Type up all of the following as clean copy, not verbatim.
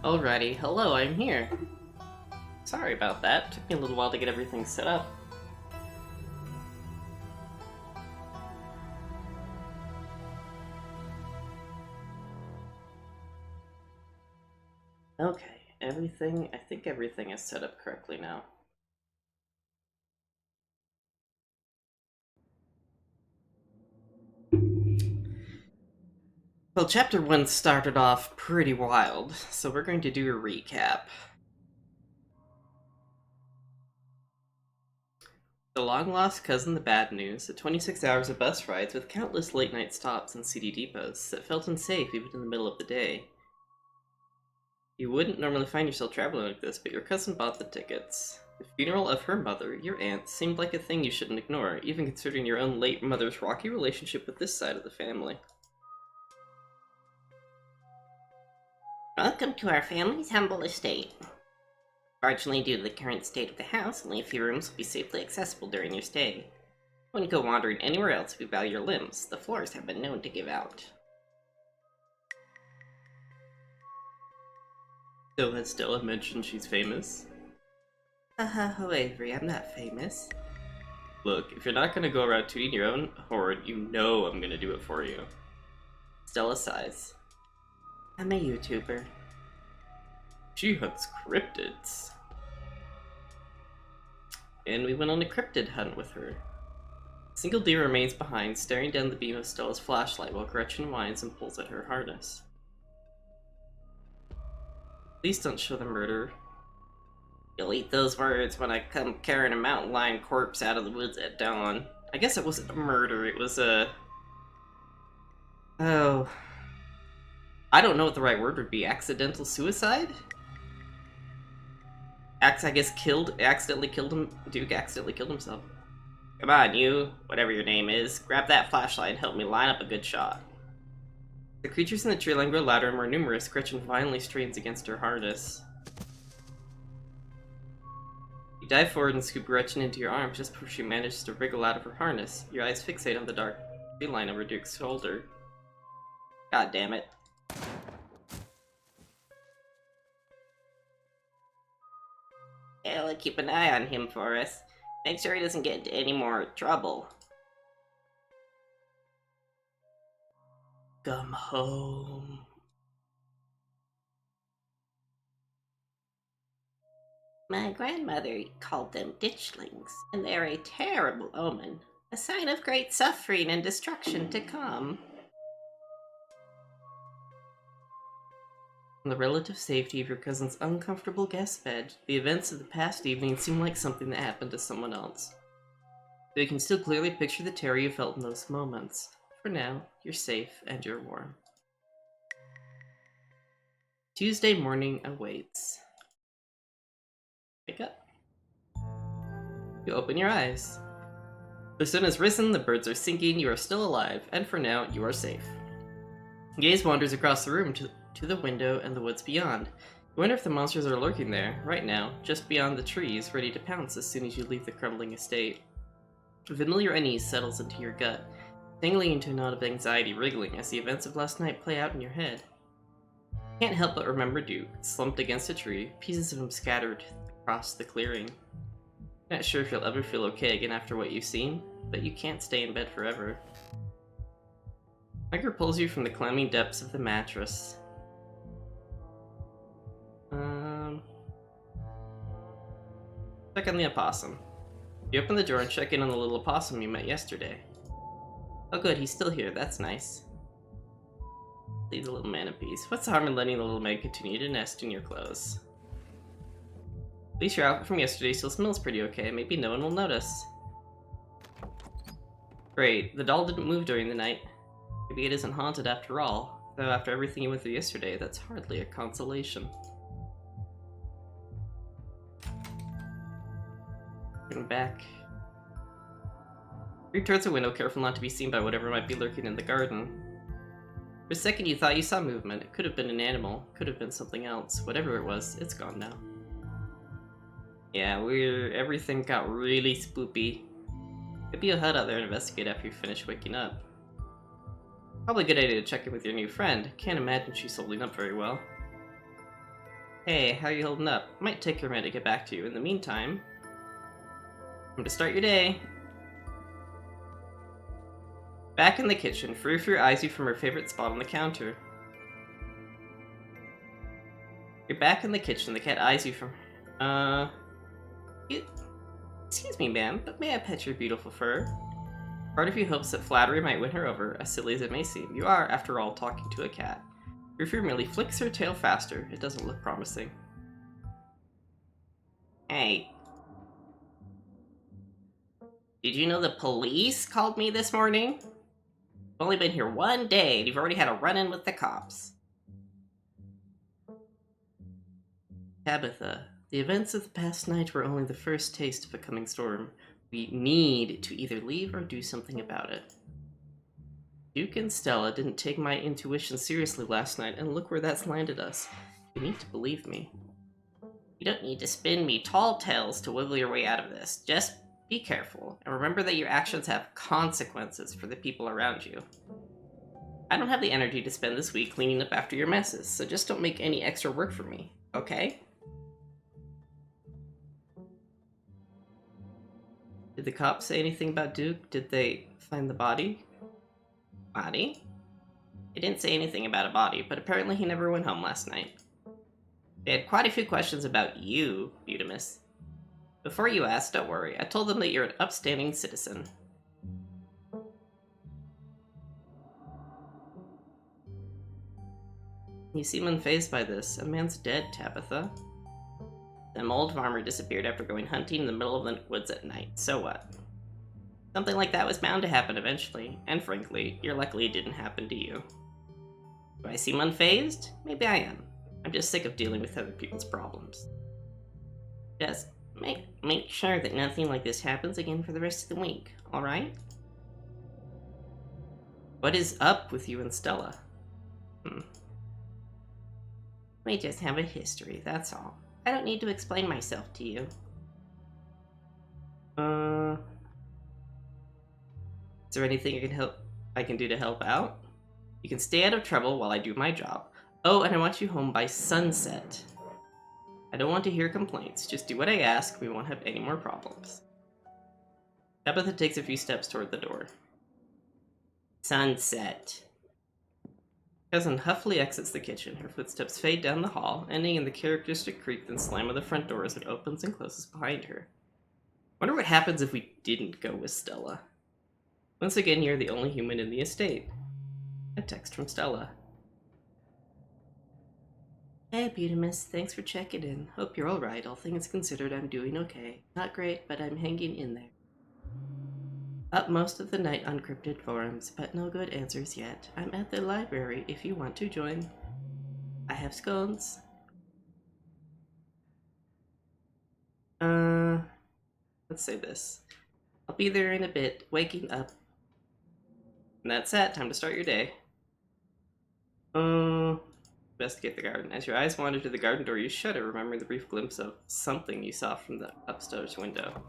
Alrighty, hello, I'm here. Sorry about that, took me a little while to get everything set up. Okay, I think everything is set up correctly now. Well, Chapter 1 started off pretty wild, so we're going to do a recap. The long-lost cousin, the bad news, the 26 hours of bus rides with countless late-night stops and CD depots that felt unsafe even in the middle of the day. You wouldn't normally find yourself traveling like this, but your cousin bought the tickets. The funeral of her mother, your aunt, seemed like a thing you shouldn't ignore, even considering your own late mother's rocky relationship with this side of the family. Welcome to our family's humble estate. Fortunately, due to the current state of the house, only a few rooms will be safely accessible during your stay. Wouldn't go wandering anywhere else if you value your limbs. The floors have been known to give out. So has Stella mentioned she's famous? Haha, Avery, I'm not famous. Look, if you're not gonna go around tooting your own horn, you know I'm gonna do it for you. Stella sighs. I'm a YouTuber. She hunts cryptids. And we went on a cryptid hunt with her. A single deer remains behind, staring down the beam of Stella's flashlight while Gretchen whines and pulls at her harness. Please don't show the murder. You'll eat those words when I come carrying a mountain lion corpse out of the woods at dawn. I guess it wasn't a murder, it was a... Oh... I don't know what the right word would be. Accidental suicide? I guess accidentally killed him. Duke accidentally killed himself. Come on, you, whatever your name is, grab that flashlight and help me line up a good shot. The creatures in the tree line grow louder and more numerous. Gretchen violently strains against her harness. You dive forward and scoop Gretchen into your arms just before she manages to wriggle out of her harness. Your eyes fixate on the dark tree line over Duke's shoulder. God damn it. Ella, keep an eye on him for us. Make sure he doesn't get into any more trouble. Come home. My grandmother called them ditchlings, and they're a terrible omen. A sign of great suffering and destruction to come. From the relative safety of your cousin's uncomfortable guest bed, the events of the past evening seem like something that happened to someone else. Though you can still clearly picture the terror you felt in those moments. For now, you're safe and you're warm. Tuesday morning awaits. Wake up. You open your eyes. The sun has risen, the birds are singing, you are still alive, and for now, you are safe. Gaze wanders across the room to the window and the woods beyond. You wonder if the monsters are lurking there, right now, just beyond the trees, ready to pounce as soon as you leave the crumbling estate. Familiar unease settles into your gut, tingling into a knot of anxiety wriggling as the events of last night play out in your head. You can't help but remember Duke, slumped against a tree, pieces of him scattered across the clearing. Not sure if you'll ever feel okay again after what you've seen, but you can't stay in bed forever. Tiger pulls you from the clammy depths of the mattress. Check on the opossum. You open the drawer and check in on the little opossum you met yesterday. Oh good, he's still here, that's nice. Leave the little man in peace. What's the harm in letting the little man continue to nest in your clothes? At least your outfit from yesterday still smells pretty okay, maybe no one will notice. Great, the doll didn't move during the night. Maybe it isn't haunted after all, though after everything you went through yesterday, that's hardly a consolation. Getting back. Read towards the window, careful not to be seen by whatever might be lurking in the garden. For a second you thought you saw movement. It could have been an animal, could have been something else. Whatever it was, it's gone now. Yeah, everything got really spoopy. Maybe you'll head out there and investigate after you finish waking up. Probably a good idea to check in with your new friend. Can't imagine she's holding up very well. Hey, how you holding up? Might take a minute to get back to you. In the meantime, time to start your day. Back in the kitchen, Frou eyes you from her favorite spot on the counter. You're back in the kitchen. The cat eyes you from... Excuse me, ma'am, but may I pet your beautiful fur? Part of you hopes that flattery might win her over, as silly as it may seem. You are, after all, talking to a cat. Frou merely flicks her tail faster. It doesn't look promising. Hey. Did you know the police called me this morning? I've only been here 1 day, and you've already had a run-in with the cops. Tabitha, the events of the past night were only the first taste of a coming storm. We need to either leave or do something about it. Duke and Stella didn't take my intuition seriously last night, and look where that's landed us. You need to believe me. You don't need to spin me tall tales to wiggle your way out of this. Just be careful, and remember that your actions have consequences for the people around you. I don't have the energy to spend this week cleaning up after your messes, so just don't make any extra work for me, okay? Did the cops say anything about Duke? Did they find the body? Body? They didn't say anything about a body, but apparently he never went home last night. They had quite a few questions about you, Butimus. Before you asked, don't worry. I told them that you're an upstanding citizen. You seem unfazed by this. A man's dead, Tabitha. The old farmer disappeared after going hunting in the middle of the woods at night. So what? Something like that was bound to happen eventually, and frankly, you're lucky it didn't happen to you. Do I seem unfazed? Maybe I am. I'm just sick of dealing with other people's problems. Just make sure that nothing like this happens again for the rest of the week, alright? What is up with you and Stella? We just have a history, that's all. I don't need to explain myself to you. Is there anything I can do to help out? You can stay out of trouble while I do my job. Oh, and I want you home by sunset. I don't want to hear complaints. Just do what I ask. We won't have any more problems. Tabitha takes a few steps toward the door. Sunset. Cousin huffily exits the kitchen. Her footsteps fade down the hall, ending in the characteristic creak and slam of the front door as it opens and closes behind her. Wonder what happens if we didn't go with Stella. Once again, you're the only human in the estate. A text from Stella. Hey, Butimus, thanks for checking in. Hope you're alright. All things considered, I'm doing okay. Not great, but I'm hanging in there. Up most of the night on cryptid forums, but no good answers yet. I'm at the library if you want to join. I have scones. Let's say this. I'll be there in a bit, waking up. And that's it. Time to start your day. Investigate the garden. As your eyes wander to the garden door, you shudder, remembering the brief glimpse of something you saw from the upstairs window.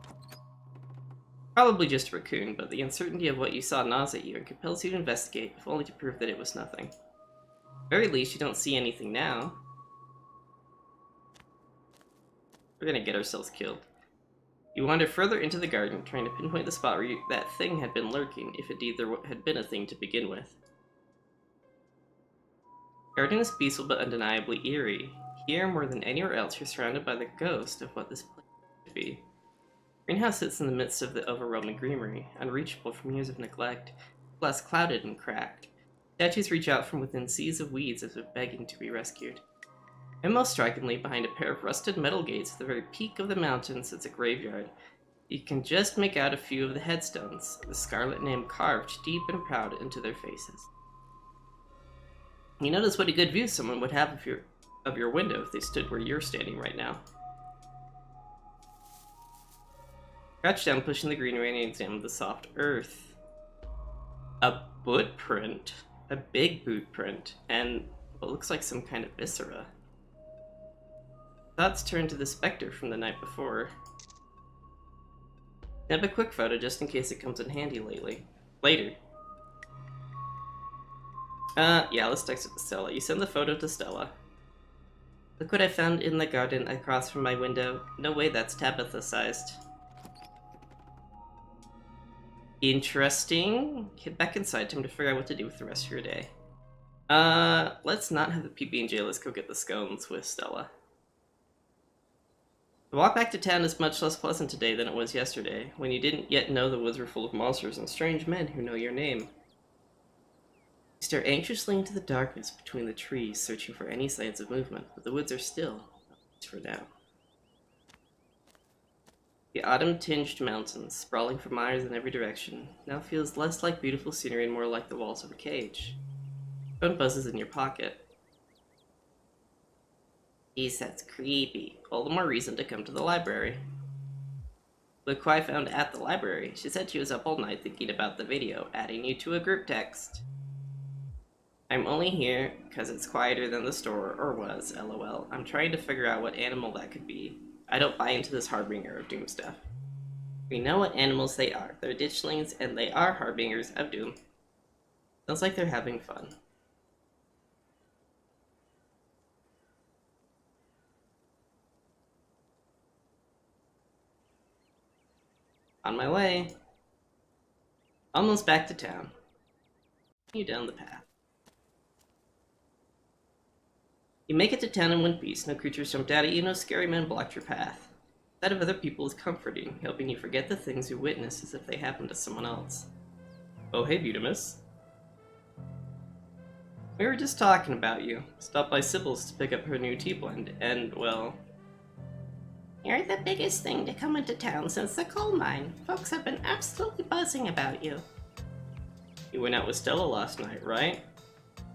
Probably just a raccoon, but the uncertainty of what you saw gnaws at you and compels you to investigate, if only to prove that it was nothing. At the very least, you don't see anything now. We're gonna get ourselves killed. You wander further into the garden, trying to pinpoint the spot where that thing had been lurking, if indeed there had been a thing to begin with. The garden is peaceful but undeniably eerie. Here, more than anywhere else, you're surrounded by the ghost of what this place should be. Greenhouse sits in the midst of the overwhelming greenery, unreachable from years of neglect, less clouded and cracked. Statues reach out from within seas of weeds as if begging to be rescued. And most strikingly, behind a pair of rusted metal gates at the very peak of the mountain sits a graveyard. You can just make out a few of the headstones, the scarlet name carved deep and proud into their faces. You notice what a good view someone would have of your window if they stood where you're standing right now. Crouch down, pushing the greenery, and examine the soft earth. A bootprint. A big boot print. And what looks like some kind of viscera. Thoughts turn to the specter from the night before. Snap a quick photo just in case it comes in handy later. Yeah, let's text it to Stella. You send the photo to Stella. Look what I found in the garden across from my window. No way that's Tabitha-sized. Interesting. Get back inside. Time to figure out what to do with the rest of your day. Let's not have the PB&J. Let's go get the scones with Stella. The walk back to town is much less pleasant today than it was yesterday, when you didn't yet know the woods were full of monsters and strange men who know your name. You stare anxiously into the darkness between the trees, searching for any signs of movement, but the woods are still, at least for now. The autumn-tinged mountains, sprawling for miles in every direction, now feels less like beautiful scenery and more like the walls of a cage. Phone buzzes in your pocket. Geez, that's creepy. All the more reason to come to the library. Look who I found at the library. She said she was up all night thinking about the video, adding you to a group text. I'm only here because it's quieter than the store, or was, lol. I'm trying to figure out what animal that could be. I don't buy into this harbinger of doom stuff. We know what animals they are. They're ditchlings, and they are harbingers of doom. Sounds like they're having fun. On my way. Almost back to town. You down the path. You make it to town in one piece. No creatures jumped out at you, no scary men blocked your path. That of other people is comforting, helping you forget the things you witness as if they happened to someone else. Oh, hey, Butamus. We were just talking about you. Stopped by Sybil's to pick up her new tea blend, and, well... You're the biggest thing to come into town since the coal mine. Folks have been absolutely buzzing about you. You went out with Stella last night, right?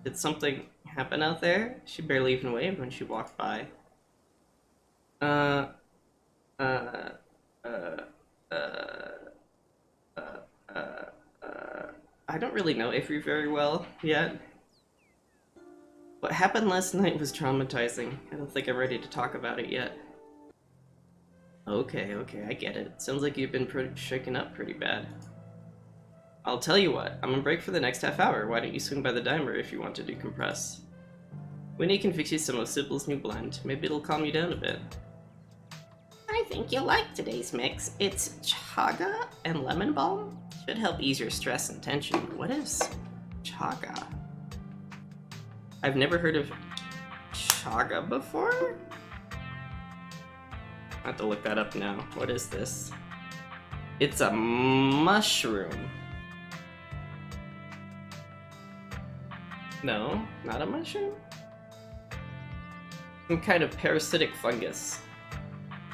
Did something happen out there? She barely even waved when she walked by. I don't really know Avery very well yet. What happened last night was traumatizing. I don't think I'm ready to talk about it yet. Okay, I get it. Sounds like you've been shaken up pretty bad. I'll tell you what, I'm on break for the next half hour. Why don't you swing by the dimer if you want to decompress? Winnie can fix you some of Sybil's new blend. Maybe it'll calm you down a bit. I think you'll like today's mix. It's chaga and lemon balm. Should help ease your stress and tension. What is chaga? I've never heard of chaga before? I have to look that up now. What is this? It's a mushroom. No, not a mushroom? Some kind of parasitic fungus.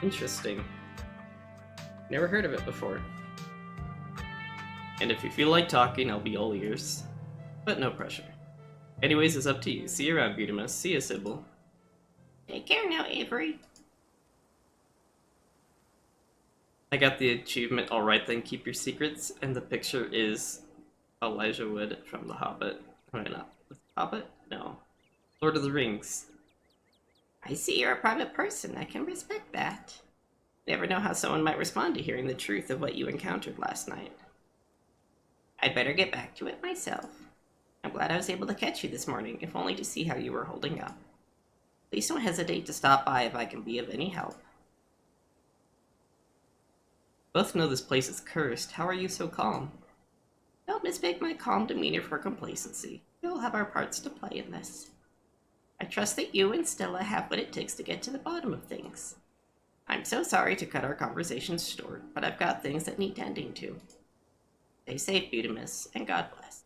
Interesting. Never heard of it before. And if you feel like talking, I'll be all ears. But no pressure. Anyways, it's up to you. See you around, Butamus. See ya, Sybil. Take care now, Avery. I got the achievement, alright then, keep your secrets, and the picture is Elijah Wood from The Hobbit. Wait, not The Hobbit? No. Lord of the Rings. I see you're a private person. I can respect that. Never know how someone might respond to hearing the truth of what you encountered last night. I'd better get back to it myself. I'm glad I was able to catch you this morning, if only to see how you were holding up. Please don't hesitate to stop by if I can be of any help. Both know this place is cursed. How are you so calm? Don't mistake my calm demeanor for complacency. We all have our parts to play in this. I trust that you and Stella have what it takes to get to the bottom of things. I'm so sorry to cut our conversations short, but I've got things that need tending to. Stay safe, Butamus, and God bless.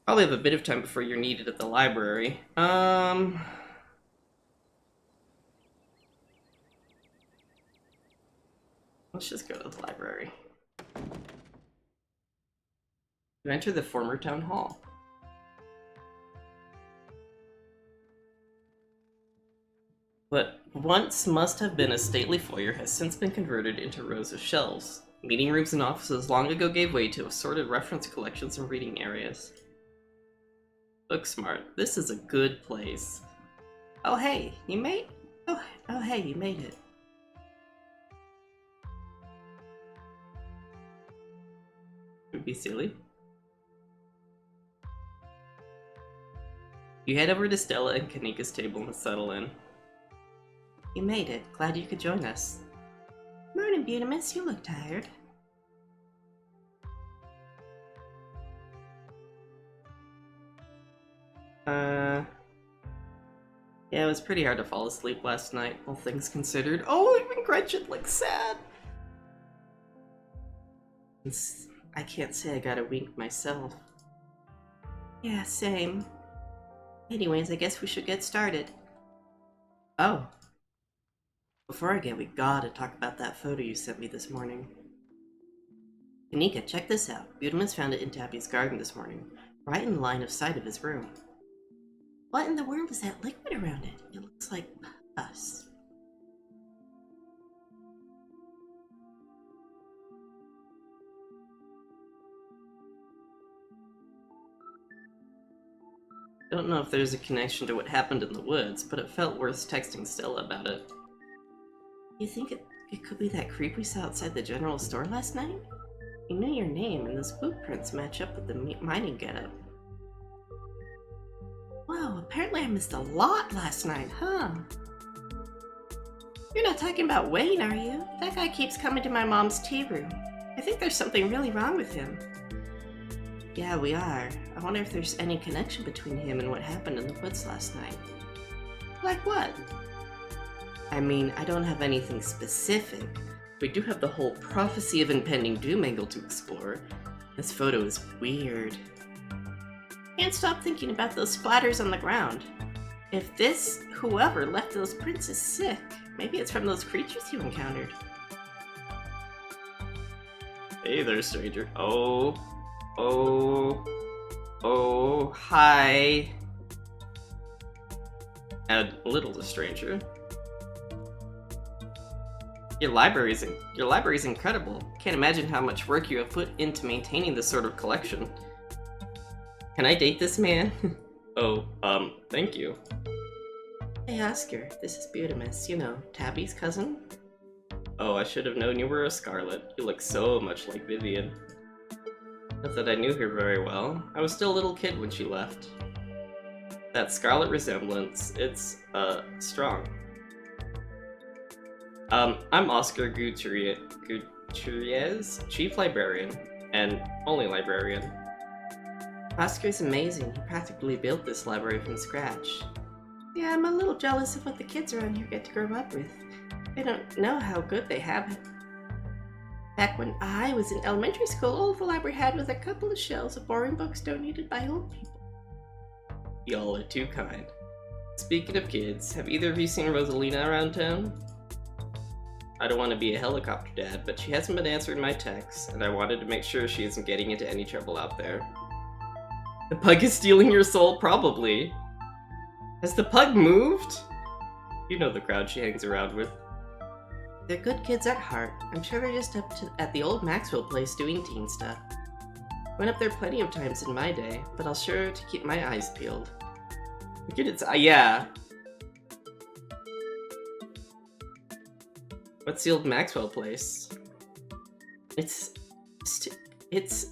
Probably have a bit of time before you're needed at the library. Let's just go to the library. You enter the former town hall. What once must have been a stately foyer has since been converted into rows of shelves. Meeting rooms and offices long ago gave way to assorted reference collections and reading areas. Booksmart, this is a good place. Oh hey, you made? Oh hey, you made it. Would be silly. You head over to Stella and Kanika's table and settle in. You made it. Glad you could join us. Morning, Beautimus. You look tired. Yeah, it was pretty hard to fall asleep last night, all things considered. Oh, even Gretchen looks sad. I can't say I got a wink myself. Yeah, same. Anyways, I guess we should get started. Oh. Before we gotta talk about that photo you sent me this morning. Kanika, check this out. Beautimus found it in Tabby's garden this morning, right in the line of sight of his room. What in the world is that liquid around it? It looks like pus. Don't know if there's a connection to what happened in the woods, but it felt worth texting Stella about it. You think it could be that creep we saw outside the general store last night? You knew your name, and those footprints match up with the mining getup. Whoa, apparently I missed a lot last night, huh? You're not talking about Wayne, are you? That guy keeps coming to my mom's tea room. I think there's something really wrong with him. Yeah, we are. I wonder if there's any connection between him and what happened in the woods last night. Like what? I mean, I don't have anything specific. We do have the whole prophecy of impending doom angle to explore. This photo is weird. Can't stop thinking about those splatters on the ground. If whoever left those prints is sick, maybe it's from those creatures you encountered. Hey there, stranger. Oh, hi. Add little to stranger. Your library's incredible. Can't imagine how much work you have put into maintaining this sort of collection. Can I date this man? Thank you. Hey Oscar, this is Beautimus, you know, Tabby's cousin. Oh, I should have known you were a Scarlet. You look so much like Vivian. Not that I knew her very well. I was still a little kid when she left. That Scarlet resemblance, it's, strong. I'm Oscar Gutierrez, Chief Librarian, and only librarian. Oscar's amazing. He practically built this library from scratch. Yeah, I'm a little jealous of what the kids around here get to grow up with. They don't know how good they have it. Back when I was in elementary school, all the library had was a couple of shelves of boring books donated by old people. Y'all are too kind. Speaking of kids, have either of you seen Rosalina around town? I don't want to be a helicopter dad, but she hasn't been answering my texts, and I wanted to make sure she isn't getting into any trouble out there. The pug is stealing your soul? Probably. Has the pug moved? You know the crowd she hangs around with. They're good kids at heart. I'm sure they're just at the old Maxwell place doing teen stuff. Went up there plenty of times in my day, but I'll sure to keep my eyes peeled. Look at its yeah. What's the old Maxwell place? It's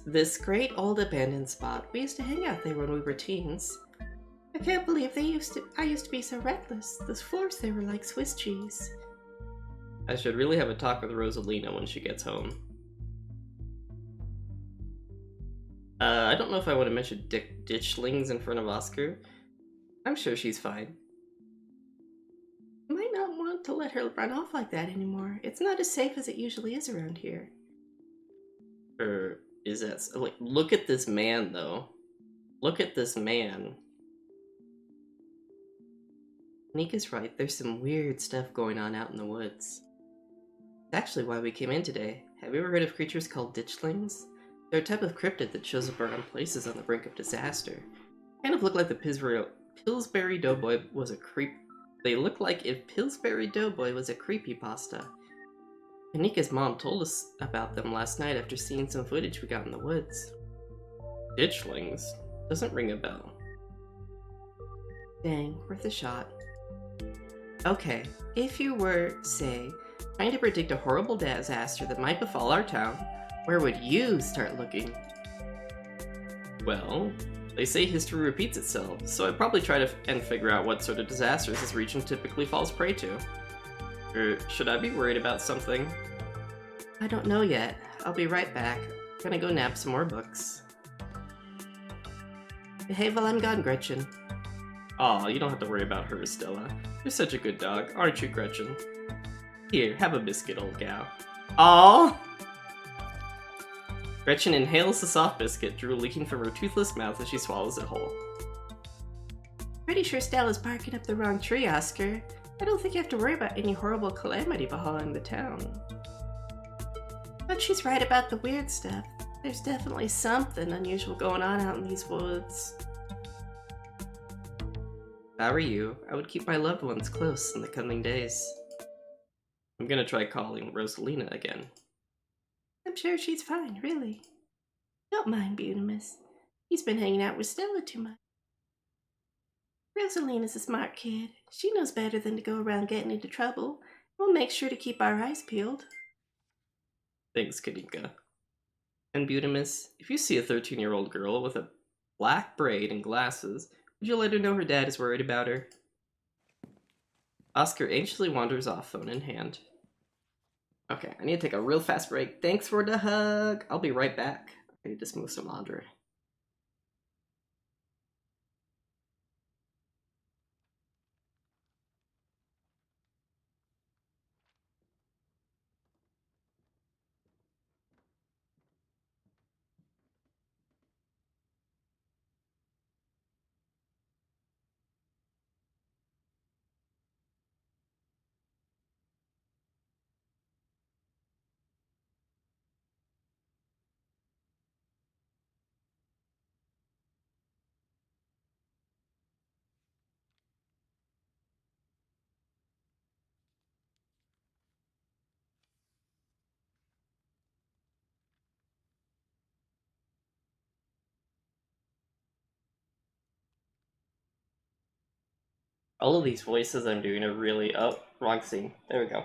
this great old abandoned spot. We used to hang out there when we were teens. I can't believe I used to be so reckless. Those floors there were like Swiss cheese. I should really have a talk with Rosalina when she gets home. I don't know if I want to mention ditchlings in front of Oscar. I'm sure she's fine. I might not want to let her run off like that anymore. It's not as safe as it usually is around here. Is that like, look at this man though. Look at this man. Nika's right, there's some weird stuff going on out in the woods. That's actually why we came in today. Have you ever heard of creatures called ditchlings? They're a type of cryptid that shows up around places on the brink of disaster. Kind of look like the Pillsbury Doughboy was a creep. They look like if Pillsbury Doughboy was a creepypasta. Kanika's mom told us about them last night after seeing some footage we got in the woods. Ditchlings? Doesn't ring a bell. Dang, worth a shot. Okay, if you were, say, trying to predict a horrible disaster that might befall our town, where would you start looking? Well, They say history repeats itself, so I'd probably try to and figure out what sort of disasters this region typically falls prey to. Or should I be worried about something? I don't know yet. I'll be right back. Gonna go nab some more books. Behave while I'm gone, Gretchen. Aw, you don't have to worry about her, Stella. You're such a good dog, aren't you, Gretchen? Here, have a biscuit, old gal. Aw! Gretchen inhales the soft biscuit, drool leaking from her toothless mouth as she swallows it whole. Pretty sure Stella's barking up the wrong tree, Oscar. I don't think you have to worry about any horrible calamity befalling the town. But she's right about the weird stuff. There's definitely something unusual going on out in these woods. If I were you, I would keep my loved ones close in the coming days. I'm gonna try calling Rosalina again. I'm sure she's fine, really. Don't mind Butimus. He's been hanging out with Stella too much. Rosalina's a smart kid. She knows better than to go around getting into trouble. We'll make sure to keep our eyes peeled. Thanks, Kanika. And Butimus, if you see a 13-year-old girl with a black braid and glasses, would you let her know her dad is worried about her? Oscar anxiously wanders off, phone in hand. Okay, I need to take a real fast break. Thanks for the hug. I'll be right back. I need to smooth some laundry. All of these voices I'm doing are really... Oh, wrong scene. There we go.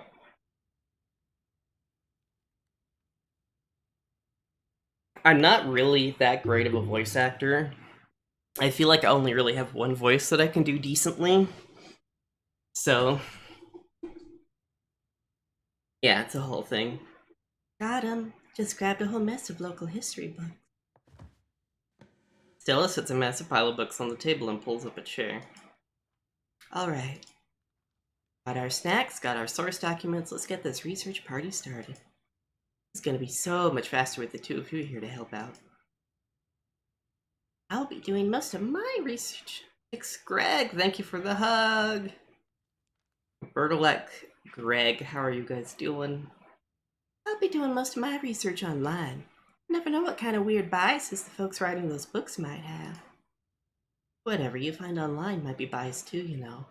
I'm not really that great of a voice actor. I feel like I only really have one voice that I can do decently. So... yeah, it's a whole thing. Got him. Just grabbed a whole mess of local history books. Stella sets a massive pile of books on the table and pulls up a chair. Alright. Got our snacks, got our source documents, let's get this research party started. It's gonna be so much faster with the two of you here to help out. I'll be doing most of my research. Thanks, Greg, thank you for the hug. Bertolek, Greg, how are you guys doing? I'll be doing most of my research online. Never know what kind of weird biases the folks writing those books might have. Whatever you find online might be biased too, you know.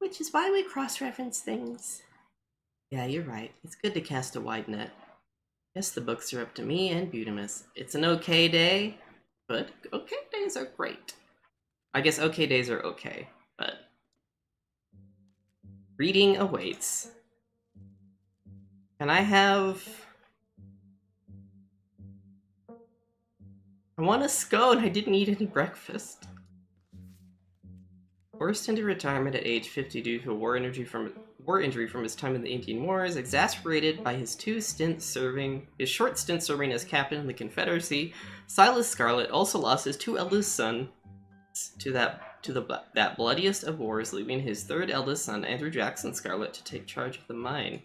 Which is why we cross-reference things. Yeah, you're right. It's good to cast a wide net. Guess the books are up to me and Butimus. It's an okay day, but okay days are great. I guess okay days are okay, but... Reading awaits. Can I have... I want a scone. I didn't eat any breakfast. Forced into retirement at age 50 due to a war injury from his time in the Indian Wars, exasperated by his short stint serving as captain in the Confederacy, Silas Scarlet also lost his two eldest sons to that bloodiest of wars, leaving his third eldest son, Andrew Jackson Scarlet, to take charge of the mine.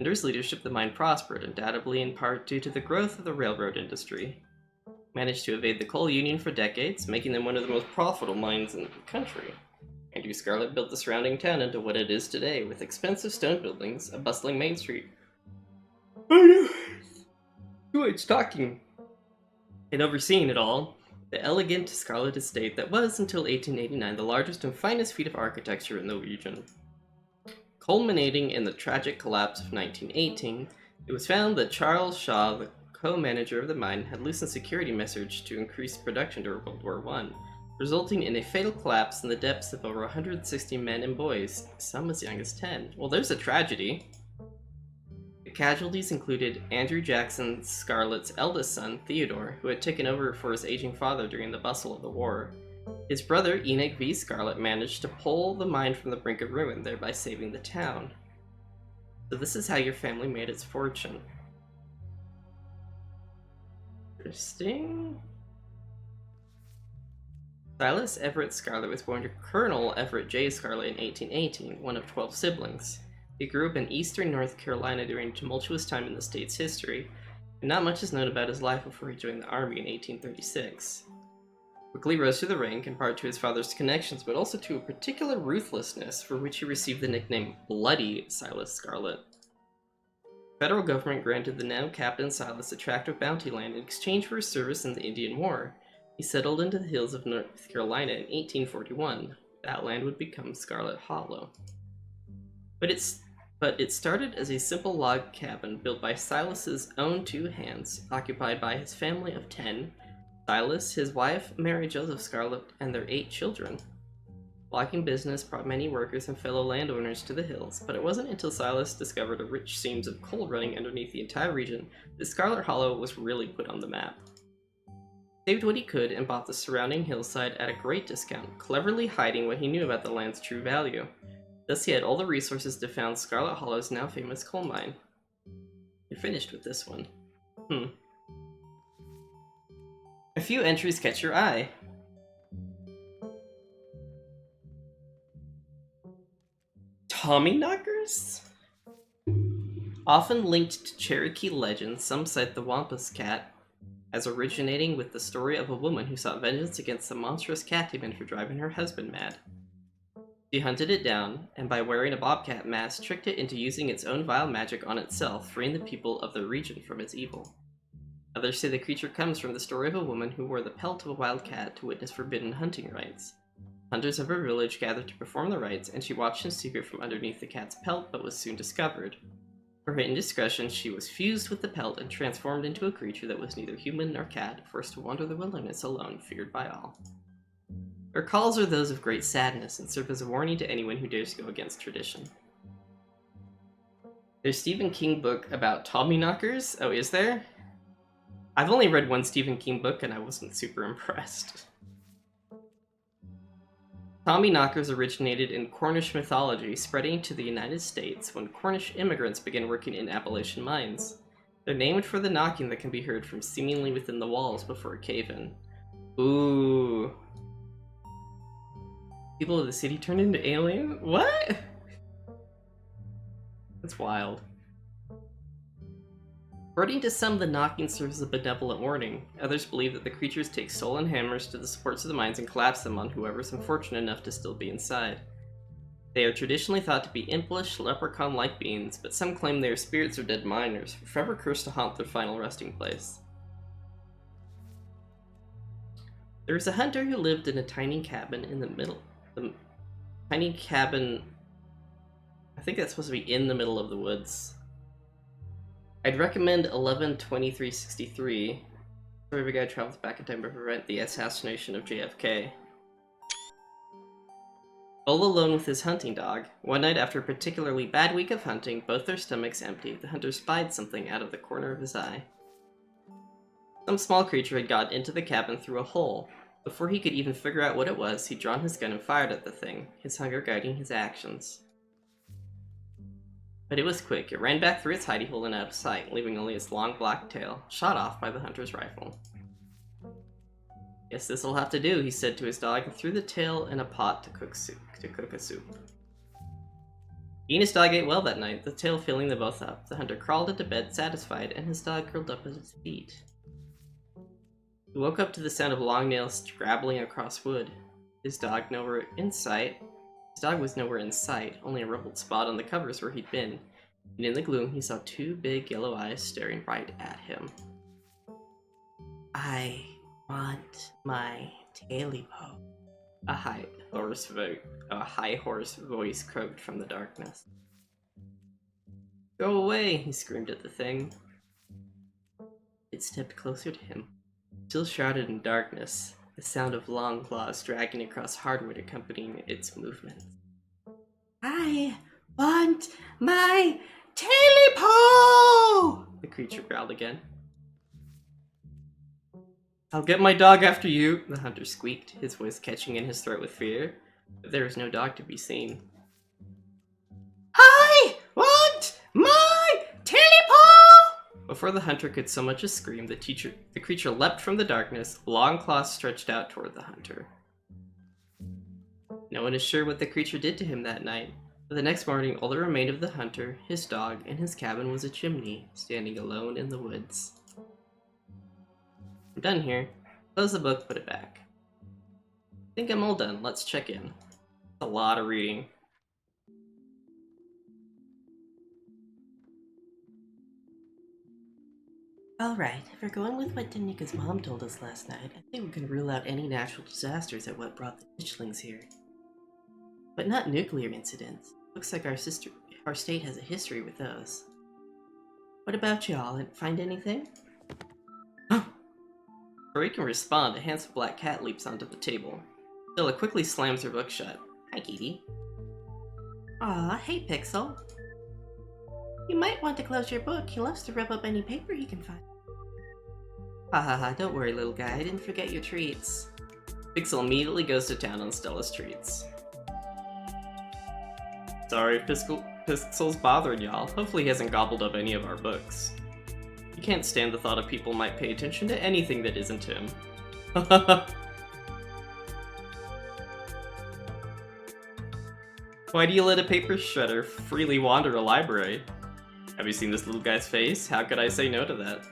Under his leadership, the mine prospered, undoubtedly in part due to the growth of the railroad industry. Managed to evade the coal union for decades, making them one of the most profitable mines in the country. Andrew Scarlet built the surrounding town into what it is today, with expensive stone buildings, a bustling main street. Oh no! It's talking. And overseeing it all, the elegant Scarlet estate that was, until 1889, the largest and finest feat of architecture in the region. Culminating in the tragic collapse of 1918, it was found that Charles Shaw, the co-manager of the mine, had loosened security measures to increase production during World War I, resulting in a fatal collapse in the depths of over 160 men and boys, some as young as 10. Well, there's a tragedy. The The casualties included Andrew Jackson Scarlet's eldest son, Theodore, who had taken over for his aging father during the bustle of the war. His brother, Enoch V. Scarlet, managed to pull the mine from the brink of ruin, thereby saving the town. So this is how your family made its fortune. Interesting. Silas Everett Scarlet was born to Colonel Everett J. Scarlet in 1818, one of 12 siblings. He grew up in eastern North Carolina during a tumultuous time in the state's history, and not much is known about his life before he joined the Army in 1836. Quickly rose through the rank, in part to his father's connections, but also to a particular ruthlessness for which he received the nickname Bloody Silas Scarlet. The federal government granted the now Captain Silas a tract of bounty land in exchange for his service in the Indian War. He settled into the hills of North Carolina in 1841. That land would become Scarlet Hollow. But it started as a simple log cabin built by Silas's own two hands, occupied by his family of 10, Silas, his wife, Mary Joseph Scarlet, and their 8 children. Logging business brought many workers and fellow landowners to the hills, but it wasn't until Silas discovered a rich seams of coal running underneath the entire region that Scarlet Hollow was really put on the map. He saved what he could and bought the surrounding hillside at a great discount, cleverly hiding what he knew about the land's true value. Thus he had all the resources to found Scarlet Hollow's now famous coal mine. You're finished with this one. A few entries catch your eye. Tommyknockers? Often linked to Cherokee legend, some cite the Wampus Cat as originating with the story of a woman who sought vengeance against the monstrous cat demon for driving her husband mad. She hunted it down, and by wearing a bobcat mask, tricked it into using its own vile magic on itself, freeing the people of the region from its evil. Others say the creature comes from the story of a woman who wore the pelt of a wild cat to witness forbidden hunting rites. Hunters of her village gathered to perform the rites, and she watched in secret from underneath the cat's pelt, but was soon discovered. For her indiscretion, she was fused with the pelt and transformed into a creature that was neither human nor cat, forced to wander the wilderness alone, feared by all. Her calls are those of great sadness and serve as a warning to anyone who dares go against tradition. There's a Stephen King book about Tommyknockers. Oh, is there? I've only read one Stephen King book and I wasn't super impressed. Tommyknockers originated in Cornish mythology, spreading to the United States when Cornish immigrants began working in Appalachian mines. They're named for the knocking that can be heard from seemingly within the walls before a cave-in. Ooh. People of the city turned into aliens? What? That's wild. According to some, the knocking serves as a benevolent warning. Others believe that the creatures take stolen hammers to the supports of the mines and collapse them on whoever's unfortunate enough to still be inside. They are traditionally thought to be impish, leprechaun-like beings, but some claim they are spirits of dead miners, forever cursed to haunt their final resting place. There was a hunter who lived in a tiny cabin in the middle. The tiny cabin, I think that's supposed to be in the middle of the woods. I'd recommend 11-2363. Story of a guy travels back in time to prevent the assassination of JFK. All alone with his hunting dog, one night after a particularly bad week of hunting, both their stomachs empty, the hunter spied something out of the corner of his eye. Some small creature had got into the cabin through a hole. Before he could even figure out what it was, he'd drawn his gun and fired at the thing, his hunger guiding his actions. But it was quick. It ran back through its hidey hole and out of sight, leaving only its long black tail, shot off by the hunter's rifle. Guess this'll have to do, he said to his dog, and threw the tail in a pot to cook a soup. He and his dog ate well that night, the tail filling them both up. The hunter crawled into bed satisfied, and his dog curled up at his feet. He woke up to the sound of long nails scrabbling across wood. His dog was nowhere in sight, only a rumpled spot on the covers where he'd been. And in the gloom, he saw 2 big yellow eyes staring right at him. I want my taily po. A high hoarse voice croaked from the darkness. Go away, he screamed at the thing. It stepped closer to him. Still shrouded in darkness, the sound of long claws dragging across hardwood accompanying its movements. I want my Telepo! The creature growled again. I'll get my dog after you, the hunter squeaked, his voice catching in his throat with fear. But there was no dog to be seen. I want my Telepo! Before the hunter could so much as scream, the creature leapt from the darkness, long claws stretched out toward the hunter. No one is sure what the creature did to him that night, but the next morning all that remained of the hunter, his dog, and his cabin was a chimney, standing alone in the woods. I'm done here. Close the book, put it back. I think I'm all done. Let's check in. That's a lot of reading. Alright, if we're going with what Danika's mom told us last night, I think we can rule out any natural disasters at what brought the Ditchlings here. But not nuclear incidents. Looks like our state has a history with those. What about y'all? Find anything? Before he can respond, a handsome black cat leaps onto the table. Stella quickly slams her book shut. Hi, Kitty. Aw, hey, Pixel. You might want to close your book. He loves to rub up any paper he can find. Ha ha ha, don't worry, little guy. I didn't forget your treats. Pixel immediately goes to town on Stella's treats. Sorry if Pixel's bothering y'all. Hopefully he hasn't gobbled up any of our books. He can't stand the thought of people might pay attention to anything that isn't him. Why do you let a paper shredder freely wander a library? Have you seen this little guy's face? How could I say no to that?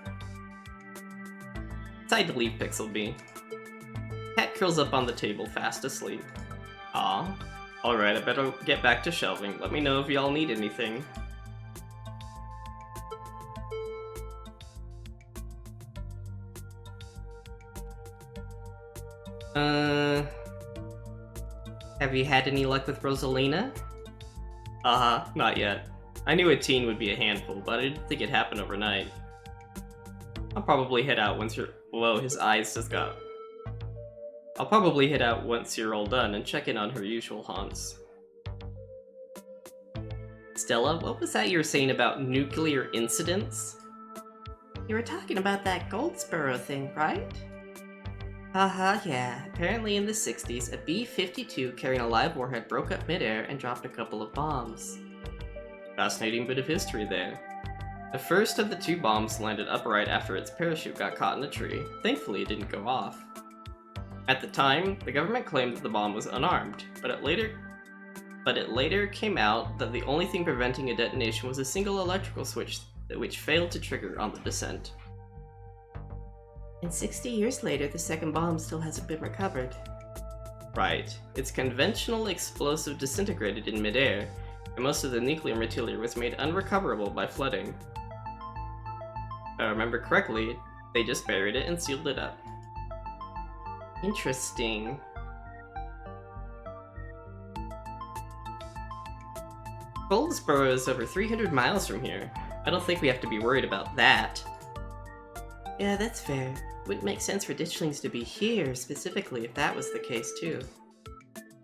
Decide to leave Pixel be. Cat curls up on the table, fast asleep. Aw. Alright, I better get back to shelving. Let me know if y'all need anything. Have you had any luck with Rosalina? Not yet. I knew a teen would be a handful, but I didn't think it'd happen overnight. I'll probably head out once you're— Whoa, his eyes just got— I'll probably head out once you're all done and check in on her usual haunts. Stella, what was that you were saying about nuclear incidents? You were talking about that Goldsboro thing, right? Yeah. Apparently in the 60s, a B-52 carrying a live warhead broke up midair and dropped a couple of bombs. Fascinating bit of history there. The first of the two bombs landed upright after its parachute got caught in a tree. Thankfully, it didn't go off. At the time, the government claimed that the bomb was unarmed, but it later came out that the only thing preventing a detonation was a single electrical switch which failed to trigger on the descent. And 60 years later, the second bomb still hasn't been recovered. Right. Its conventional explosive disintegrated in midair, and most of the nuclear material was made unrecoverable by flooding. If I remember correctly, they just buried it and sealed it up. Interesting. Goldsboro is over 300 miles from here. I don't think we have to be worried about that. Yeah, that's fair. Wouldn't make sense for ditchlings to be here specifically if that was the case too.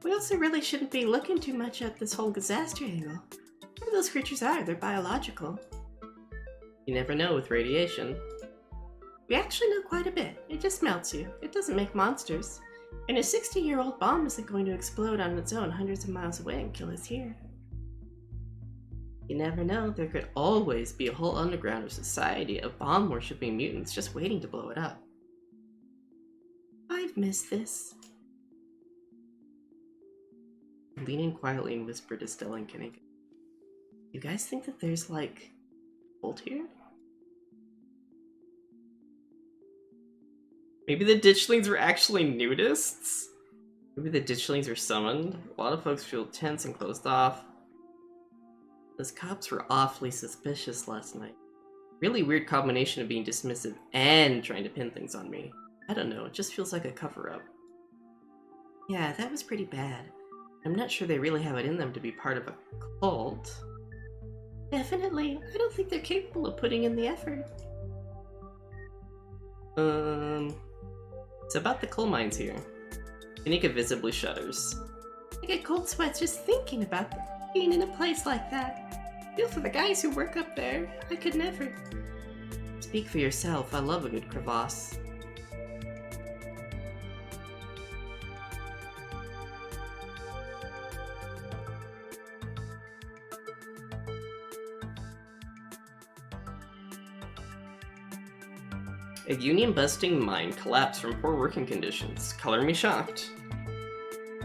We also really shouldn't be looking too much at this whole disaster angle. Whatever those creatures are, they're biological. You never know with radiation. We actually know quite a bit. It just melts you. It doesn't make monsters. And a 60-year-old bomb isn't going to explode on its own hundreds of miles away and kill us here. You never know. There could always be a whole underground or society of bomb-worshipping mutants just waiting to blow it up. I've missed this. Lean in quietly and whispered to Stella and Kenny. You guys think that there's, like, cult here? Maybe the ditchlings were actually nudists? Maybe the ditchlings were summoned? A lot of folks feel tense and closed off. Those cops were awfully suspicious last night. Really weird combination of being dismissive and trying to pin things on me. I don't know, it just feels like a cover-up. Yeah, that was pretty bad. I'm not sure they really have it in them to be part of a cult. Definitely. I don't think they're capable of putting in the effort. It's about the coal mines here. Kanika visibly shudders. I get cold sweats just thinking about being in a place like that. Feel for the guys who work up there. I could never. Speak for yourself. I love a good crevasse. A union-busting mine collapsed from poor working conditions. Color me shocked.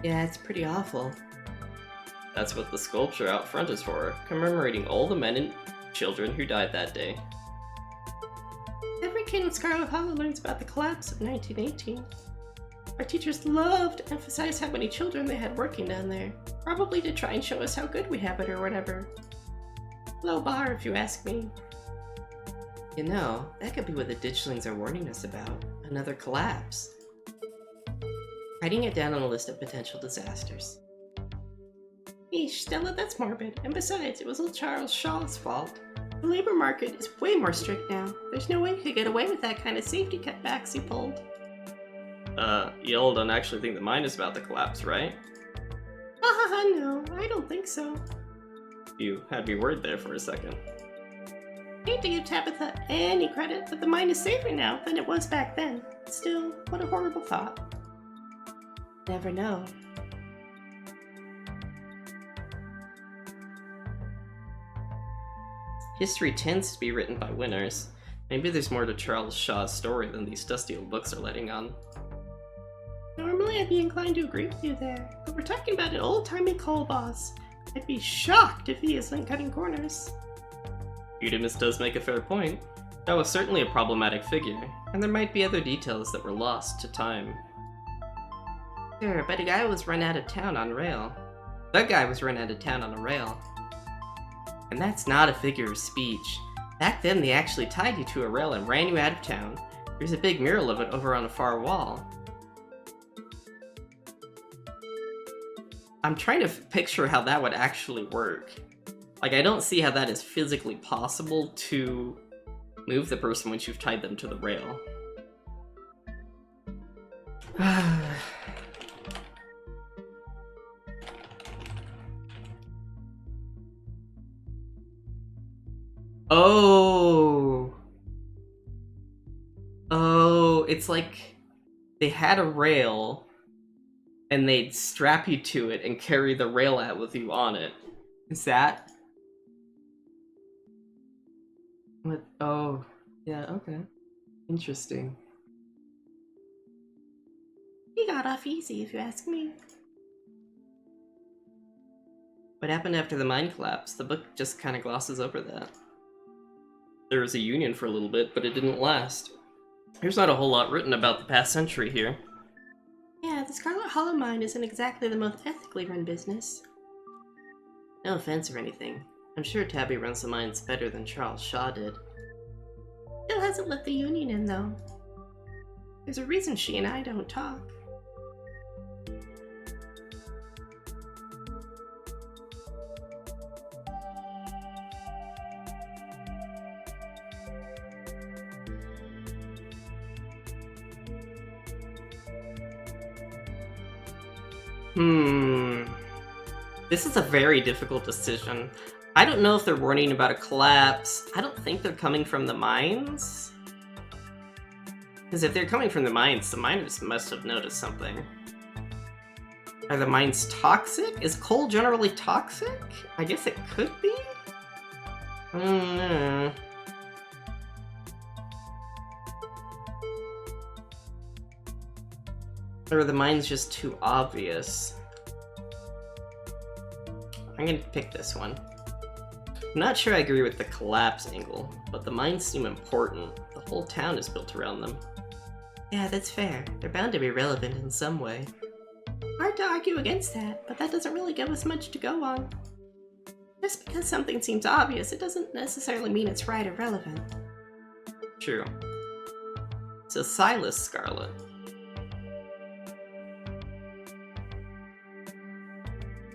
Yeah, it's pretty awful. That's what the sculpture out front is for, commemorating all the men and children who died that day. Every kid in Scarlet Hollow learns about the collapse of 1918. Our teachers loved to emphasize how many children they had working down there, probably to try and show us how good we have it or whatever. Low bar, if you ask me. You know, that could be what the ditchlings are warning us about. Another collapse. Writing it down on a list of potential disasters. Eesh, Stella, that's morbid. And besides, it was old Charles Shaw's fault. The labor market is way more strict now. There's no way you could get away with that kind of safety cutbacks he pulled. You all don't actually think the mine is about to collapse, right? No, I don't think so. You had me worried there for a second. I hate to give Tabitha any credit, but the mine is safer now than it was back then. Still, what a horrible thought. Never know. History tends to be written by winners. Maybe there's more to Charles Shaw's story than these dusty old books are letting on. Normally I'd be inclined to agree with you there, but we're talking about an old-timey coal boss. I'd be shocked if he isn't cutting corners. Eudemus does make a fair point. That was certainly a problematic figure, and there might be other details that were lost to time. Sure, but a guy was run out of town on rail. That guy was run out of town on a rail. And that's not a figure of speech. Back then they actually tied you to a rail and ran you out of town. There's a big mural of it over on a far wall. I'm trying to picture how that would actually work. Like, I don't see how that is physically possible to move the person once you've tied them to the rail. Oh, it's like they had a rail and they'd strap you to it and carry the rail out with you on it. Is that? What? Oh, yeah, okay. Interesting. He got off easy, if you ask me. What happened after the mine collapse? The book just kind of glosses over that. There was a union for a little bit, but it didn't last. There's not a whole lot written about the past century here. Yeah, the Scarlet Hollow mine isn't exactly the most ethically run business. No offense or anything. I'm sure Tabby runs the mines better than Charles Shaw did. Still hasn't let the union in, though. There's a reason she and I don't talk. This is a very difficult decision. I don't know if they're warning about a collapse. I don't think they're coming from the mines. Because if they're coming from the miners must have noticed something. Are the mines toxic? Is coal generally toxic? I guess it could be? I don't know. Or are the mines just too obvious? I'm gonna pick this one. I'm not sure I agree with the collapse angle, but the mines seem important. The whole town is built around them. Yeah, that's fair. They're bound to be relevant in some way. Hard to argue against that, but that doesn't really give us much to go on. Just because something seems obvious, it doesn't necessarily mean it's right or relevant. True. So Silas Scarlet.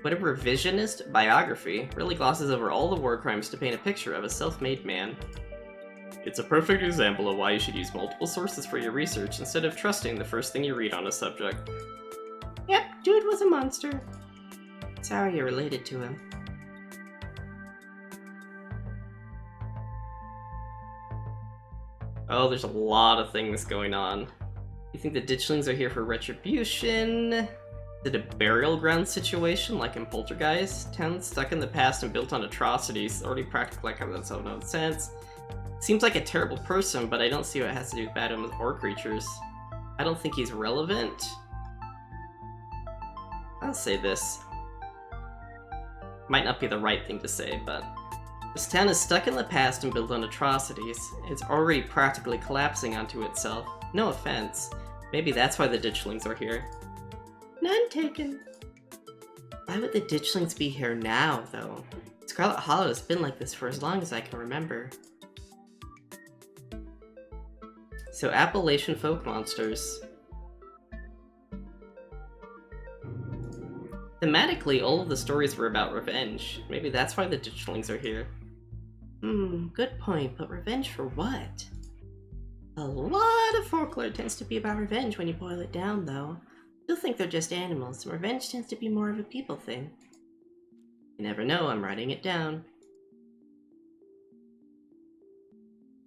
What a revisionist biography really glosses over all the war crimes to paint a picture of a self-made man. It's a perfect example of why you should use multiple sources for your research instead of trusting the first thing you read on a subject. Yep, dude was a monster. Sorry you're related to him. Oh, there's a lot of things going on. You think the ditchlings are here for retribution? Is it a burial ground situation like in Poltergeist? Town stuck in the past and built on atrocities, already practical like that's so no sense. Seems like a terrible person, but I don't see what it has to do with bad omens or creatures. I don't think he's relevant. I'll say this. Might not be the right thing to say, but this town is stuck in the past and built on atrocities. It's already practically collapsing onto itself. No offense. Maybe that's why the ditchlings are here. None taken. Why would the ditchlings be here now, though? Scarlet Hollow has been like this for as long as I can remember. So Appalachian folk monsters. Thematically, all of the stories were about revenge. Maybe that's why the ditchlings are here. Good point, but revenge for what? A lot of folklore tends to be about revenge when you boil it down, though. You'll think they're just animals. Revenge tends to be more of a people thing. You never know, I'm writing it down.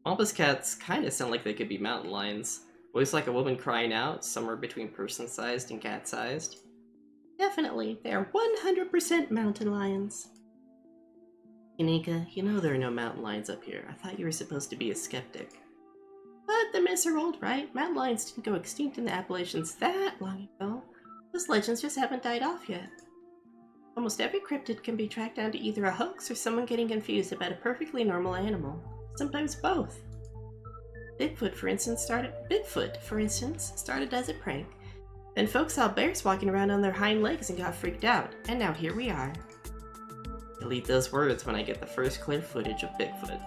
Wampus cats kinda sound like they could be mountain lions. Voice like a woman crying out, somewhere between person-sized and cat-sized. Definitely, they are 100% mountain lions. Inika, you know there are no mountain lions up here. I thought you were supposed to be a skeptic. But the myths are old, right? Mountain lions didn't go extinct in the Appalachians that long ago. Those legends just haven't died off yet. Almost every cryptid can be tracked down to either a hoax or someone getting confused about a perfectly normal animal. Sometimes both. Bigfoot, for instance, started as a prank. Then folks saw bears walking around on their hind legs and got freaked out, and now here we are. Delete those words when I get the first clear footage of Bigfoot.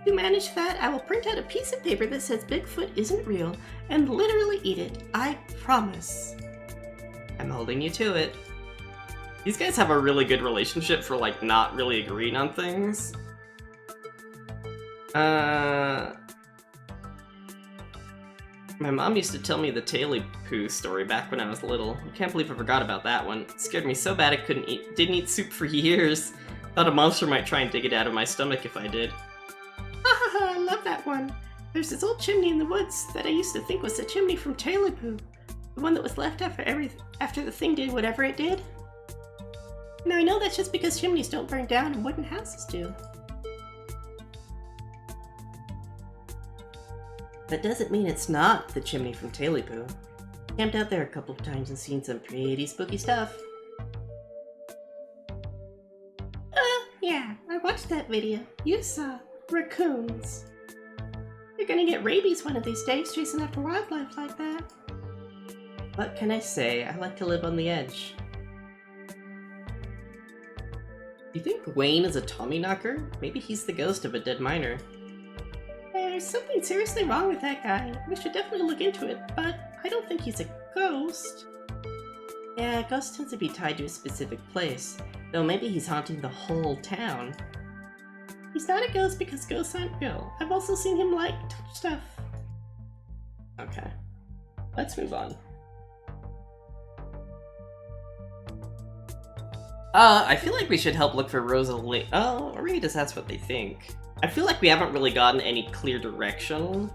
To manage that, I will print out a piece of paper that says Bigfoot isn't real and literally eat it. I promise. I'm holding you to it. These guys have a really good relationship for, like, not really agreeing on things. My mom used to tell me the Taily Poo story back when I was little. I can't believe I forgot about that one. It scared me so bad I didn't eat soup for years. Thought a monster might try and dig it out of my stomach if I did. I love that one. There's this old chimney in the woods that I used to think was the chimney from Taily Poo. The one that was left after the thing did whatever it did. Now I know that's just because chimneys don't burn down and wooden houses do. That doesn't mean it's not the chimney from Taily Poo. Camped out there a couple of times and seen some pretty spooky stuff. Yeah, I watched that video. You saw raccoons. You're gonna get rabies one of these days chasing after wildlife like that. What can I say? I like to live on the edge. You think Wayne is a Tommyknocker? Maybe he's the ghost of a dead miner. There's something seriously wrong with that guy. We should definitely look into it, but I don't think he's a ghost. Yeah, ghosts tend to be tied to a specific place, though maybe he's haunting the whole town. He's not a ghost because ghosts aren't real. I've also seen him, like, touch stuff. Okay. Let's move on. I feel like we should help look for Rosalie. Oh, or maybe just that's what they think. I feel like we haven't really gotten any clear direction.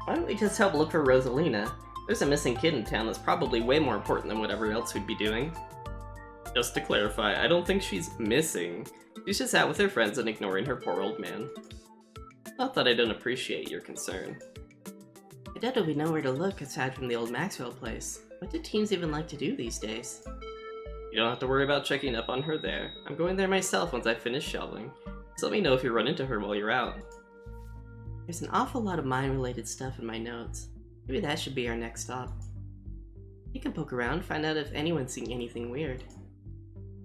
Why don't we just help look for Rosalina? There's a missing kid in town that's probably way more important than whatever else we'd be doing. Just to clarify, I don't think she's missing. She's just out with her friends and ignoring her poor old man. Not that I don't appreciate your concern. I doubt we know where to look aside from the old Maxwell place. What do teens even like to do these days? You don't have to worry about checking up on her there. I'm going there myself once I finish shelving. Just let me know if you run into her while you're out. There's an awful lot of mine-related stuff in my notes. Maybe that should be our next stop. You can poke around, find out if anyone's seeing anything weird.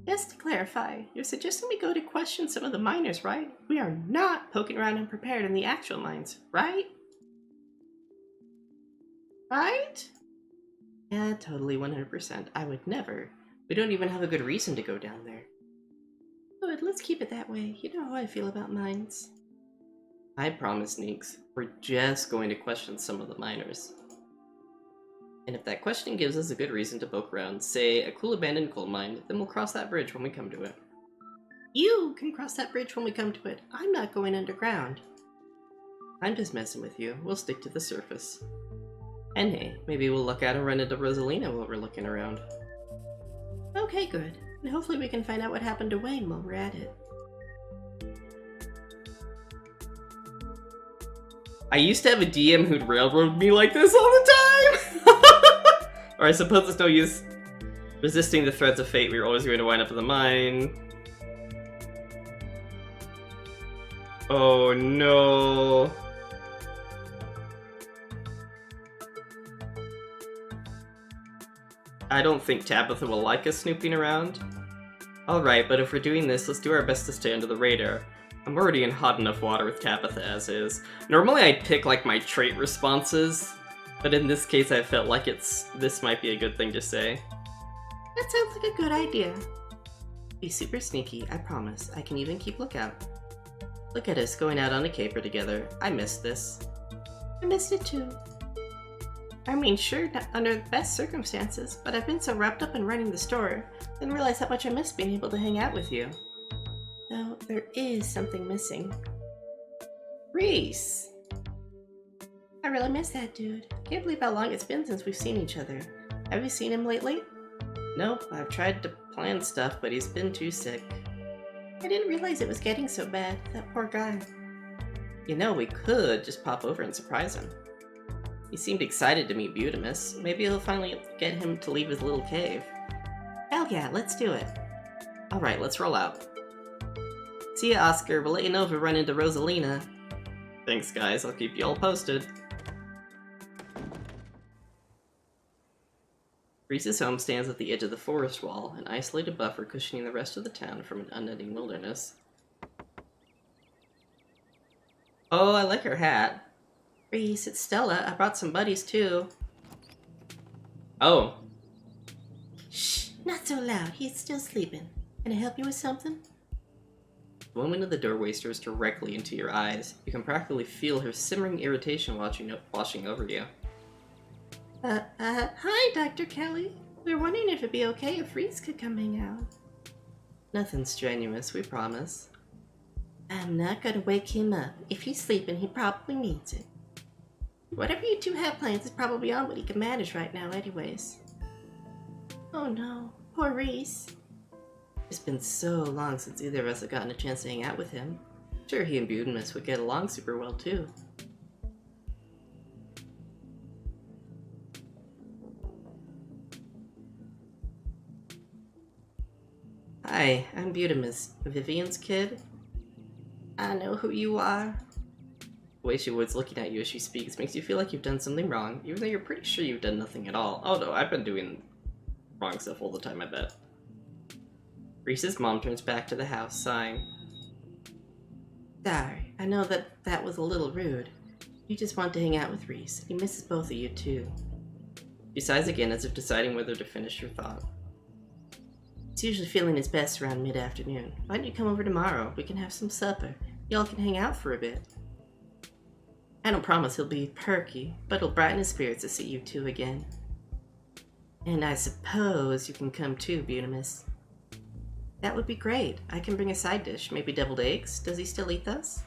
Just to clarify, you're suggesting we go to question some of the miners, right? We are not poking around unprepared in the actual mines, right? Right? Yeah, totally, 100%. I would never. We don't even have a good reason to go down there. Good, let's keep it that way. You know how I feel about mines. I promise, Neeks. We're just going to question some of the miners. And if that question gives us a good reason to poke around, say a cool abandoned coal mine, then we'll cross that bridge when we come to it. You can cross that bridge when we come to it. I'm not going underground. I'm just messing with you. We'll stick to the surface. And hey, maybe we'll look out and run into Rosalina while we're looking around. Okay, good. And hopefully we can find out what happened to Wayne while we're at it. I used to have a DM who'd railroad me like this all the time! Or I suppose there's no use resisting the threads of fate. We were always going to wind up in the mine. Oh no. I don't think Tabitha will like us snooping around. Alright, but if we're doing this, let's do our best to stay under the radar. I'm already in hot enough water with Tabitha as is. Normally I'd pick like my trait responses, but in this case I felt like this might be a good thing to say. That sounds like a good idea. Be super sneaky, I promise. I can even keep lookout. Look at us going out on a caper together. I missed this. I missed it too. I mean, sure, not under the best circumstances, but I've been so wrapped up in running the store, didn't realize how much I missed being able to hang out with you. Though, there is something missing. Reese! I really miss that dude. Can't believe how long it's been since we've seen each other. Have you seen him lately? Nope, I've tried to plan stuff, but he's been too sick. I didn't realize it was getting so bad, that poor guy. You know, we could just pop over and surprise him. He seemed excited to meet Butimus. Maybe he'll finally get him to leave his little cave. Hell yeah, let's do it. Alright, let's roll out. See ya, Oscar. We'll let you know if we run into Rosalina. Thanks, guys. I'll keep you all posted. Reese's home stands at the edge of the forest wall, an isolated buffer cushioning the rest of the town from an unending wilderness. Oh, I like her hat. Reese, it's Stella. I brought some buddies, too. Oh. Shh, not so loud. He's still sleeping. Can I help you with something? The woman in the doorway stares directly into your eyes. You can practically feel her simmering irritation washing over you. Hi, Dr. Kelly. We were wondering if it'd be okay if Reese could come hang out. Nothing strenuous, we promise. I'm not gonna wake him up. If he's sleeping, he probably needs it. Whatever you two have plans is probably beyond what he can manage right now anyways. Oh no, poor Reese. It's been so long since either of us have gotten a chance to hang out with him. Sure, he and Butimus would get along super well too. Hi, I'm Butimus, Vivian's kid. I know who you are. The way she avoids looking at you as she speaks makes you feel like you've done something wrong, even though you're pretty sure you've done nothing at all. Oh no, I've been doing wrong stuff all the time, I bet. Reese's mom turns back to the house, sighing. Sorry, I know that was a little rude. You just want to hang out with Reese. He misses both of you too. She sighs again as if deciding whether to finish her thought. He's usually feeling his best around mid-afternoon. Why don't you come over tomorrow? We can have some supper. Y'all can hang out for a bit. I don't promise he'll be perky, but it'll brighten his spirits to see you two again. And I suppose you can come too, Butimus. That would be great. I can bring a side dish, maybe deviled eggs. Does he still eat those?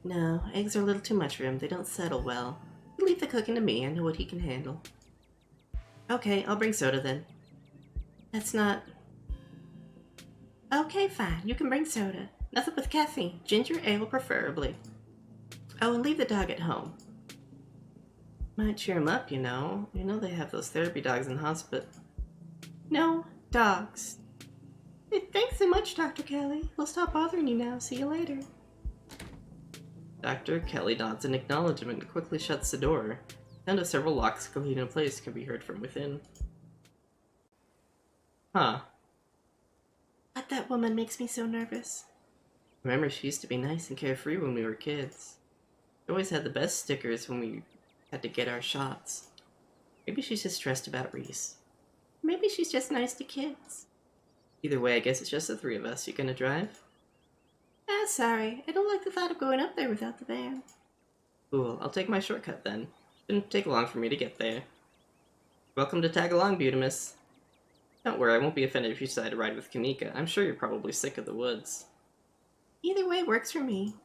No, eggs are a little too much for him. They don't settle well. You leave the cooking to me. I know what he can handle. Okay, I'll bring soda then. That's not... Okay, fine. You can bring soda. Nothing with caffeine. Ginger ale preferably. Oh, and leave the dog at home. Might cheer him up, you know. You know they have those therapy dogs in hospital. No, dogs. Thanks so much, Dr. Kelly. We'll stop bothering you now. See you later. Dr. Kelly nods in acknowledgement and quickly shuts the door. The sound of several locks clicking in place can be heard from within. Huh. But that woman makes me so nervous. Remember, she used to be nice and carefree when we were kids. She always had the best stickers when we had to get our shots. Maybe she's just stressed about Reese. Maybe she's just nice to kids. Either way, I guess it's just the three of us. You gonna drive? Ah, sorry. I don't like the thought of going up there without the van. Cool. I'll take my shortcut then. Didn't take long for me to get there. Welcome to Tag Along, Butimus. Don't worry, I won't be offended if you decide to ride with Kanika. I'm sure you're probably sick of the woods. Either way works for me.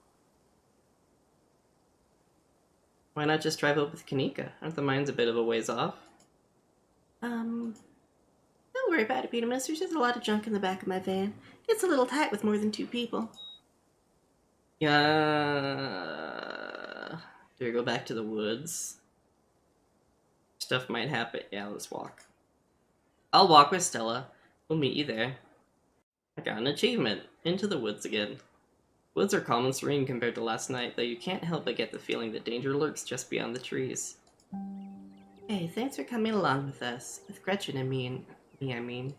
Why not just drive up with Kanika? Aren't the mines a bit of a ways off? Don't worry about it, Butimus. There's just a lot of junk in the back of my van. It's a little tight with more than 2 people. Yeah. Do we go back to the woods? Stuff might happen. Yeah, let's walk. I'll walk with Stella. We'll meet you there. I got an achievement. Into the woods again. Woods are calm and serene compared to last night, though you can't help but get the feeling that danger lurks just beyond the trees. Hey, thanks for coming along with us. With Gretchen and me, I mean.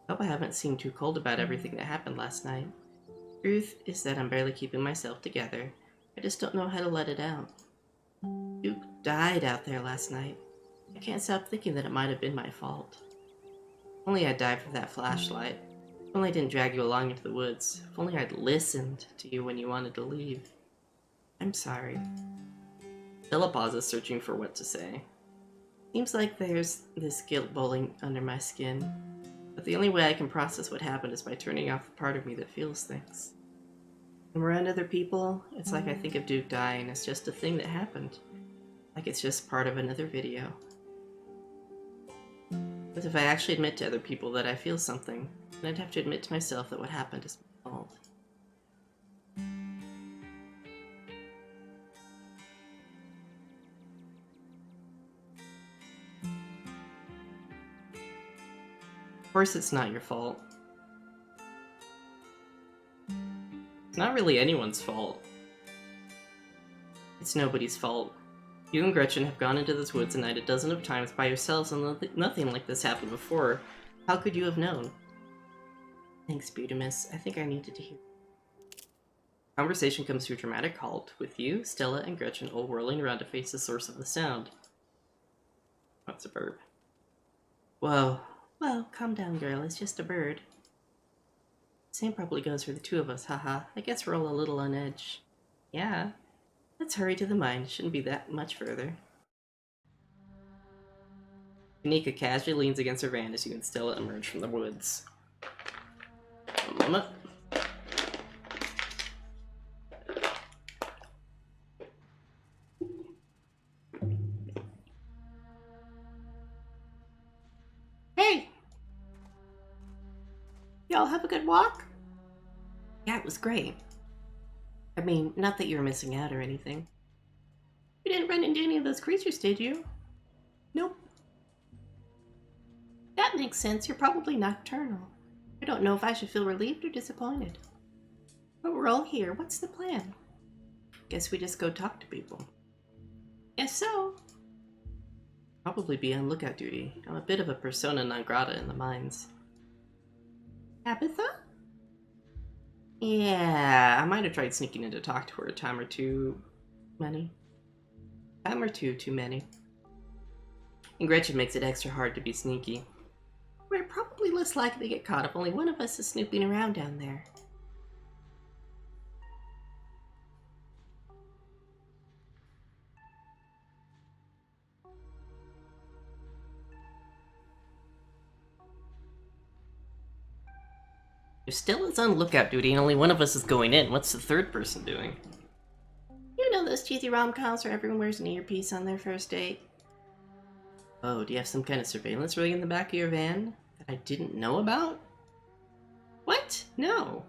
Hope I haven't seemed too cold about everything that happened last night. Truth is that I'm barely keeping myself together. I just don't know how to let it out. Duke died out there last night. I can't stop thinking that it might have been my fault. If only I'd died for that flashlight. If only I didn't drag you along into the woods. If only I'd listened to you when you wanted to leave. I'm sorry. Stella pauses, searching for what to say. Seems like there's this guilt boiling under my skin, but the only way I can process what happened is by turning off the part of me that feels things. When we're around other people, it's like I think of Duke dying as just a thing that happened, like it's just part of another video. But if I actually admit to other people that I feel something, then I'd have to admit to myself that what happened is my fault. Of course it's not your fault. It's not really anyone's fault. It's nobody's fault. You and Gretchen have gone into this woods a night a dozen of times by yourselves and nothing like this happened before. How could you have known? Thanks, Butimus. I think I needed to hear. Conversation comes to a dramatic halt, with you, Stella, and Gretchen all whirling around to face the source of the sound. That's a verb. Whoa. Well, calm down, girl. It's just a bird. Same probably goes for the two of us, haha. I guess we're all a little on edge. Yeah. Let's hurry to the mine. Shouldn't be that much further. Kanika casually leans against her van as you and Stella emerge from the woods. One moment. Hey! Y'all have a good walk? Yeah, it was great. I mean, not that you were missing out or anything. You didn't run into any of those creatures, did you? Nope. That makes sense. You're probably nocturnal. I don't know if I should feel relieved or disappointed. But we're all here. What's the plan? Guess we just go talk to people. Guess so. Probably be on lookout duty. I'm a bit of a persona non grata in the mines. Tabitha? Yeah, I might have tried sneaking in to talk to her a time or two. Time or two too many. And Gretchen makes it extra hard to be sneaky. We're probably less likely to get caught if only one of us is snooping around down there. If Stella's on lookout duty and only one of us is going in, what's the third person doing? You know those cheesy rom-coms where everyone wears an earpiece on their first date? Oh, do you have some kind of surveillance rig in the back of your van that I didn't know about? What? No.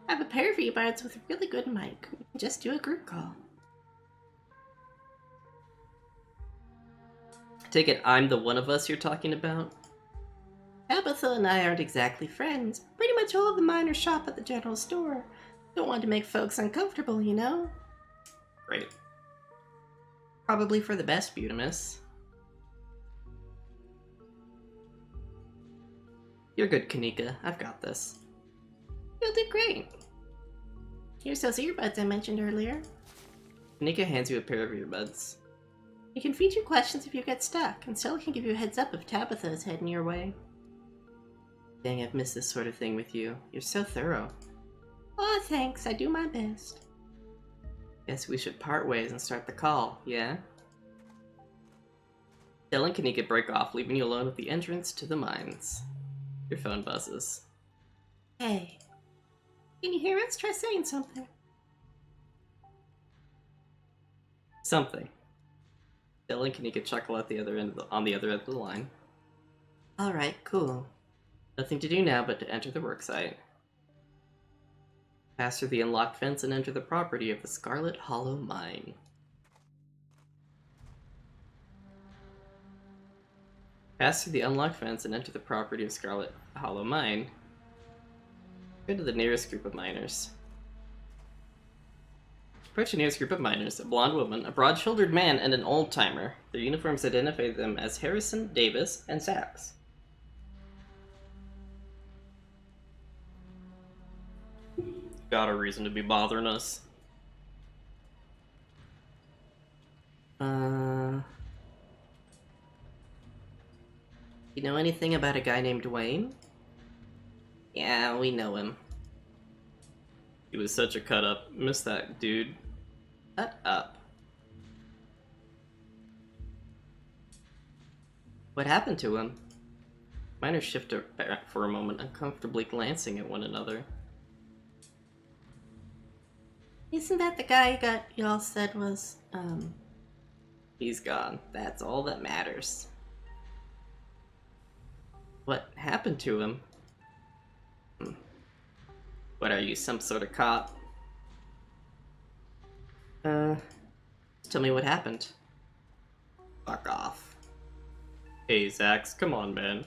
I have a pair of earbuds with a really good mic. We can just do a group call. I take it I'm the one of us you're talking about? Tabitha and I aren't exactly friends. Pretty much all of the miners shop at the general store. Don't want to make folks uncomfortable, you know? Great. Probably for the best, Butimus. You're good, Kanika. I've got this. You'll do great. Here's those earbuds I mentioned earlier. Kanika hands you a pair of earbuds. You can feed your questions if you get stuck, and Stella can give you a heads up if Tabitha is heading your way. Dang, I've missed this sort of thing with you. You're so thorough. Aw, thanks. I do my best. Guess we should part ways and start the call, yeah? Dell and Kanika break off, leaving you alone at the entrance to the mines. Your phone buzzes. Hey, can you hear us? Try saying something. Something. Dell and Kanika chuckle at the other end on the other end of the line. Alright, cool. Nothing to do now but to enter the worksite. Pass through the unlocked fence and enter the property of the Scarlet Hollow mine. Pass through the unlocked fence and enter the property of Scarlet Hollow mine. Go to the nearest group of miners. Approach the nearest group of miners, a blonde woman, a broad-shouldered man, and an old-timer. Their uniforms identify them as Harrison, Davis, and Sachs. Got a reason to be bothering us. You know anything about a guy named Dwayne? Yeah, we know him. He was such a cut-up. Miss that dude. Cut up. What happened to him? Miners shift back for a moment, uncomfortably glancing at one another. Isn't that the guy y'all said was, He's gone. That's all that matters. What happened to him? What are you, some sort of cop? Tell me what happened. Fuck off. Hey, Zax, come on, man.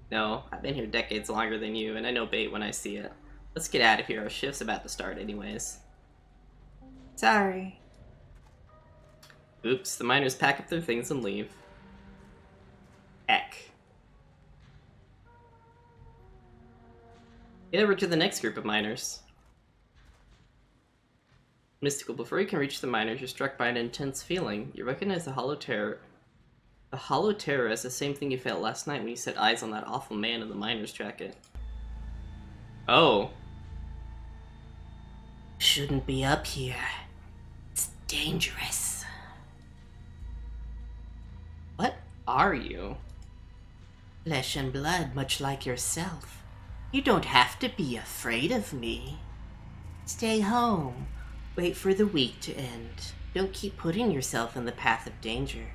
No, I've been here decades longer than you, and I know bait when I see it. Let's get out of here, our shift's about to start anyways. sorry. Oops, the miners pack up their things and leave. Heck. Get over to the next group of miners. Mystical, before you can reach the miners, you're struck by an intense feeling. You recognize the hollow terror. The hollow terror is the same thing you felt last night when you set eyes on that awful man in the miner's jacket. Oh. Shouldn't be up here. It's dangerous. What are you? Flesh and blood, much like yourself. You don't have to be afraid of me. Stay home. Wait for the week to end. Don't keep putting yourself in the path of danger.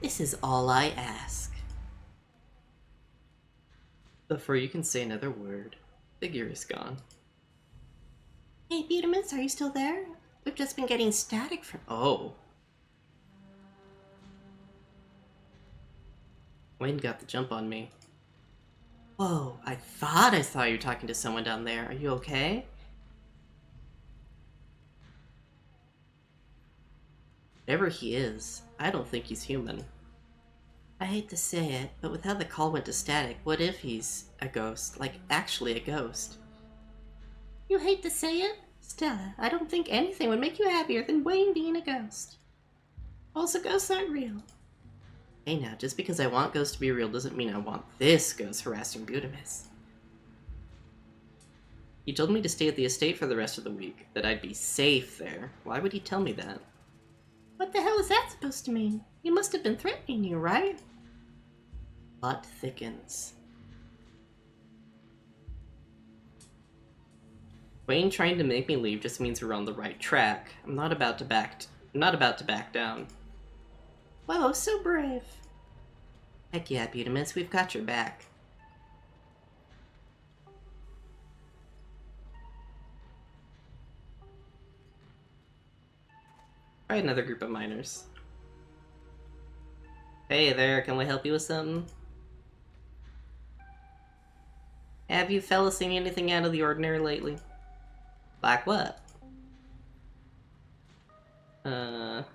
This is all I ask. Before you can say another word, the gear is gone. Hey, Butamus, are you still there? We've just been getting static from... Oh. Wayne got the jump on me. Whoa, I thought I saw you talking to someone down there. Are you okay? Whatever he is, I don't think he's human. I hate to say it, but with how the call went to static, what if he's a ghost? Like, actually a ghost? You hate to say it? Stella, I don't think anything would make you happier than Wayne being a ghost. Also, ghosts aren't real. Hey now, just because I want ghosts to be real doesn't mean I want this ghost harassing Butamus. He told me to stay at the estate for the rest of the week, that I'd be safe there. Why would he tell me that? What the hell is that supposed to mean? He must have been threatening you, right? Plot thickens. Wayne trying to make me leave just means we're on the right track. I'm not about to back down. Whoa, so brave. Heck yeah, Butamus, we've got your back. Try another group of miners. Hey there, can we help you with something? Have you fellas seen anything out of the ordinary lately? Like what? Have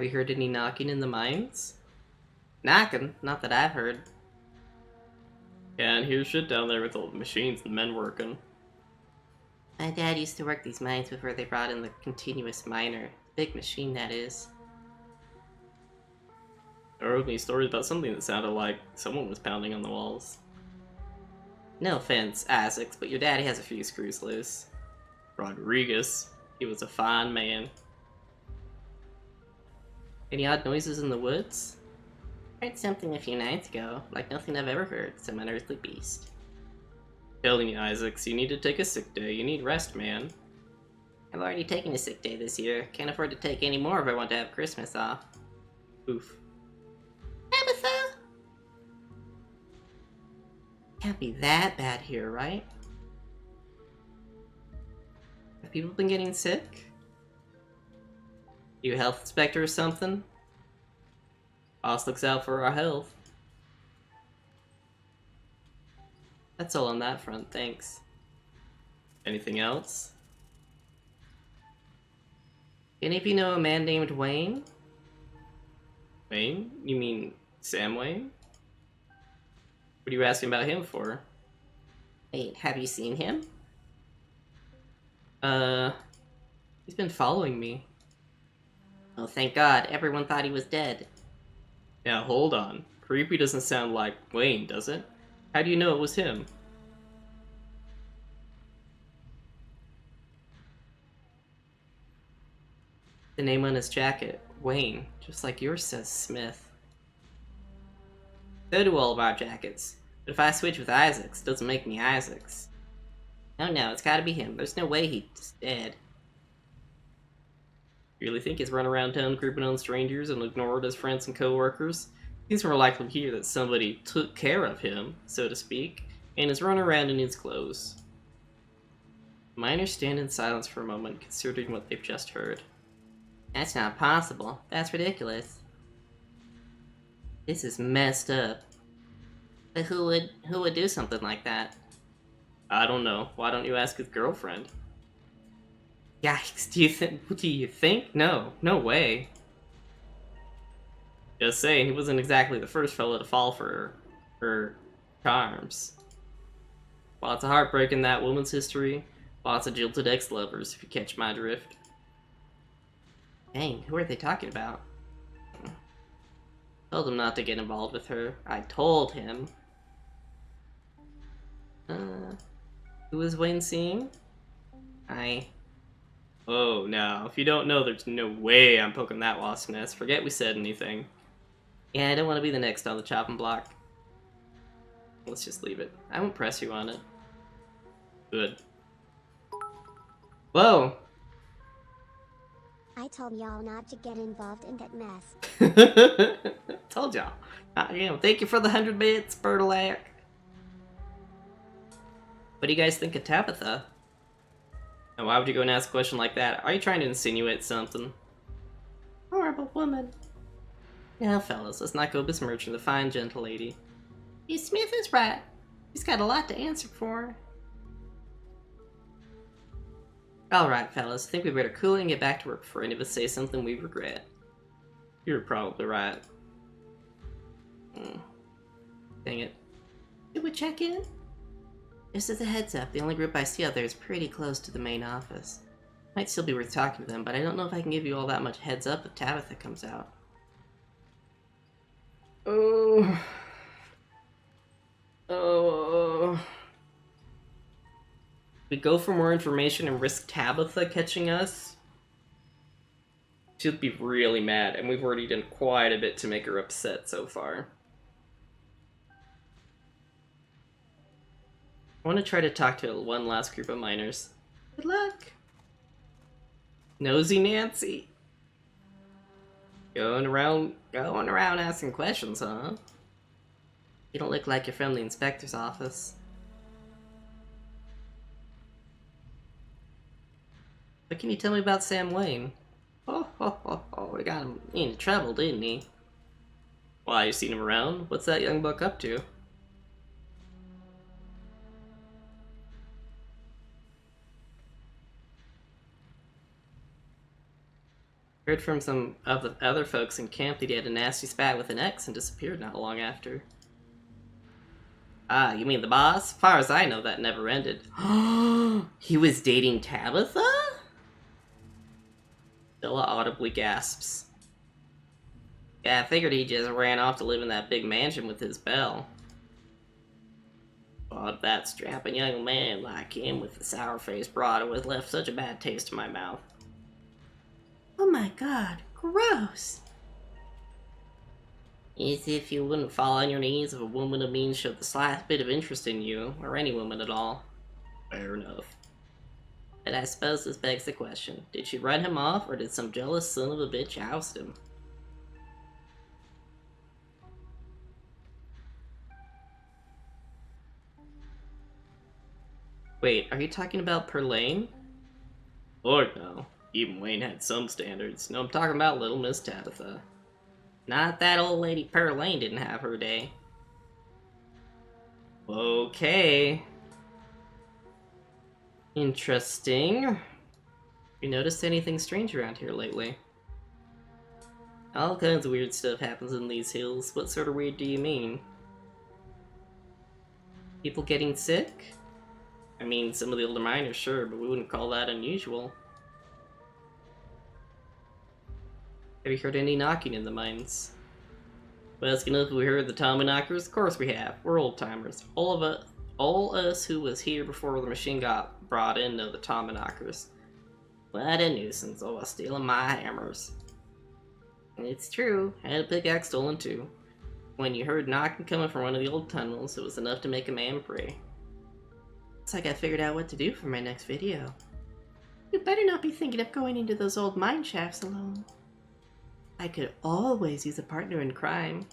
you heard any knocking in the mines? Knocking? Not that I've heard. Can't hear shit down there with all the machines and men working. My dad used to work these mines before they brought in the continuous miner. Big machine, that is. He wrote me stories about something that sounded like someone was pounding on the walls. No offense, Isaacs, but your daddy has a few screws loose. Rodriguez, he was a fine man. Any odd noises in the woods? Heard something a few nights ago, like nothing I've ever heard, some unearthly beast. Telling you, Isaacs, you need to take a sick day. You need rest, man. I've already taken a sick day this year. Can't afford to take any more if I want to have Christmas off. Oof. Tabitha! Can't be that bad here, right? Have people been getting sick? You a health inspector or something? Boss looks out for our health. That's all on that front, thanks. Anything else? Any of you know a man named Wayne? Wayne? You mean Sam Wayne? What are you asking about him for? Wait, have you seen him? He's been following me. Oh, thank God. Everyone thought he was dead. Now, hold on. Creepy doesn't sound like Wayne, does it? How do you know it was him? The name on his jacket, Wayne, just like yours says Smith. So do all of our jackets. But if I switch with Isaacs, it doesn't make me Isaacs. No, it's gotta be him. There's no way he's dead. You really think he's run around town creeping on strangers and ignored his friends and co-workers? Seems more likely here that somebody took care of him, so to speak, and is running around in his clothes. Miners stand in silence for a moment, considering what they've just heard. That's not possible. That's ridiculous. This is messed up. But who would do something like that? I don't know. Why don't you ask his girlfriend? Yikes, Do you think? No. No way. Just saying, he wasn't exactly the first fellow to fall for her charms. Lots of heartbreak in that woman's history. Lots of jilted ex-lovers, if you catch my drift. Dang, who are they talking about? Told him not to get involved with her. I told him. Who was Wayne seeing? Oh, no. If you don't know, there's no way I'm poking that wasp's nest. Forget we said anything. Yeah, I don't want to be the next on the chopping block. Let's just leave it. I won't press you on it. Good. Whoa! I told y'all not to get involved in that mess. Told y'all. Thank you for the 100 bits, Bertolac. What do you guys think of Tabitha? And why would you go and ask a question like that? Are you trying to insinuate something? Horrible woman. Now, fellas, let's not go besmirching the fine, gentle lady. Smith is right. He's got a lot to answer for. Alright, fellas, I think we better cool it and get back to work before any of us say something we regret. You're probably right. Dang it. Should we check in? Just as a heads up, the only group I see out there is pretty close to the main office. Might still be worth talking to them, but I don't know if I can give you all that much heads up if Tabitha comes out. Oh. We go for more information and risk Tabitha catching us? She'll be really mad, and we've already done quite a bit to make her upset so far. I want to try to talk to one last group of miners. Good luck. Nosy Nancy. Going around asking questions, huh? You don't look like you're from the inspector's office. What can you tell me about Sam Wayne? Oh, we got him into trouble, didn't he? Why, you seen him around? What's that young buck up to? Heard from some of the other folks in camp that he had a nasty spat with an ex and disappeared not long after. Ah, you mean the boss? As far as I know, that never ended. He was dating Tabitha? Stella audibly gasps. Yeah, I figured he just ran off to live in that big mansion with his Belle. But that strapping young man like him with the sour-faced broad always left such a bad taste in my mouth. Oh my god, gross. As if you wouldn't fall on your knees if a woman of means showed the slightest bit of interest in you, or any woman at all. Fair enough. But I suppose this begs the question, did she run him off, or did some jealous son of a bitch oust him? Wait, are you talking about Perlane? Lord, no. Even Wayne had some standards. No, I'm talking about Little Miss Tabitha. Not that old lady Perlane didn't have her day. Okay. Interesting. You noticed anything strange around here lately? All kinds of weird stuff happens in these hills. What sort of weird do you mean? People getting sick? I mean, some of the older miners, sure, but we wouldn't call that unusual. Have you heard any knocking in the mines? Well, asking if we heard the Tommy knockers? Of course we have. We're old timers. All us who was here before the machine got brought in know the Tommy knockers. What a nuisance, always stealing my hammers. It's true, I had a pickaxe stolen too. When you heard knocking coming from one of the old tunnels, it was enough to make a man pray. Looks like I figured out what to do for my next video. You better not be thinking of going into those old mine shafts alone. I could always use a partner in crime.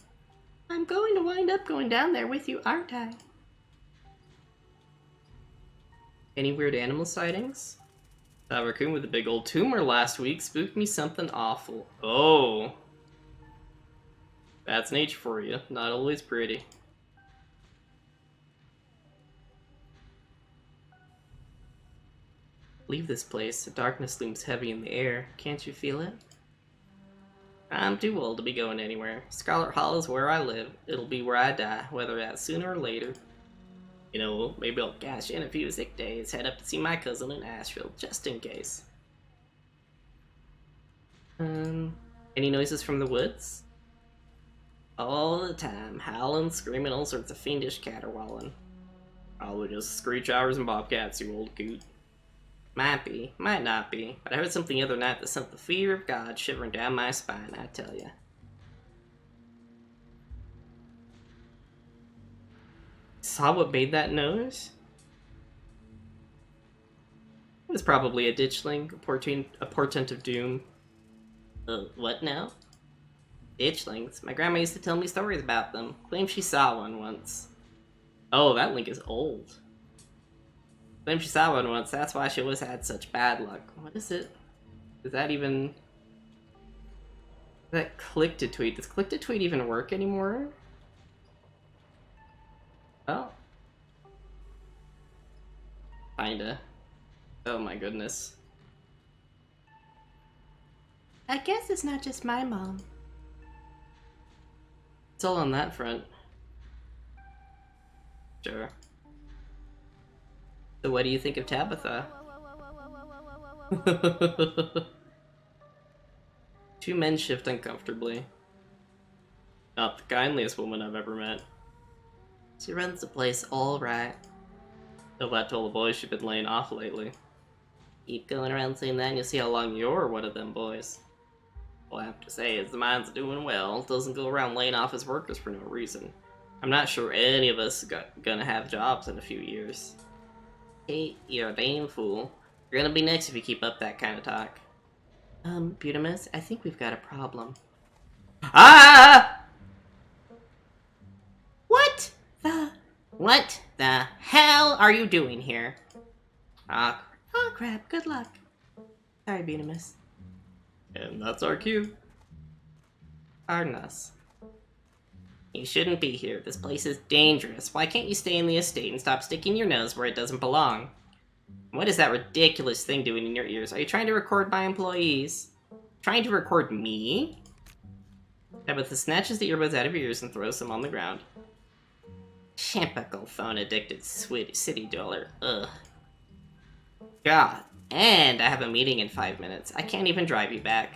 I'm going to wind up going down there with you, aren't I? Any weird animal sightings? That raccoon with a big old tumor last week spooked me something awful. Oh. That's nature for you. Not always pretty. Leave this place. The darkness looms heavy in the air. Can't you feel it? I'm too old to be going anywhere. Scarlet Hollow's where I live. It'll be where I die, whether that's sooner or later. You know, maybe I'll cash in a few sick days, head up to see my cousin in Asheville, just in case. Any noises from the woods? All the time, howling, screaming, all sorts of fiendish caterwauling. Probably just screech owls and bobcats, you old coot. Might be, might not be, but I heard something the other night that sent the fear of God shivering down my spine, I tell ya. Saw what made that noise? It was probably a ditchling, a portent of doom. What now? Ditchlings? My grandma used to tell me stories about them. Claimed she saw one once. Oh, that link is old. Claimed she saw one once, that's why she always had such bad luck. What is it? Is that even... That click-to-tweet. Does click-to-tweet even work anymore? Oh. Kinda. Oh my goodness. I guess it's not just my mom. It's all on that front. Sure. So what do you think of Tabitha? Two men shift uncomfortably. Not the kindliest woman I've ever met. She runs the place all right. Though that told the boys she'd been laying off lately. Keep going around saying that and you'll see how long you're one of them boys. All I have to say is the mine's doing well. Doesn't go around laying off his workers for no reason. I'm not sure any of us gonna have jobs in a few years. Hey, you're a damn fool. You're gonna be next if you keep up that kind of talk. Butamus, I think we've got a problem. Ah! What the hell are you doing here? Ah, oh crap, good luck. Sorry, Butamus. And that's our cue. Pardon us. You shouldn't be here. This place is dangerous. Why can't you stay in the estate and stop sticking your nose where it doesn't belong? What is that ridiculous thing doing in your ears? Are you trying to record my employees? Trying to record me? Tabitha snatches the earbuds out of your ears and throws them on the ground. Typical phone-addicted city dweller. Ugh. God. And I have a meeting in 5 minutes. I can't even drive you back.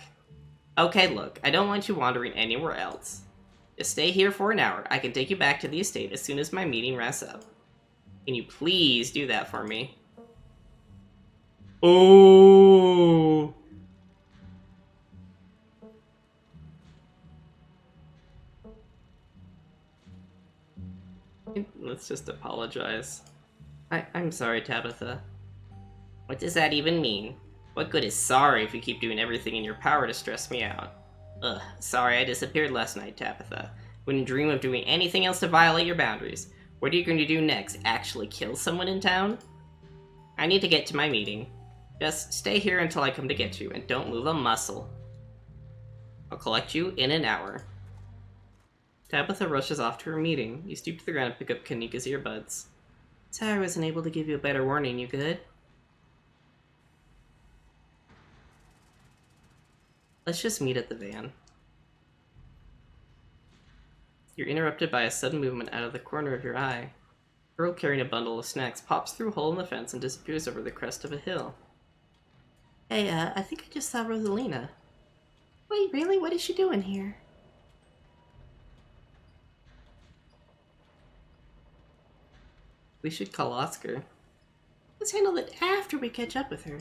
Okay, look. I don't want you wandering anywhere else. Just stay here for an hour. I can take you back to the estate as soon as my meeting wraps up. Can you please do that for me? Oh. Let's just apologize. I'm sorry, Tabitha. What does that even mean? What good is sorry if you keep doing everything in your power to stress me out? Ugh, sorry I disappeared last night, Tabitha. Wouldn't dream of doing anything else to violate your boundaries. What are you going to do next? Actually kill someone in town? I need to get to my meeting. Just stay here until I come to get you, and don't move a muscle. I'll collect you in an hour. Tabitha rushes off to her meeting. You stoop to the ground and pick up Kanika's earbuds. Sorry I wasn't able to give you a better warning, you good? Let's just meet at the van. You're interrupted by a sudden movement out of the corner of your eye. A girl carrying a bundle of snacks pops through a hole in the fence and disappears over the crest of a hill. Hey, I think I just saw Rosalina. Wait, really? What is she doing here? We should call Oscar. Let's handle it after we catch up with her.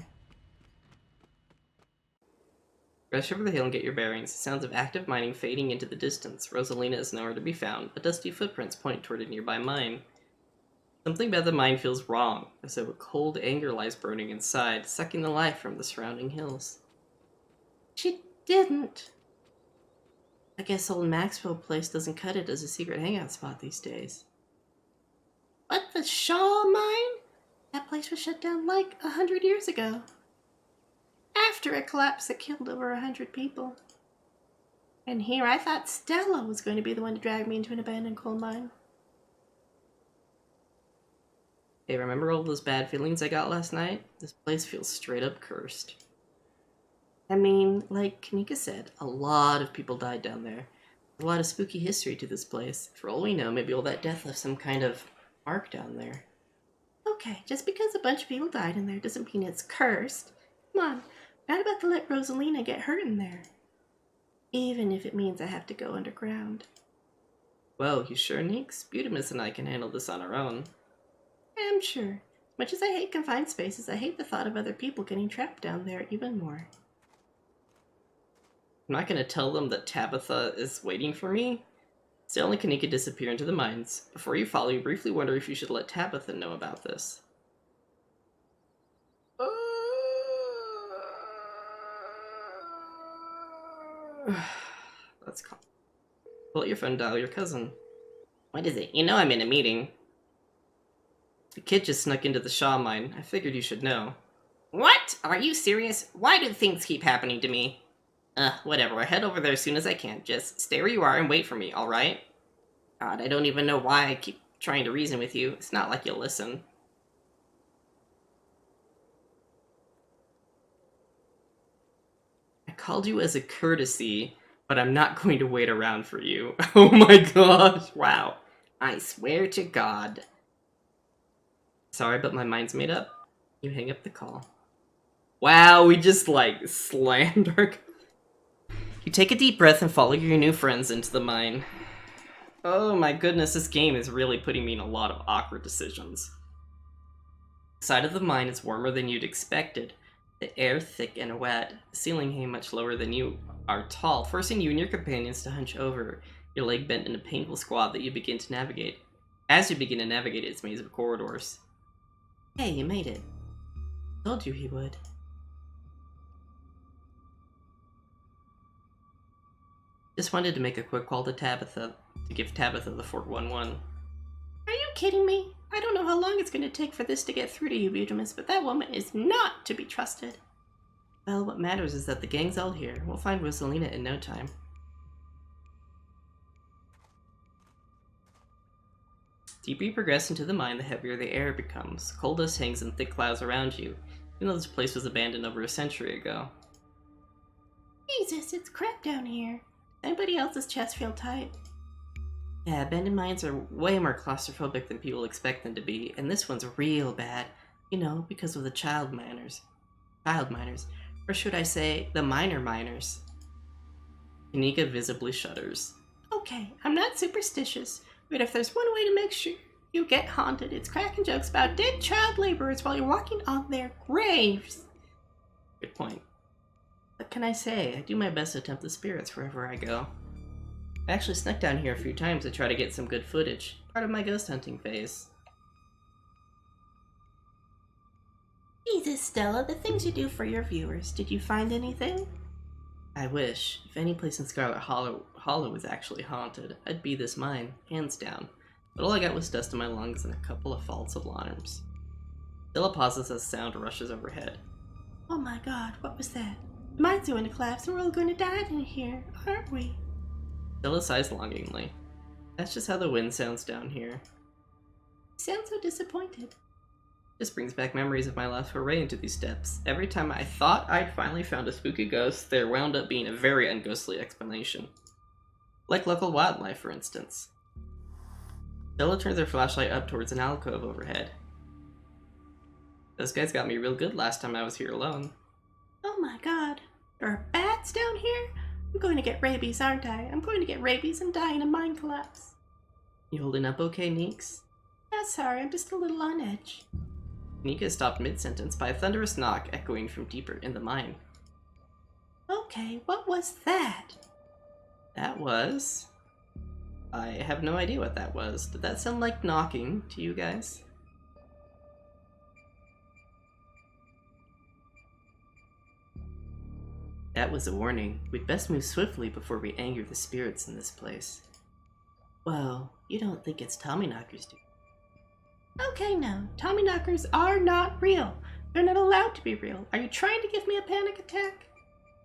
Rush over the hill and get your bearings. Sounds of active mining fading into the distance. Rosalina is nowhere to be found, but dusty footprints point toward a nearby mine. Something about the mine feels wrong, as though a cold anger lies burning inside, sucking the life from the surrounding hills. She didn't. I guess old Maxwell Place doesn't cut it as a secret hangout spot these days. What, the Shaw mine? That place was shut down like 100 years ago. After a collapse that killed over 100 people. And here I thought Stella was going to be the one to drag me into an abandoned coal mine. Hey, remember all those bad feelings I got last night? This place feels straight up cursed. I mean, like Kanika said, a lot of people died down there. A lot of spooky history to this place. For all we know, maybe all that death left some kind of mark down there. Okay, just because a bunch of people died in there doesn't mean it's cursed. Come on, we're not about to let Rosalina get hurt in there. Even if it means I have to go underground. Well, you sure, Neeks? Butamus and I can handle this on our own. I'm sure. As much as I hate confined spaces, I hate the thought of other people getting trapped down there even more. I'm not gonna tell them that Tabitha is waiting for me. Still, and Kanika disappear into the mines. Before you follow, you briefly wonder if you should let Tabitha know about this. Let's call. Pull out your phone and dial your cousin. What is it? You know I'm in a meeting. The kid just snuck into the Shaw mine. I figured you should know. What? Are you serious? Why do things keep happening to me? Whatever. I'll head over there as soon as I can. Just stay where you are and wait for me, alright? God, I don't even know why I keep trying to reason with you. It's not like you'll listen. I called you as a courtesy, but I'm not going to wait around for you. Oh my gosh, wow. I swear to God. Sorry, but my mind's made up. You hang up the call. Wow, we just, like, slammed our... You take a deep breath and follow your new friends into the mine. Oh my goodness, this game is really putting me in a lot of awkward decisions. The side of the mine is warmer than you'd expected. The air thick and wet, the ceiling hanging much lower than you are tall, forcing you and your companions to hunch over, your leg bent in a painful squat that you begin to navigate. As you begin to navigate its maze of corridors. Hey, you made it. Told you he would. Just wanted to make a quick call to Tabitha, to give Tabitha the 411. Are you kidding me? I don't know how long it's going to take for this to get through to you, Butamus, but that woman is not to be trusted. Well, what matters is that the gang's all here. We'll find Rosalina in no time. The deeper you progress into the mine, the heavier the air becomes. Coal dust hangs in thick clouds around you, even though this place was abandoned over a century ago. Jesus, it's crap down here. Anybody else's chest feel tight? Yeah, abandoned mines are way more claustrophobic than people expect them to be, and this one's real bad. You know, because of the child miners. Or should I say, the minor miners. Kanika visibly shudders. Okay, I'm not superstitious, but if there's one way to make sure you get haunted, it's cracking jokes about dead child laborers while you're walking on their graves. Good point. What can I say? I do my best to tempt the spirits wherever I go. I actually snuck down here a few times to try to get some good footage. Part of my ghost hunting phase. Jesus, Stella, the things you do for your viewers. Did you find anything? I wish. If any place in Scarlet Hollow was actually haunted, I'd be this mine, hands down. But all I got was dust in my lungs and a couple of false alarms. Stella pauses as sound rushes overhead. Oh my god, what was that? The mine's going to collapse and we're all going to die in here, aren't we? Stella sighs longingly. That's just how the wind sounds down here. You sound so disappointed. This brings back memories of my last foray into these depths. Every time I thought I'd finally found a spooky ghost, there wound up being a very unghostly explanation. Like local wildlife, for instance. Stella turns her flashlight up towards an alcove overhead. Those guys got me real good last time I was here alone. Oh my god, there are bats down here? I'm going to get rabies, aren't I? I'm going to get rabies and die in a mine collapse. You holding up okay, Neeks? Yeah, sorry, I'm just a little on edge. Nika stopped mid-sentence by a thunderous knock echoing from deeper in the mine. Okay, what was that? That was... I have no idea what that was. Did that sound like knocking to you guys? That was a warning. We'd best move swiftly before we anger the spirits in this place. Whoa, you don't think it's Tommyknockers, do you? Okay, no. Tommyknockers are not real. They're not allowed to be real. Are you trying to give me a panic attack?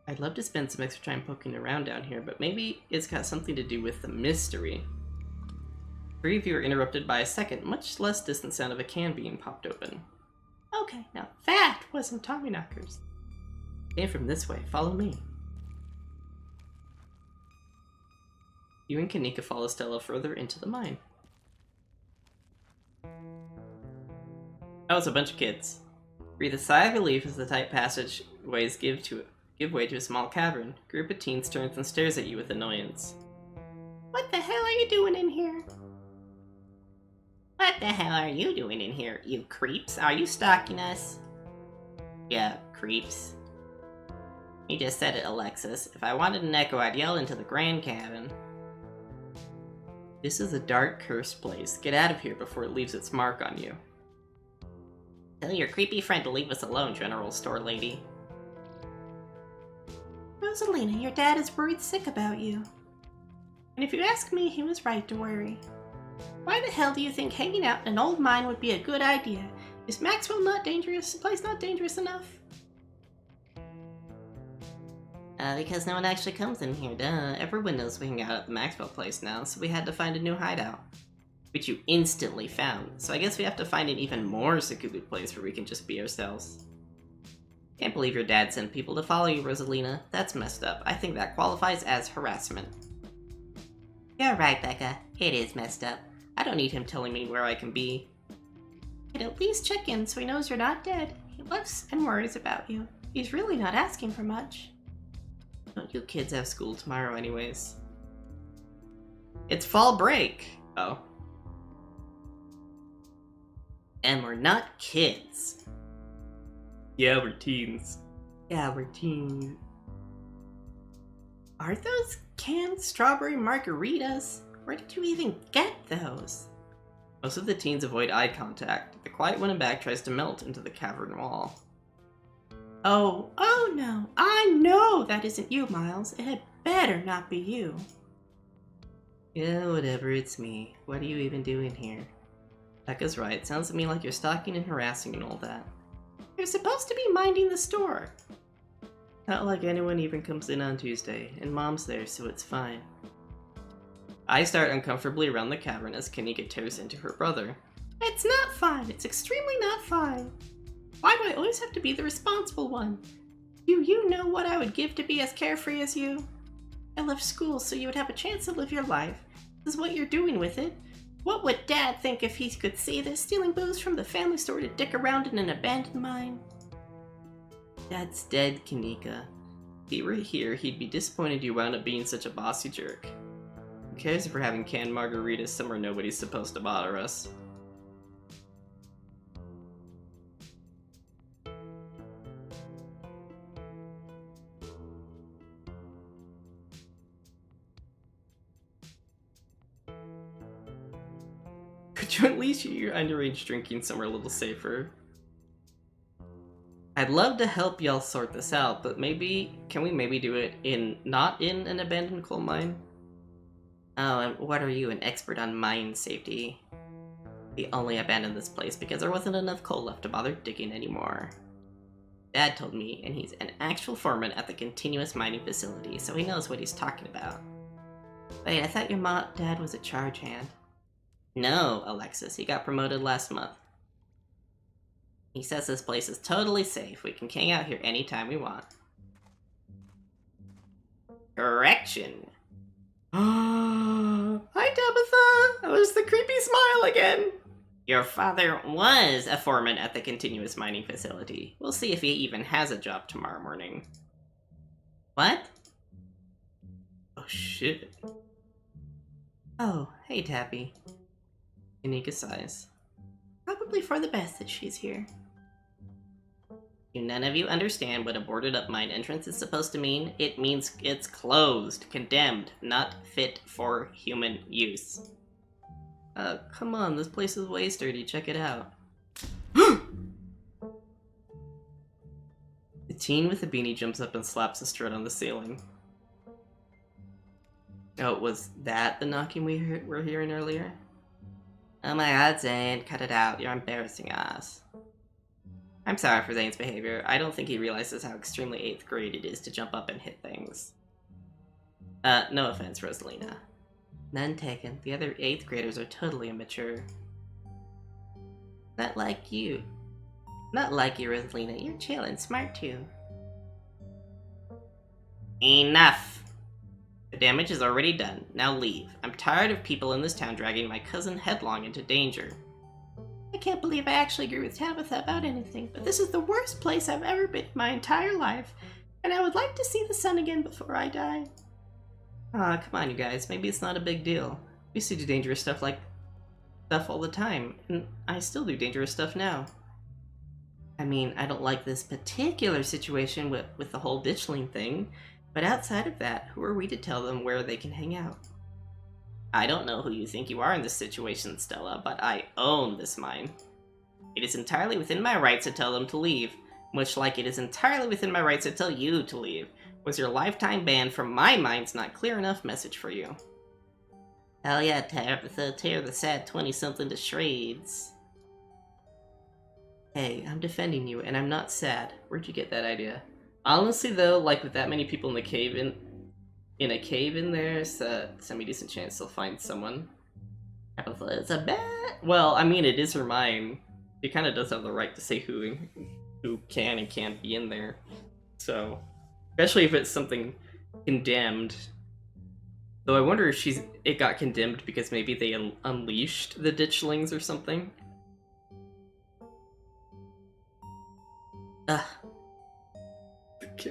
I'd love to spend some extra time poking around down here, but maybe it's got something to do with the mystery. Three of you are interrupted by a second, much less distant sound of a can being popped open. Okay, now that wasn't Tommyknockers. Came from this way. Follow me. You and Kanika follow Stella further into the mine. That was a bunch of kids. Breathe a sigh of relief as the tight passageways give way to a small cavern. A group of teens turns and stares at you with annoyance. What the hell are you doing in here? What the hell are you doing in here, you creeps? Are you stalking us? Yeah, creeps. You just said it, Alexis. If I wanted an echo, I'd yell into the grand cabin. This is a dark, cursed place. Get out of here before it leaves its mark on you. Tell your creepy friend to leave us alone, General Store Lady. Rosalina, your dad is worried sick about you. And if you ask me, he was right to worry. Why the hell do you think hanging out in an old mine would be a good idea? Is Maxwell not dangerous? The place not dangerous enough? Because no one actually comes in here, duh. Everyone knows we hang out at the Maxwell place now, so we had to find a new hideout. Which you instantly found, so I guess we have to find an even more secluded place where we can just be ourselves. Can't believe your dad sent people to follow you, Rosalina. That's messed up. I think that qualifies as harassment. You're right, Becca. It is messed up. I don't need him telling me where I can be. He'd at least check in so he knows you're not dead. He loves and worries about you. He's really not asking for much. Don't you kids have school tomorrow anyways? It's fall break! Oh. And we're not kids. Yeah, we're teens. Yeah, we're teens. Are those canned strawberry margaritas? Where did you even get those? Most of the teens avoid eye contact. The quiet one in back tries to melt into the cavern wall. Oh no. I know that isn't you, Miles. It had better not be you. Yeah, whatever, it's me. What are you even doing here? Becca's right. Sounds to me like you're stalking and harassing and all that. You're supposed to be minding the store. Not like anyone even comes in on Tuesday, and Mom's there, so it's fine. I start uncomfortably around the cavern as Kanika tears into her brother. It's not fine. It's extremely not fine. Why do I always have to be the responsible one? Do you know what I would give to be as carefree as you? I left school so you would have a chance to live your life. This is what you're doing with it. What would Dad think if he could see this, stealing booze from the family store to dick around in an abandoned mine? Dad's dead, Kanika. If he were here, he'd be disappointed you wound up being such a bossy jerk. Who cares if we're having canned margaritas somewhere nobody's supposed to bother us? Could you at least use your underage drinking somewhere a little safer? I'd love to help y'all sort this out, but can we maybe do it not in an abandoned coal mine? Oh, and what are you, an expert on mine safety? We only abandoned this place because there wasn't enough coal left to bother digging anymore. Dad told me, and he's an actual foreman at the continuous mining facility, so he knows what he's talking about. Wait, I thought your dad was a charge hand. No, Alexis, he got promoted last month. He says this place is totally safe. We can hang out here anytime we want. Correction. Hi, Tabitha! That was the creepy smile again! Your father was a foreman at the continuous mining facility. We'll see if he even has a job tomorrow morning. What? Oh, shit. Oh, hey, Tappy. Unica sighs. Probably for the best that she's here. Do none of you understand what a boarded up mine entrance is supposed to mean? It means it's closed, condemned, not fit for human use. Come on, this place is way sturdy, check it out. The teen with the beanie jumps up and slaps a strut on the ceiling. Oh, was that the knocking we were hearing earlier? Oh my god, Zane, cut it out, you're embarrassing us. I'm sorry for Zane's behavior. I don't think he realizes how extremely 8th grade it is to jump up and hit things. No offense, Rosalina. None taken. The other 8th graders are totally immature. Not like you. Not like you, Rosalina. You're chill and smart too. Enough! The damage is already done. Now leave. I'm tired of people in this town dragging my cousin headlong into danger. I can't believe I actually agree with Tabitha about anything, but this is the worst place I've ever been in my entire life, and I would like to see the sun again before I die. Aw, come on you guys, maybe it's not a big deal. We used to do dangerous stuff all the time, and I still do dangerous stuff now. I mean, I don't like this particular situation with the whole ditchling thing, but outside of that, who are we to tell them where they can hang out? I don't know who you think you are in this situation, Stella, but I own this mine. It is entirely within my rights to tell them to leave, much like it is entirely within my rights to tell you to leave. Was your lifetime ban from my mine's not clear enough message for you? Hell yeah, Tabitha, tear the sad 20-something to shreds. Hey, I'm defending you, and I'm not sad. Where'd you get that idea? Honestly though, like with that many people in the cave in a cave in there, it's a semi-decent chance they'll find someone. It's a bet. Well, I mean, it is her mine. She kind of does have the right to say who can and can't be in there. So, especially if it's something condemned. Though I wonder if it got condemned because maybe they unleashed the ditchlings or something. Ugh.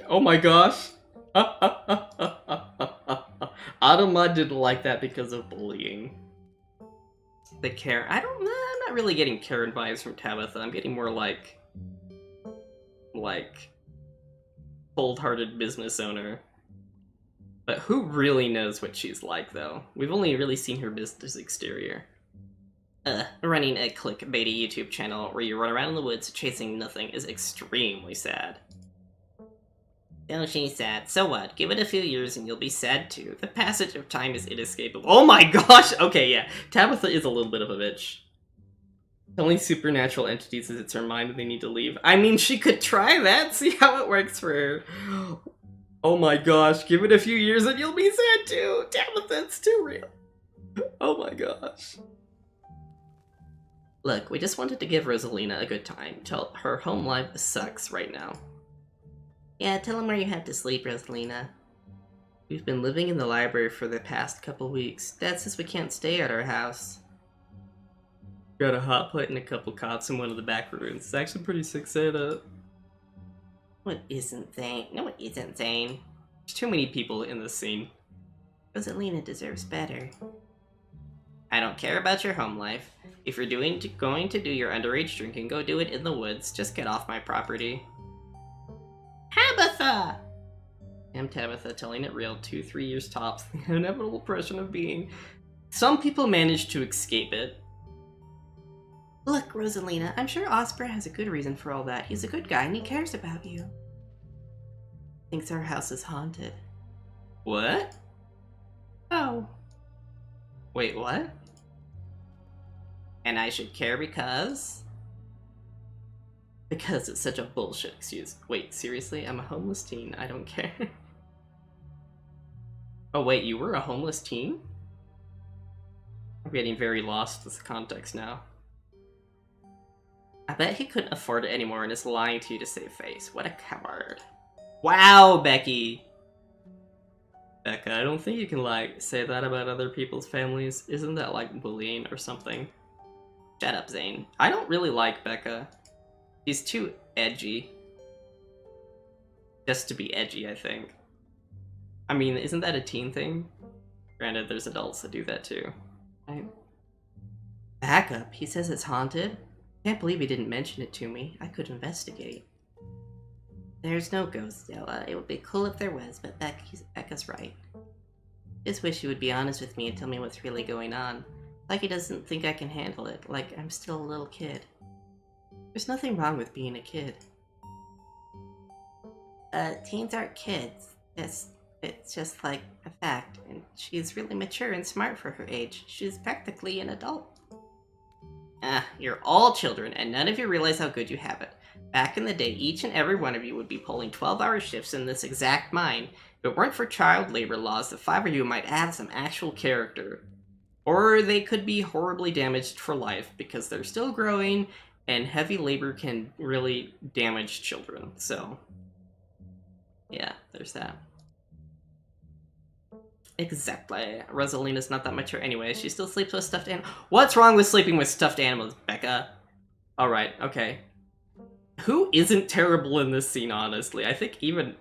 Oh my gosh. Automod didn't like that because of bullying. The Karen, I'm not really getting Karen vibes from Tabitha. I'm getting more like cold-hearted business owner. But who really knows what she's like, though? We've only really seen her business exterior. Running a clickbaity YouTube channel where you run around in the woods chasing nothing is extremely sad. Oh, she's sad. So what? Give it a few years and you'll be sad too. The passage of time is inescapable. Oh my gosh! Okay, yeah. Tabitha is a little bit of a bitch. Telling supernatural entities is it's her mind and they need to leave. I mean, she could try that, see how it works for her. Oh my gosh, give it a few years and you'll be sad too! Tabitha, it's too real. Oh my gosh. Look, we just wanted to give Rosalina a good time. Tell her home life sucks right now. Yeah, tell him where you have to sleep, Rosalina. We've been living in the library for the past couple weeks. Dad says we can't stay at our house. Got a hot plate and a couple cots in one of the back rooms. It's actually pretty sick setup. What isn't Zane? No, it isn't Zane. There's too many people in this scene. Rosalina deserves better. I don't care about your home life. If you're going to do your underage drinking, go do it in the woods. Just get off my property. Tabitha! I'm Tabitha, telling it real, 2-3 years tops, the inevitable oppression of being. Some people manage to escape it. Look, Rosalina, I'm sure Osprey has a good reason for all that. He's a good guy and he cares about you. Thinks our house is haunted. What? Oh. Wait, what? And I should care because? Because it's such a bullshit excuse. Wait, seriously? I'm a homeless teen. I don't care. Oh wait, you were a homeless teen? I'm getting very lost with the context now. I bet he couldn't afford it anymore and is lying to you to save face. What a coward. Wow, Becky! Becca, I don't think you can, like, say that about other people's families. Isn't that, like, bullying or something? Shut up, Zane. I don't really like Becca. She's too edgy. Just to be edgy, I think. I mean, isn't that a teen thing? Granted, there's adults that do that too. Right? Back up. He says it's haunted? Can't believe he didn't mention it to me. I could investigate. There's no ghost, Stella. It would be cool if there was, but Becca's right. Just wish you would be honest with me and tell me what's really going on. Like he doesn't think I can handle it, like I'm still a little kid. There's nothing wrong with being a kid. Teens aren't kids. It's just like a fact, and she's really mature and smart for her age. She's practically an adult. You're all children, and none of you realize how good you have it. Back in the day, each and every one of you would be pulling 12-hour shifts in this exact mine. If it weren't for child labor laws, the 5 of you might have some actual character. Or they could be horribly damaged for life, because they're still growing, and heavy labor can really damage children. So, yeah, there's that. Exactly. Rosalina's not that mature anyway. She still sleeps with stuffed animals. What's wrong with sleeping with stuffed animals, Becca? Alright, okay. Who isn't terrible in this scene, honestly? I think even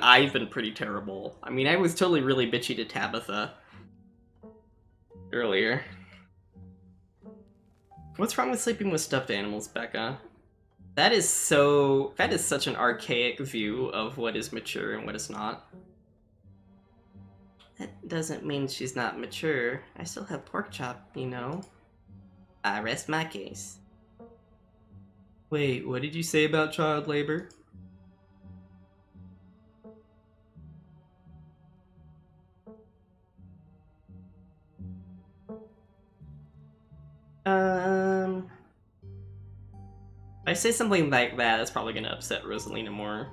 I've been pretty terrible. I mean, I was totally really bitchy to Tabitha earlier. What's wrong with sleeping with stuffed animals, Becca? That is such an archaic view of what is mature and what is not. That doesn't mean she's not mature. I still have pork chop, you know. I rest my case. Wait, what did you say about child labor? If I say something like that, that's probably gonna upset Rosalina more.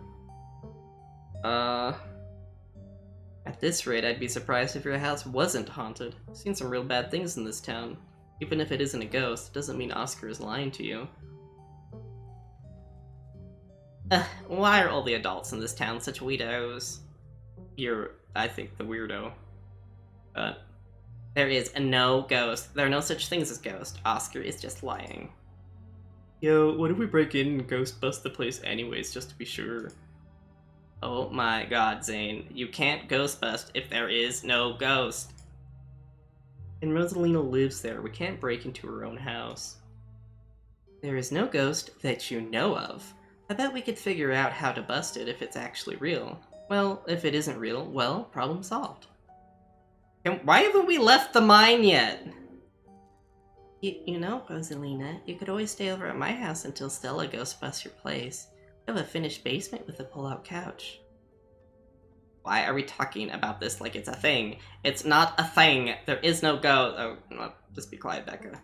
At this rate, I'd be surprised if your house wasn't haunted. I've seen some real bad things in this town. Even if it isn't a ghost, it doesn't mean Oscar is lying to you. Why are all the adults in this town such weirdos? You're, I think, the weirdo. But there is no ghost. There are no such things as ghosts. Oscar is just lying. Yo, what if we break in and ghost bust the place anyways, just to be sure? Oh my god, Zane. You can't ghost bust if there is no ghost. And Rosalina lives there. We can't break into her own house. There is no ghost that you know of. I bet we could figure out how to bust it if it's actually real. Well, if it isn't real, well, problem solved. And why haven't we left the mine yet? You know, Rosalina, you could always stay over at my house until Stella ghost busts your place. We have a finished basement with a pull-out couch. Why are we talking about this like it's a thing? It's not a thing. There is no ghost. Oh, well, just be quiet, Becca.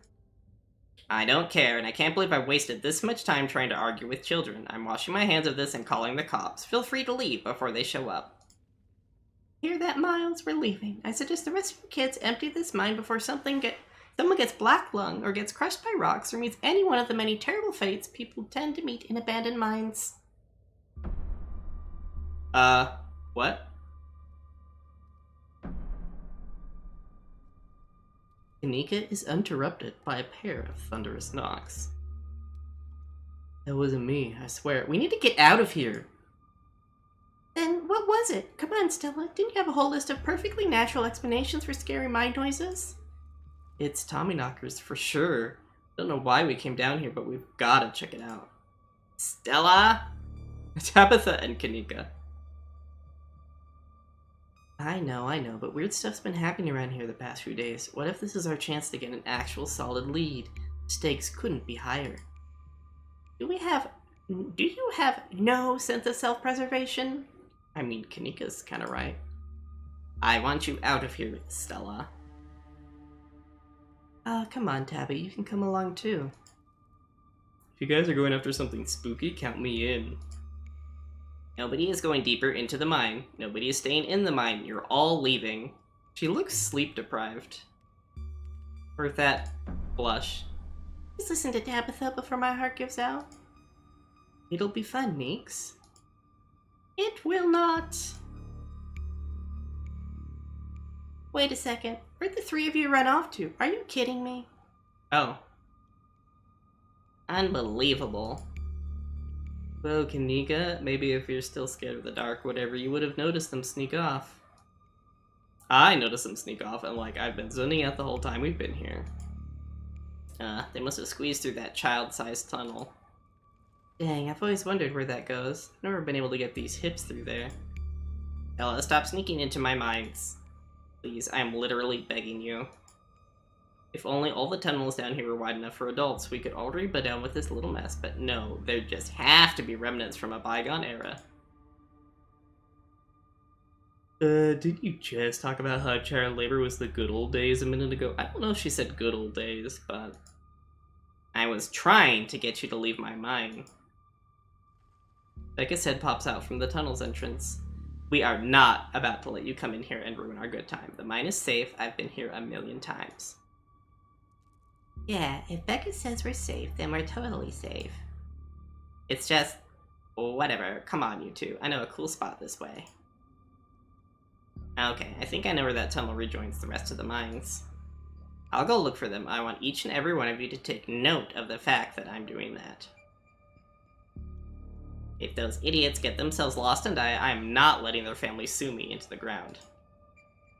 I don't care, and I can't believe I wasted this much time trying to argue with children. I'm washing my hands of this and calling the cops. Feel free to leave before they show up. Hear that, Miles? We're leaving. I suggest the rest of you kids empty this mine before someone gets black lung, or gets crushed by rocks, or meets any one of the many terrible fates people tend to meet in abandoned mines. What? Kanika is interrupted by a pair of thunderous knocks. That wasn't me, I swear. We need to get out of here! Then what was it? Come on, Stella. Didn't you have a whole list of perfectly natural explanations for scary mine noises? It's Tommyknockers for sure. Don't know why we came down here, but we've gotta check it out. Stella? Tabitha and Kanika. I know, but weird stuff's been happening around here the past few days. What if this is our chance to get an actual solid lead? Stakes couldn't be higher. Do you have no sense of self-preservation? I mean, Kanika's kinda right. I want you out of here, Stella. Come on, Tabby, you can come along too. If you guys are going after something spooky, count me in. Nobody is going deeper into the mine. Nobody is staying in the mine. You're all leaving. She looks sleep-deprived. Or that blush. Please listen to Tabitha before my heart gives out. It'll be fun, Meeks. It will not. Wait a second. Where'd the three of you run off to? Are you kidding me? Oh. Unbelievable. Well, Kanika, maybe if you're still scared of the dark, whatever, you would have noticed them sneak off. I noticed them sneak off, and I've been zoning out the whole time we've been here. They must have squeezed through that child-sized tunnel. Dang, I've always wondered where that goes. I've never been able to get these hips through there. Ella, stop sneaking into my mines. Please, I am literally begging you. If only all the tunnels down here were wide enough for adults, we could already be done with this little mess, but no, there just have to be remnants from a bygone era. Didn't you just talk about how child labor was the good old days a minute ago? I don't know if she said good old days, but... I was trying to get you to leave my mine. Becca's head pops out from the tunnel's entrance. We are not about to let you come in here and ruin our good time. The mine is safe. I've been here a million times. Yeah, if Becca says we're safe, then we're totally safe. It's just... whatever. Come on, you two. I know a cool spot this way. Okay, I think I know where that tunnel rejoins the rest of the mines. I'll go look for them. I want each and every one of you to take note of the fact that I'm doing that. If those idiots get themselves lost and die, I am not letting their families sue me into the ground.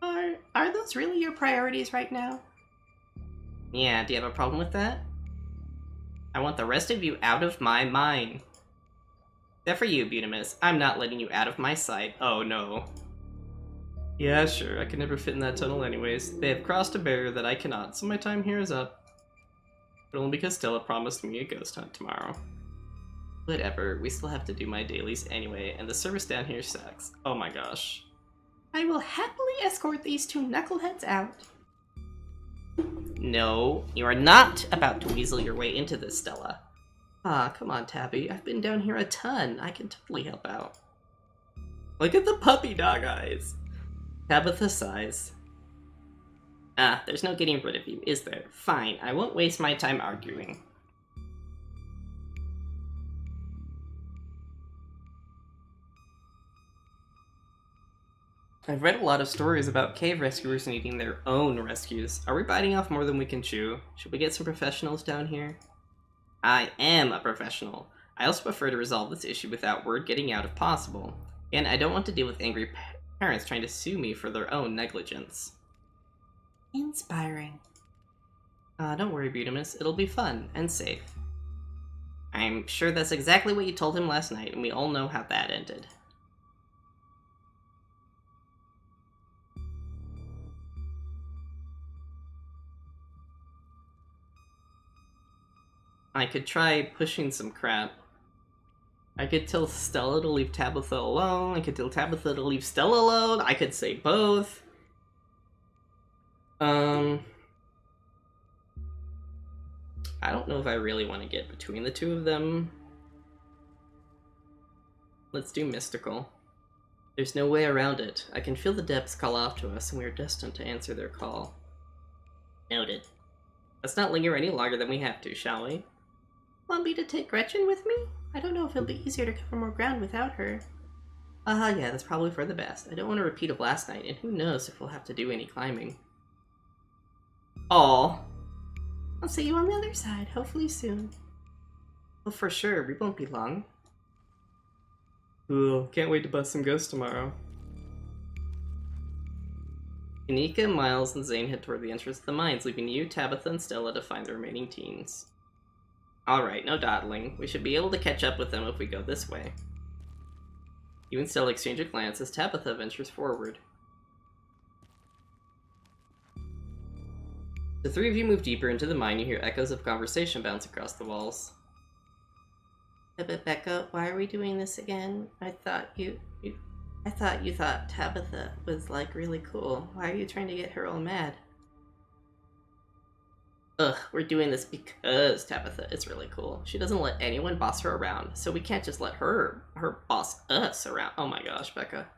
Are those really your priorities right now? Yeah, do you have a problem with that? I want the rest of you out of my mine. Except for you, Butimus. I'm not letting you out of my sight. Oh no. Yeah, sure, I can never fit in that tunnel anyways. They have crossed a barrier that I cannot, so my time here is up. But only because Stella promised me a ghost hunt tomorrow. Whatever, we still have to do my dailies anyway, and the service down here sucks. Oh my gosh. I will happily escort these two knuckleheads out. No, you are not about to weasel your way into this, Stella. Come on, Tabby. I've been down here a ton. I can totally help out. Look at the puppy dog eyes. Tabitha sighs. There's no getting rid of you, is there? Fine, I won't waste my time arguing. I've read a lot of stories about cave rescuers needing their own rescues. Are we biting off more than we can chew? Should we get some professionals down here? I am a professional. I also prefer to resolve this issue without word getting out if possible. And I don't want to deal with angry parents trying to sue me for their own negligence. Inspiring. Don't worry, Butimus. It'll be fun and safe. I'm sure that's exactly what you told him last night, and we all know how that ended. I could try pushing some crap. I could tell Stella to leave Tabitha alone. I could tell Tabitha to leave Stella alone. I could say both. I don't know if I really want to get between the two of them. Let's do mystical. There's no way around it. I can feel the depths call out to us, and we are destined to answer their call. Noted. Let's not linger any longer than we have to, shall we? Want me to take Gretchen with me? I don't know if it'll be easier to cover more ground without her. Yeah, that's probably for the best. I don't want a repeat of last night, and who knows if we'll have to do any climbing. Aw. I'll see you on the other side, hopefully soon. Well, for sure, we won't be long. Cool, can't wait to bust some ghosts tomorrow. Kanika, Miles, and Zane head toward the entrance of the mines, leaving you, Tabitha, and Stella to find the remaining teens. Alright, no dawdling. We should be able to catch up with them if we go this way. You and Stella exchange a glance as Tabitha ventures forward. The three of you move deeper into the mine. You hear echoes of conversation bounce across the walls. But Becca, why are we doing this again? I thought you thought Tabitha was like really cool. Why are you trying to get her all mad? Ugh, we're doing this because Tabitha is really cool. She doesn't let anyone boss her around, so we can't just let her boss us around. Oh my gosh, Becca.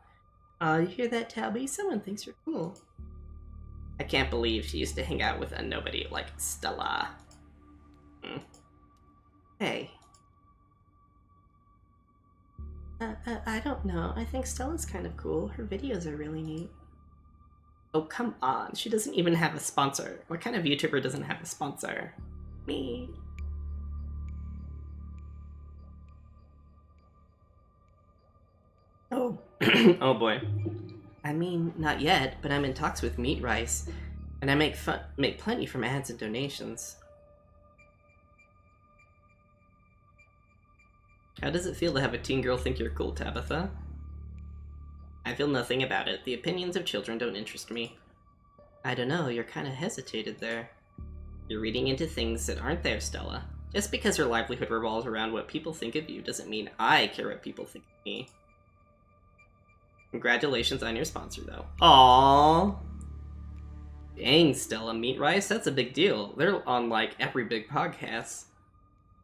You hear that, Tabby? Someone thinks you're cool. I can't believe she used to hang out with a nobody like Stella. Hey. I don't know. I think Stella's kind of cool. Her videos are really neat. Oh, come on. She doesn't even have a sponsor. What kind of YouTuber doesn't have a sponsor? Me. Oh. Oh boy. I mean, not yet, but I'm in talks with Meat Rice, and I make plenty from ads and donations. How does it feel to have a teen girl think you're cool, Tabitha? I feel nothing about it. The opinions of children don't interest me. I don't know, you're kind of hesitated there. You're reading into things that aren't there, Stella. Just because your livelihood revolves around what people think of you doesn't mean I care what people think of me. Congratulations on your sponsor, though. Aww! Dang, Stella, Meat Rice, that's a big deal. They're on, like, every big podcast.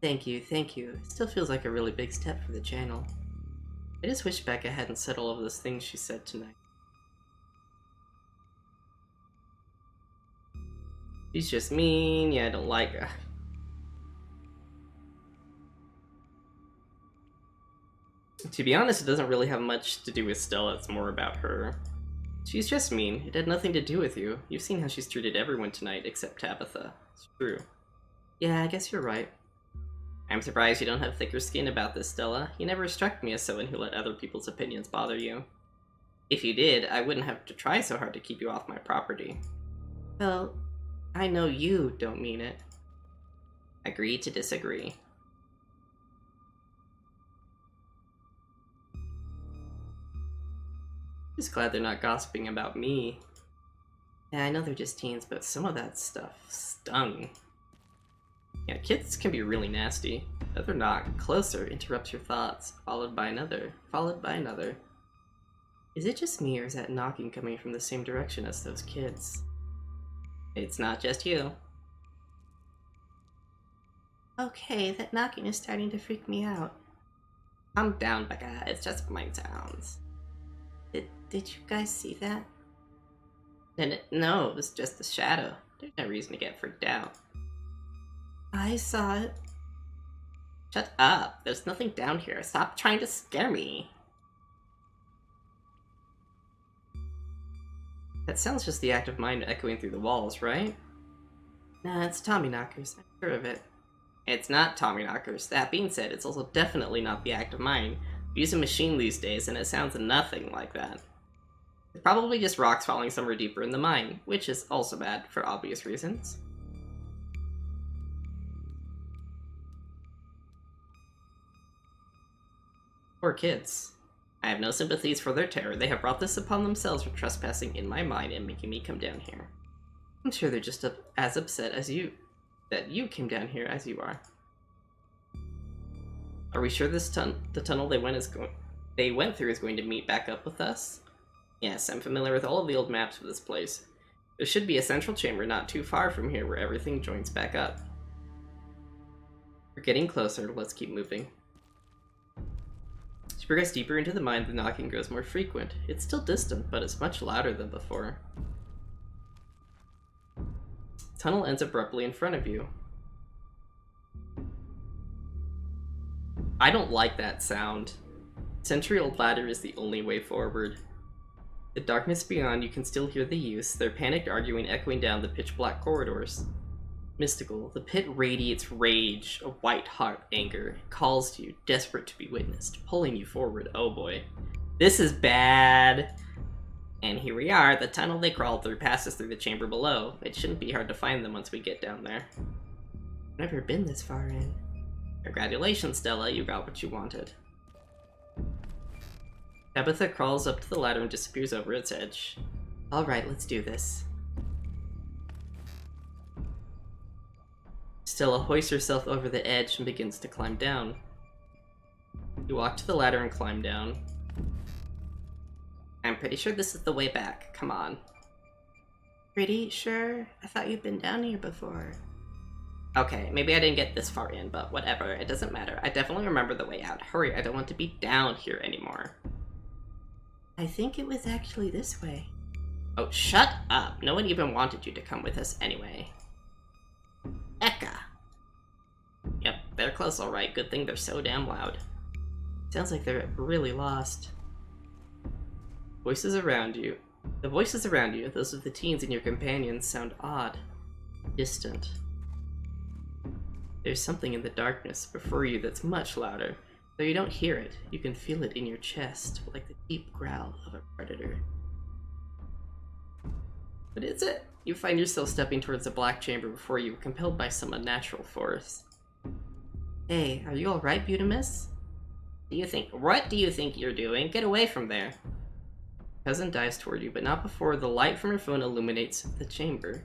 Thank you, thank you. It still feels like a really big step for the channel. I just wish Becca hadn't said all of those things she said tonight. She's just mean, yeah, I don't like her. To be honest, it doesn't really have much to do with Stella, it's more about her. She's just mean. It had nothing to do with you. You've seen how she's treated everyone tonight, except Tabitha. It's true. Yeah, I guess you're right. I'm surprised you don't have thicker skin about this, Stella. You never struck me as someone who let other people's opinions bother you. If you did, I wouldn't have to try so hard to keep you off my property. Well, I know you don't mean it. Agree to disagree. Just glad they're not gossiping about me. Yeah, I know they're just teens, but some of that stuff Stung. Yeah, kids can be really nasty. Other knock, closer, interrupts your thoughts, followed by another, followed by another. Is it just me, or is that knocking coming from the same direction as those kids? It's not just you. Okay, that knocking is starting to freak me out. Calm down, Becca. It's just my sounds. Did you guys see that? No, it was just a shadow. There's no reason to get freaked out. I saw it. Shut up. There's nothing down here. Stop trying to scare me. That sounds just the active mind echoing through the walls, right? Nah, it's Tommyknockers. I'm sure of it. It's not Tommyknockers. That being said, it's also definitely not the active mind. We use a machine these days, and it sounds nothing like that. It's probably just rocks falling somewhere deeper in the mine, which is also bad for obvious reasons. Poor kids. I have no sympathies for their terror. They have brought this upon themselves for trespassing in my mine and making me come down here. I'm sure they're just as upset as you that you came down here as you are. Are we sure this the tunnel they went through is going to meet back up with us? Yes, I'm familiar with all of the old maps for this place. There should be a central chamber not too far from here where everything joins back up. We're getting closer. Let's keep moving. As you progress deeper into the mine, the knocking grows more frequent. It's still distant, but it's much louder than before. The tunnel ends abruptly in front of you. I don't like that sound. Century-old ladder is the only way forward. The darkness beyond, you can still hear the youths, their panicked arguing echoing down the pitch-black corridors. Mystical, the pit radiates rage, a white-hot anger. It calls to you, desperate to be witnessed, pulling you forward. Oh boy. This is bad! And here we are, the tunnel they crawled through passes through the chamber below. It shouldn't be hard to find them once we get down there. I've never been this far in. Congratulations, Stella, you got what you wanted. Tabitha crawls up to the ladder and disappears over its edge. Alright, let's do this. Stella hoists herself over the edge and begins to climb down. You walk to the ladder and climb down. I'm pretty sure this is the way back. Come on. Pretty sure? I thought you'd been down here before. Okay, maybe I didn't get this far in, but whatever. It doesn't matter. I definitely remember the way out. Hurry, I don't want to be down here anymore. I think it was actually this way. Oh, shut up. No one even wanted you to come with us anyway. Eka. Yep, they're close alright. Good thing they're so damn loud. Sounds like they're really lost. Voices around you. The voices around you, those of the teens and your companions, sound odd, distant. There's something in the darkness before you that's much louder. Though you don't hear it, you can feel it in your chest, like the deep growl of a predator. What is it? You find yourself stepping towards a black chamber before you, compelled by some unnatural force. Hey, are you alright, Butimus? What do you think you're doing? Get away from there. Cousin dives toward you, but not before the light from her phone illuminates the chamber.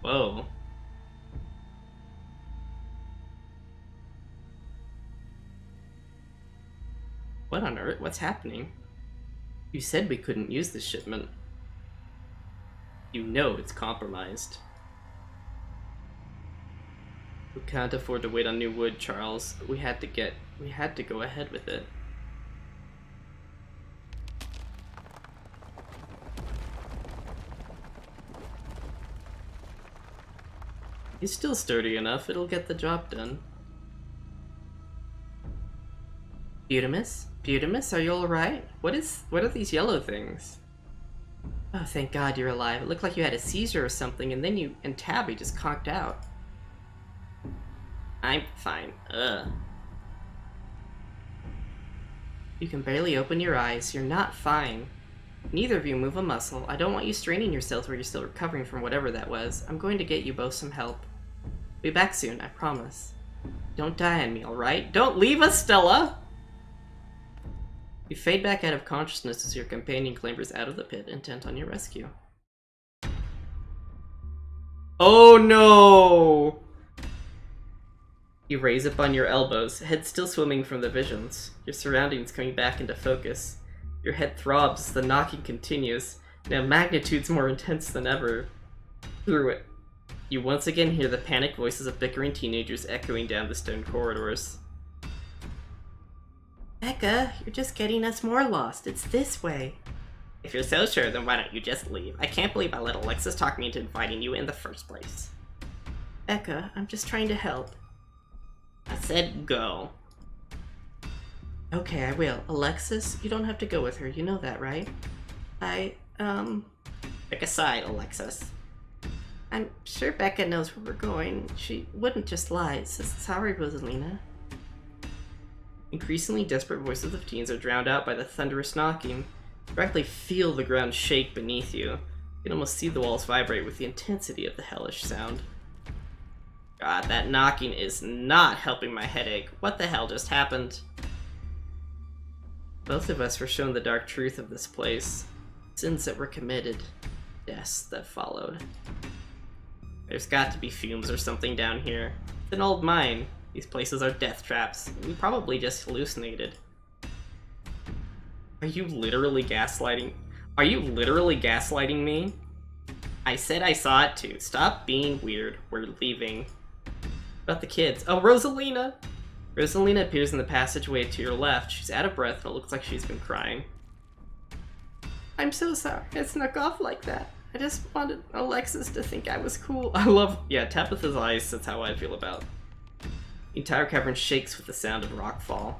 Whoa. What on earth? What's happening? You said we couldn't use this shipment. You know it's compromised. We can't afford to wait on new wood, Charles. We had to go ahead with it. He's still sturdy enough, it'll get the job done. Butimus? Butimus, are you alright? What are these yellow things? Oh, thank God you're alive. It looked like you had a seizure or something, and then you and Tabby just conked out. I'm fine. Ugh. You can barely open your eyes. You're not fine. Neither of you move a muscle. I don't want you straining yourselves where you're still recovering from whatever that was. I'm going to get you both some help. Be back soon, I promise. Don't die on me, alright? Don't leave us, Stella! You fade back out of consciousness as your companion clambers out of the pit, intent on your rescue. Oh no! You raise up on your elbows, head still swimming from the visions, your surroundings coming back into focus. Your head throbs as the knocking continues, now magnitudes more intense than ever. Through it, you once again hear the panicked voices of bickering teenagers echoing down the stone corridors. Becca, you're just getting us more lost. It's this way. If you're so sure, then why don't you just leave? I can't believe I let Alexis talk me into inviting you in the first place. Becca, I'm just trying to help. I said go. Okay, I will. Alexis, you don't have to go with her. You know that, right? Pick a side, Alexis. I'm sure Becca knows where we're going. She wouldn't just lie. Sorry, Rosalina. Increasingly desperate voices of teens are drowned out by the thunderous knocking. You directly feel the ground shake beneath you. You can almost see the walls vibrate with the intensity of the hellish sound. God, that knocking is not helping my headache. What the hell just happened? Both of us were shown the dark truth of this place. Sins that were committed. Deaths that followed. There's got to be fumes or something down here. It's an old mine. These places are death traps. We probably just hallucinated. Are you literally gaslighting? Are you literally gaslighting me? I said I saw it too. Stop being weird. We're leaving. About the kids. Oh, Rosalina! Rosalina appears in the passageway to your left. She's out of breath and it looks like she's been crying. I'm so sorry. I snuck off like that. I just wanted Alexis to think I was cool. Yeah, Tabitha's eyes, that's how I feel about. The entire cavern shakes with the sound of rockfall.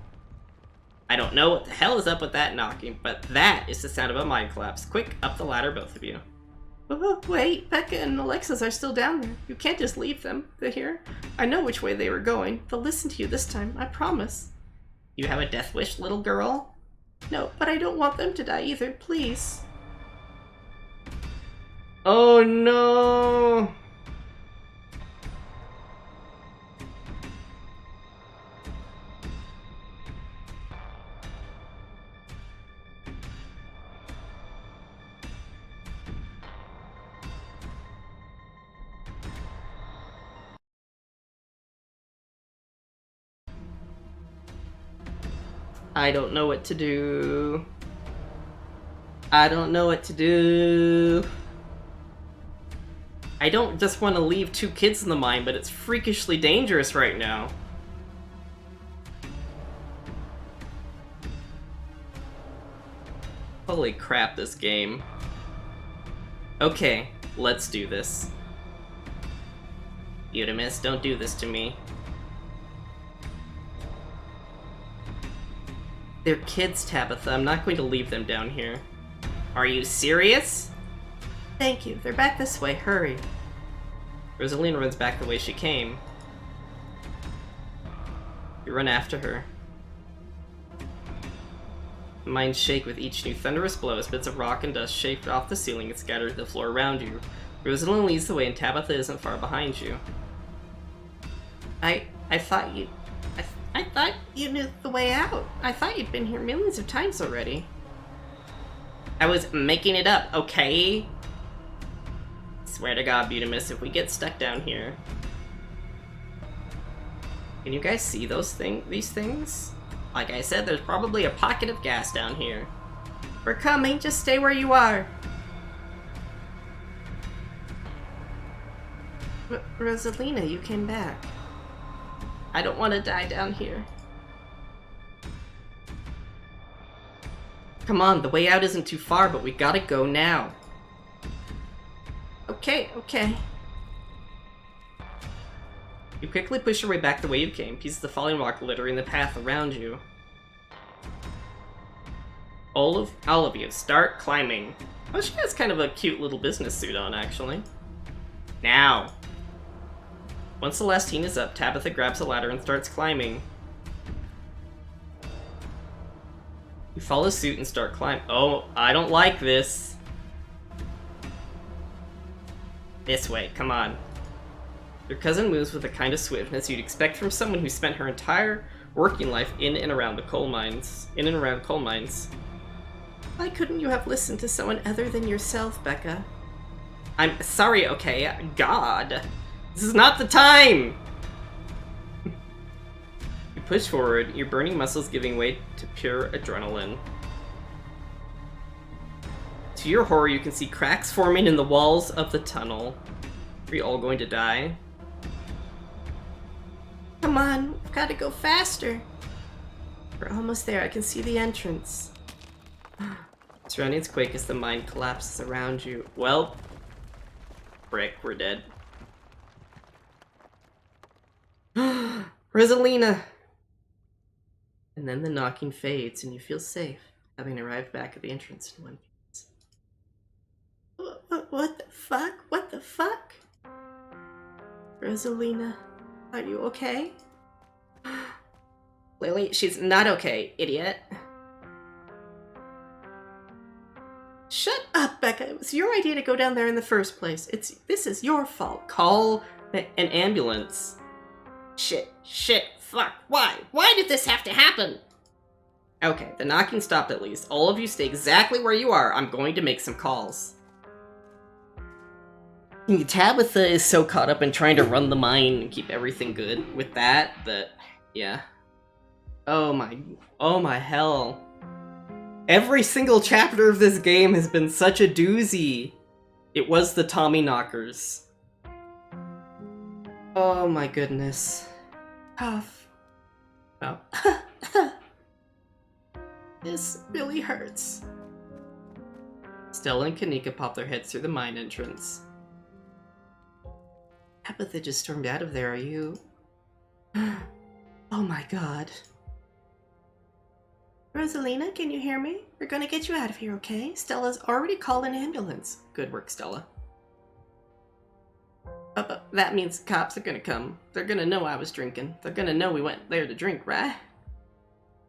I don't know what the hell is up with that knocking, but that is the sound of a mine collapse. Quick, up the ladder, both of you. Oh, wait, Becca and Alexis are still down there. You can't just leave them. They're here. I know which way they were going. They'll listen to you this time, I promise. You have a death wish, little girl? No, but I don't want them to die either, please. Oh no! I don't know what to do. I don't know what to do. I don't just want to leave 2 kids in the mine, but it's freakishly dangerous right now. Holy crap, this game. Okay, let's do this. Eudemus, don't do this to me. They're kids, Tabitha. I'm not going to leave them down here. Are you serious? Thank you. They're back this way. Hurry. Rosalina runs back the way she came. You run after her. The mines shake with each new thunderous blow as bits of rock and dust shake off the ceiling and scatter to the floor around you. Rosalina leads the way and Tabitha isn't far behind you. I thought you knew the way out. I thought you'd been here millions of times already. I was making it up, okay? Swear to God, Butamus, if we get stuck down here. Can you guys see these things? Like I said, there's probably a pocket of gas down here. We're coming, just stay where you are. Rosalina, you came back. I don't want to die down here. Come on, the way out isn't too far, but we gotta go now. Okay. You quickly push your way back the way you came, pieces of falling rock littering the path around you. All of you, start climbing. Oh, she has kind of a cute little business suit on, actually. Now! Once Celestine is up, Tabitha grabs a ladder and starts climbing. You follow suit and start climbing. Oh, I don't like this. This way, come on. Your cousin moves with the kind of swiftness you'd expect from someone who spent her entire working life in and around coal mines. Why couldn't you have listened to someone other than yourself, Becca? I'm sorry, okay? God. This is not the time! You push forward, your burning muscles giving way to pure adrenaline. To your horror, you can see cracks forming in the walls of the tunnel. Are you all going to die? Come on, we've got to go faster. We're almost there. I can see the entrance. Surroundings quake as the mine collapses around you. Well, frick, we're dead. Rosalina! And then the knocking fades and you feel safe, having arrived back at the entrance in one piece. What the fuck? What the fuck? Rosalina, are you okay? Lily, she's not okay, idiot. Shut up, Becca. It was your idea to go down there in the first place. This is your fault. Call an ambulance. Shit, fuck, why? Why did this have to happen? Okay, the knocking stopped at least. All of you stay exactly where you are. I'm going to make some calls. Tabitha is so caught up in trying to run the mine and keep everything good with that, yeah. Oh my hell. Every single chapter of this game has been such a doozy. It was the Tommy knockers. Oh my goodness. Tough. Oh. This really hurts. Stella and Kanika pop their heads through the mine entrance. Tabitha just stormed out of there, are you? Oh my god. Rosalina, can you hear me? We're gonna get you out of here, okay? Stella's already called an ambulance. Good work, Stella. That means the cops are gonna come. They're gonna know I was drinking. They're gonna know we went there to drink, right?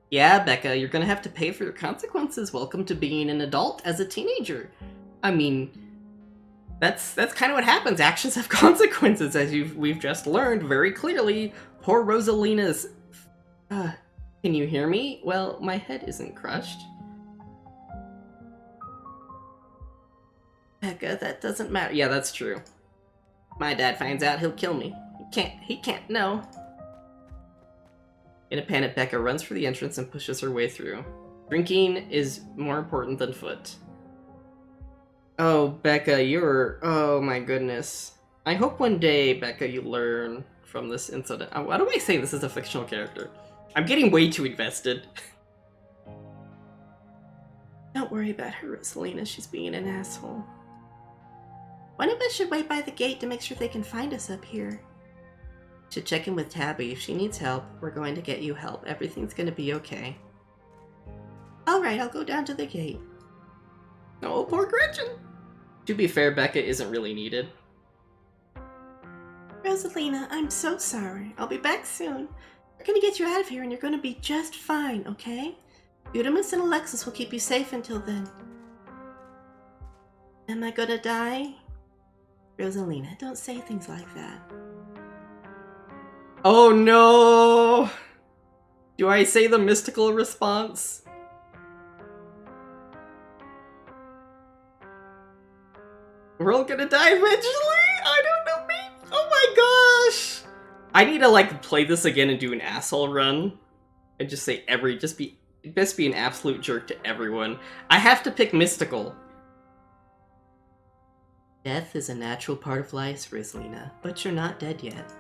Yeah, Becca, you're gonna have to pay for your consequences. Welcome to being an adult as a teenager. I mean, that's kind of what happens. Actions have consequences, as we've just learned very clearly. Poor Rosalina's... Can you hear me? Well, my head isn't crushed. Becca, that doesn't matter. Yeah, that's true. My dad finds out, he'll kill me. He can't know. In a panic, Becca runs for the entrance and pushes her way through. Drinking is more important than foot. Oh, Becca, you're... Oh my goodness. I hope one day, Becca, you learn from this incident. Why do I say this is a fictional character? I'm getting way too invested. Don't worry about her, Rosalina. She's being an asshole. One of us should wait by the gate to make sure they can find us up here. Should check in with Tabby. If she needs help, we're going to get you help. Everything's going to be okay. Alright, I'll go down to the gate. Oh, poor Gretchen! To be fair, Becca isn't really needed. Rosalina, I'm so sorry. I'll be back soon. We're going to get you out of here and you're going to be just fine, okay? Eudemus and Alexis will keep you safe until then. Am I gonna die? Rosalina, don't say things like that. Oh no! Do I say the mystical response? We're all gonna die eventually? I don't know, me. Oh my gosh! I need to like play this again and do an asshole run. And just say best be an absolute jerk to everyone. I have to pick mystical. Death is a natural part of life, Rosalina, but you're not dead yet.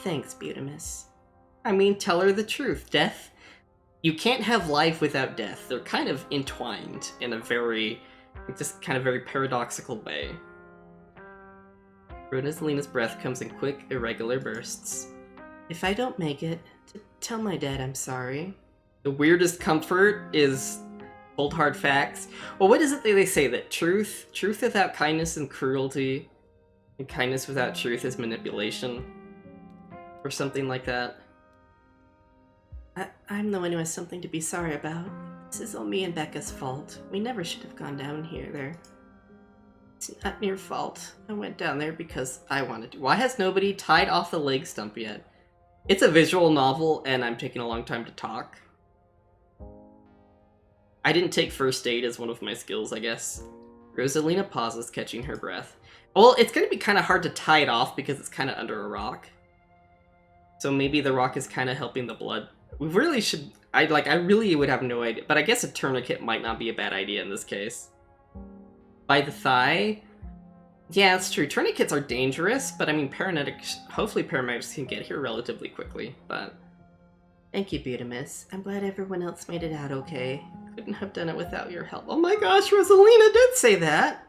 Thanks, Eudemus. I mean, tell her the truth. Death... You can't have life without death. They're kind of entwined in a very... just kind of very paradoxical way. Rosalina's breath comes in quick, irregular bursts. If I don't make it, tell my dad I'm sorry. The weirdest comfort is cold hard facts. Well, what is it that they say? That truth without kindness and cruelty, and kindness without truth is manipulation? Or something like that. I'm the one who has something to be sorry about. This is all me and Becca's fault. We never should have gone down here. It's not your fault. I went down there because I wanted to. Why has nobody tied off the leg stump yet? It's a visual novel, and I'm taking a long time to talk. I didn't take first aid as one of my skills, I guess. Rosalina pauses, catching her breath. Well, it's going to be kind of hard to tie it off because it's kind of under a rock. So maybe the rock is kind of helping the blood. We really should... I really would have no idea. But I guess a tourniquet might not be a bad idea in this case. By the thigh? Yeah, it's true. Tourniquets are dangerous, but I mean, hopefully paramedics can get here relatively quickly, but... Thank you, Eudemus. I'm glad everyone else made it out okay. Couldn't have done it without your help. Oh my gosh, Rosalina did say that!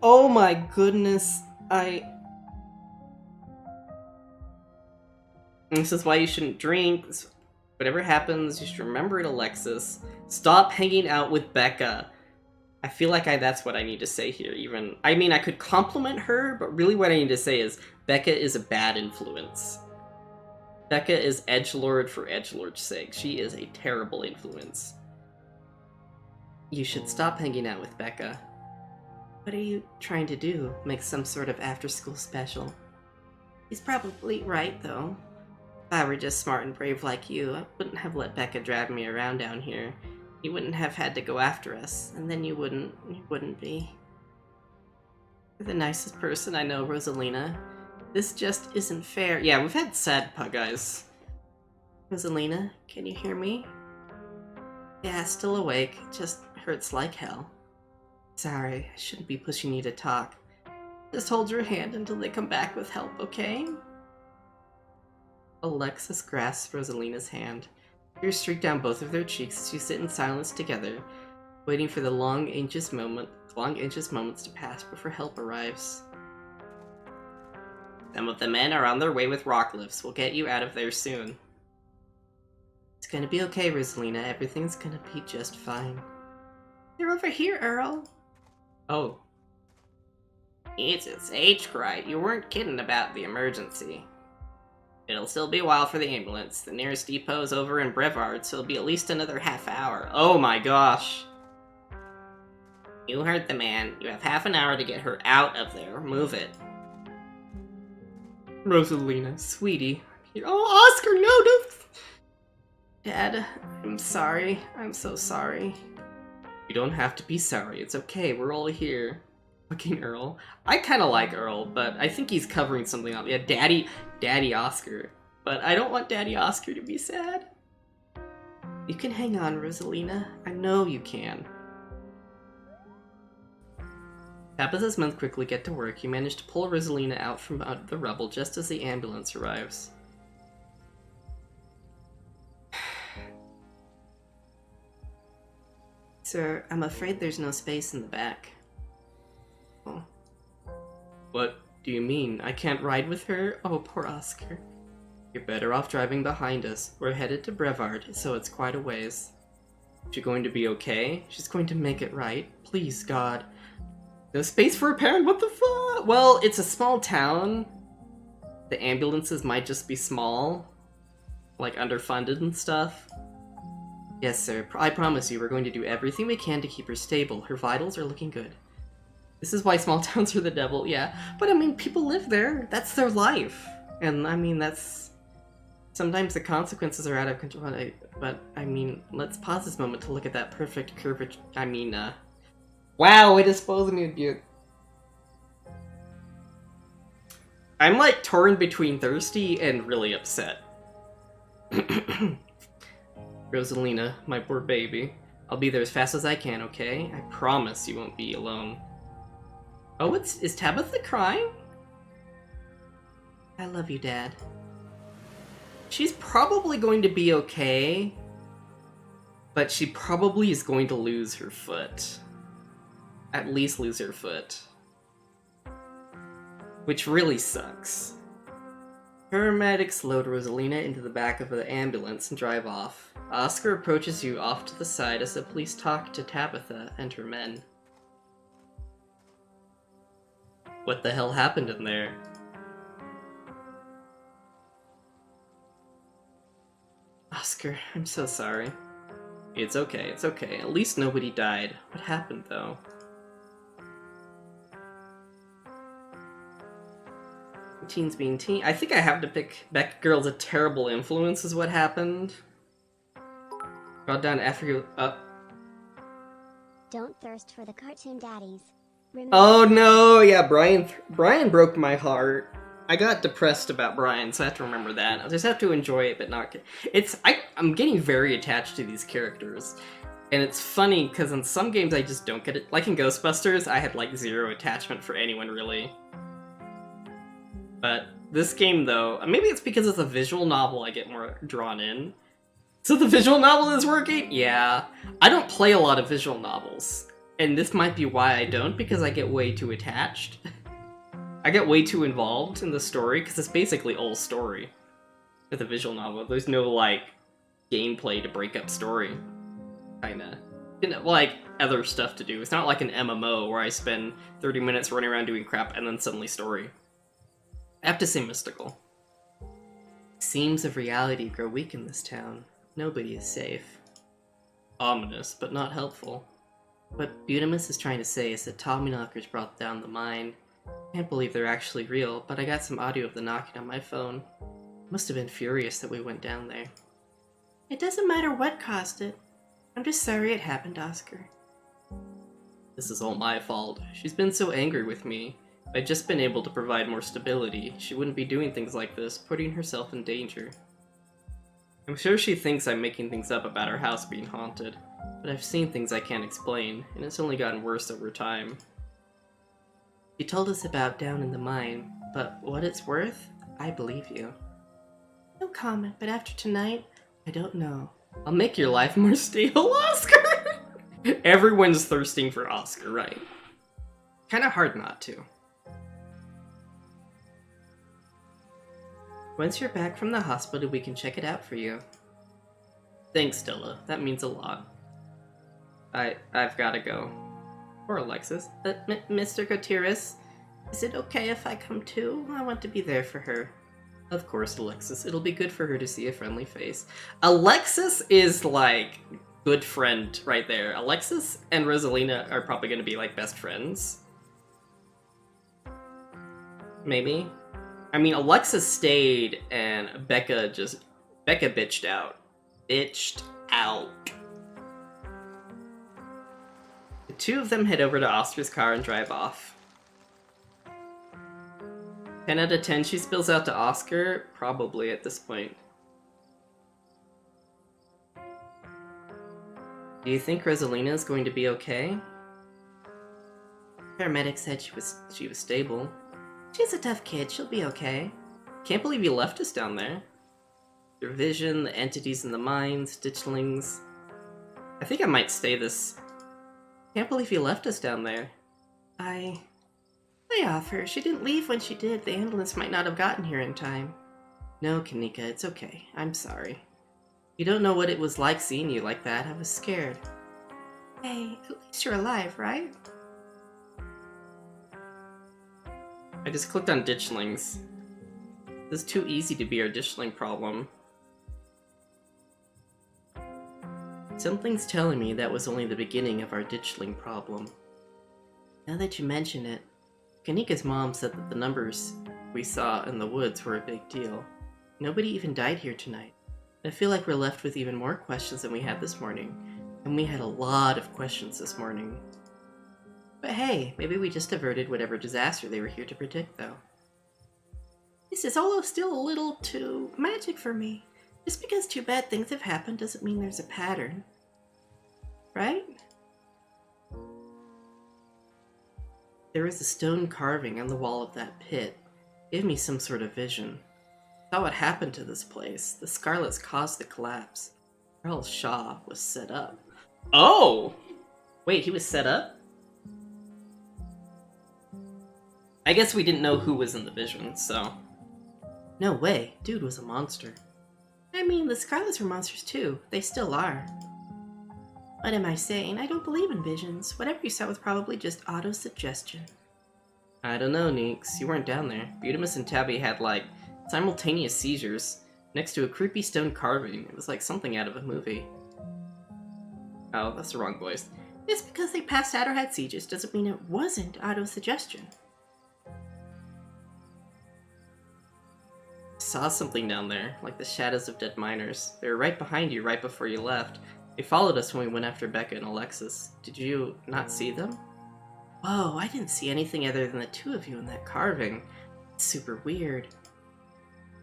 Oh my goodness, This is why you shouldn't drink. Whatever happens, you should remember it, Alexis. Stop hanging out with Becca. I feel like that's what I need to say here, even. I mean, I could compliment her, but really what I need to say is Becca is a bad influence. Becca is edgelord for edgelord's sake. She is a terrible influence. You should stop hanging out with Becca. What are you trying to do? Make some sort of after-school special? He's probably right, though. If I were just smart and brave like you, I wouldn't have let Becca drag me around down here. You wouldn't have had to go after us, and then you wouldn't be. You're the nicest person I know, Rosalina. This just isn't fair. Yeah, we've had sad pug guys. Rosalina, can you hear me? Yeah, still awake. Just hurts like hell. Sorry, I shouldn't be pushing you to talk. Just hold your hand until they come back with help, okay? Alexis grasps Rosalina's hand. Tears streak down both of their cheeks as you sit in silence together, waiting for the long, anxious moments to pass before help arrives. Some of the men are on their way with rock lifts. We'll get you out of there soon. It's gonna be okay, Rosalina. Everything's gonna be just fine. They're over here, Earl. Oh. It's a sage cried. You weren't kidding about the emergency. It'll still be a while for the ambulance. The nearest depot's over in Brevard, so it'll be at least another half hour. Oh my gosh. You heard the man. You have half an hour to get her out of there. Move it. Rosalina, sweetie. Oh, Oscar, no, don't... Dad, I'm sorry. I'm so sorry. You don't have to be sorry. It's okay. We're all here. Fucking Earl. I kind of like Earl, but I think he's covering something up. Yeah, Daddy Oscar. But I don't want Daddy Oscar to be sad. You can hang on, Rosalina. I know you can. Tabitha's men quickly get to work. You manage to pull Rosalina out from out the rubble just as the ambulance arrives. Sir, I'm afraid there's no space in the back. Oh. What do you mean? I can't ride with her? Oh, poor Oscar. You're better off driving behind us. We're headed to Brevard, so it's quite a ways. Is she going to be okay? She's going to make it right. Please, God. No space for a parent? What the fuck? Well, it's a small town. The ambulances might just be small. Like, underfunded and stuff. Yes, sir. I promise you, we're going to do everything we can to keep her stable. Her vitals are looking good. This is why small towns are the devil, yeah. But, I mean, people live there. That's their life. And, I mean, that's... Sometimes the consequences are out of control, but, I mean, let's pause this moment to look at that perfect curvature. I mean, wow, it disposed me of you. I'm, like, torn between thirsty and really upset. Rosalina, my poor baby. I'll be there as fast as I can, okay? I promise you won't be alone. Oh, is Tabitha crying? I love you, Dad. She's probably going to be okay, but she probably is going to lose her foot. At least lose her foot. Which really sucks. Paramedics load Rosalina into the back of the ambulance and drive off. Oscar approaches you off to the side as the police talk to Tabitha and her men. What the hell happened in there? Oscar, I'm so sorry. It's okay, it's okay. At least nobody died. What happened, though? Teens being teen. I think I have to pick Beck Girl's a terrible influence is what happened. Got down after you up. Don't thirst for the cartoon daddies. Remember, Oh no, yeah, Brian broke my heart. I got depressed about Brian, so I have to remember that. I just have to enjoy it, but not get... I'm getting very attached to these characters. And it's funny, because in some games I just don't get it. Like in Ghostbusters, I had like zero attachment for anyone, really. But this game, though, maybe it's because it's a visual novel I get more drawn in. So the visual novel is working? Yeah. I don't play a lot of visual novels. And this might be why I don't, because I get way too attached. I get way too involved in the story, because it's basically all story. With a visual novel, there's no, like, gameplay to break up story. Kinda. You know, like, other stuff to do. It's not like an MMO where I spend 30 minutes running around doing crap and then suddenly story. I have to say mystical. Seams of reality grow weak in this town. Nobody is safe. Ominous, but not helpful. What Butimus is trying to say is that Tommyknockers brought down the mine. Can't believe they're actually real, but I got some audio of the knocking on my phone. Must have been furious that we went down there. It doesn't matter what caused it. I'm just sorry it happened, Oscar. This is all my fault. She's been so angry with me. If I'd just been able to provide more stability, she wouldn't be doing things like this, putting herself in danger. I'm sure she thinks I'm making things up about her house being haunted, but I've seen things I can't explain, and it's only gotten worse over time. You told us about down in the mine, but what it's worth, I believe you. No comment, but after tonight, I don't know. I'll make your life more stable, Oscar! Everyone's thirsting for Oscar, right? Kinda hard not to. Once you're back from the hospital, we can check it out for you. Thanks, Stella. That means a lot. I've gotta go. Or Alexis. Mr. Gutierrez, is it okay if I come too? I want to be there for her. Of course, Alexis. It'll be good for her to see a friendly face. Alexis is, like, good friend right there. Alexis and Rosalina are probably gonna be, like, best friends. Maybe. I mean, Alexis stayed, and Becca bitched out. Bitched out. The two of them head over to Oscar's car and drive off. 10 out of 10 she spills out to Oscar? Probably at this point. Do you think Rosalina is going to be okay? Paramedic said she was stable. She's a tough kid, she'll be okay. Can't believe you left us down there. Your vision, the entities in the mines, ditchlings. I think I might stay this. Can't believe you left us down there. I offer. She didn't leave when she did. The ambulance might not have gotten here in time. No, Kanika, it's okay. I'm sorry. You don't know what it was like seeing you like that. I was scared. Hey, at least you're alive, right? I just clicked on ditchlings. This is too easy to be our ditchling problem. Something's telling me that was only the beginning of our ditchling problem. Now that you mention it, Kanika's mom said that the numbers we saw in the woods were a big deal. Nobody even died here tonight. I feel like we're left with even more questions than we had this morning. And we had a lot of questions this morning. But hey, maybe we just averted whatever disaster they were here to predict, though. This is all still a little too magic for me. Just because two bad things have happened doesn't mean there's a pattern. Right? There was a stone carving on the wall of that pit. It gave me some sort of vision. I saw what happened to this place. The Scarlets caused the collapse. Charles Shaw was set up. Oh! Wait, he was set up? I guess we didn't know who was in the vision, so... No way, dude was a monster. I mean, the Scarlets were monsters too. They still are. What am I saying? I don't believe in visions. Whatever you saw was probably just auto-suggestion. I don't know, Neeks. You weren't down there. Butimus and Tabby had, like, simultaneous seizures next to a creepy stone carving. It was like something out of a movie. Oh, that's the wrong voice. Just because they passed out or had seizures doesn't mean it wasn't auto-suggestion. I saw something down there, like the shadows of dead miners. They were right behind you right before you left. They followed us when we went after Becca and Alexis. Did you not see them? Whoa, I didn't see anything other than the two of you in that carving. It's super weird.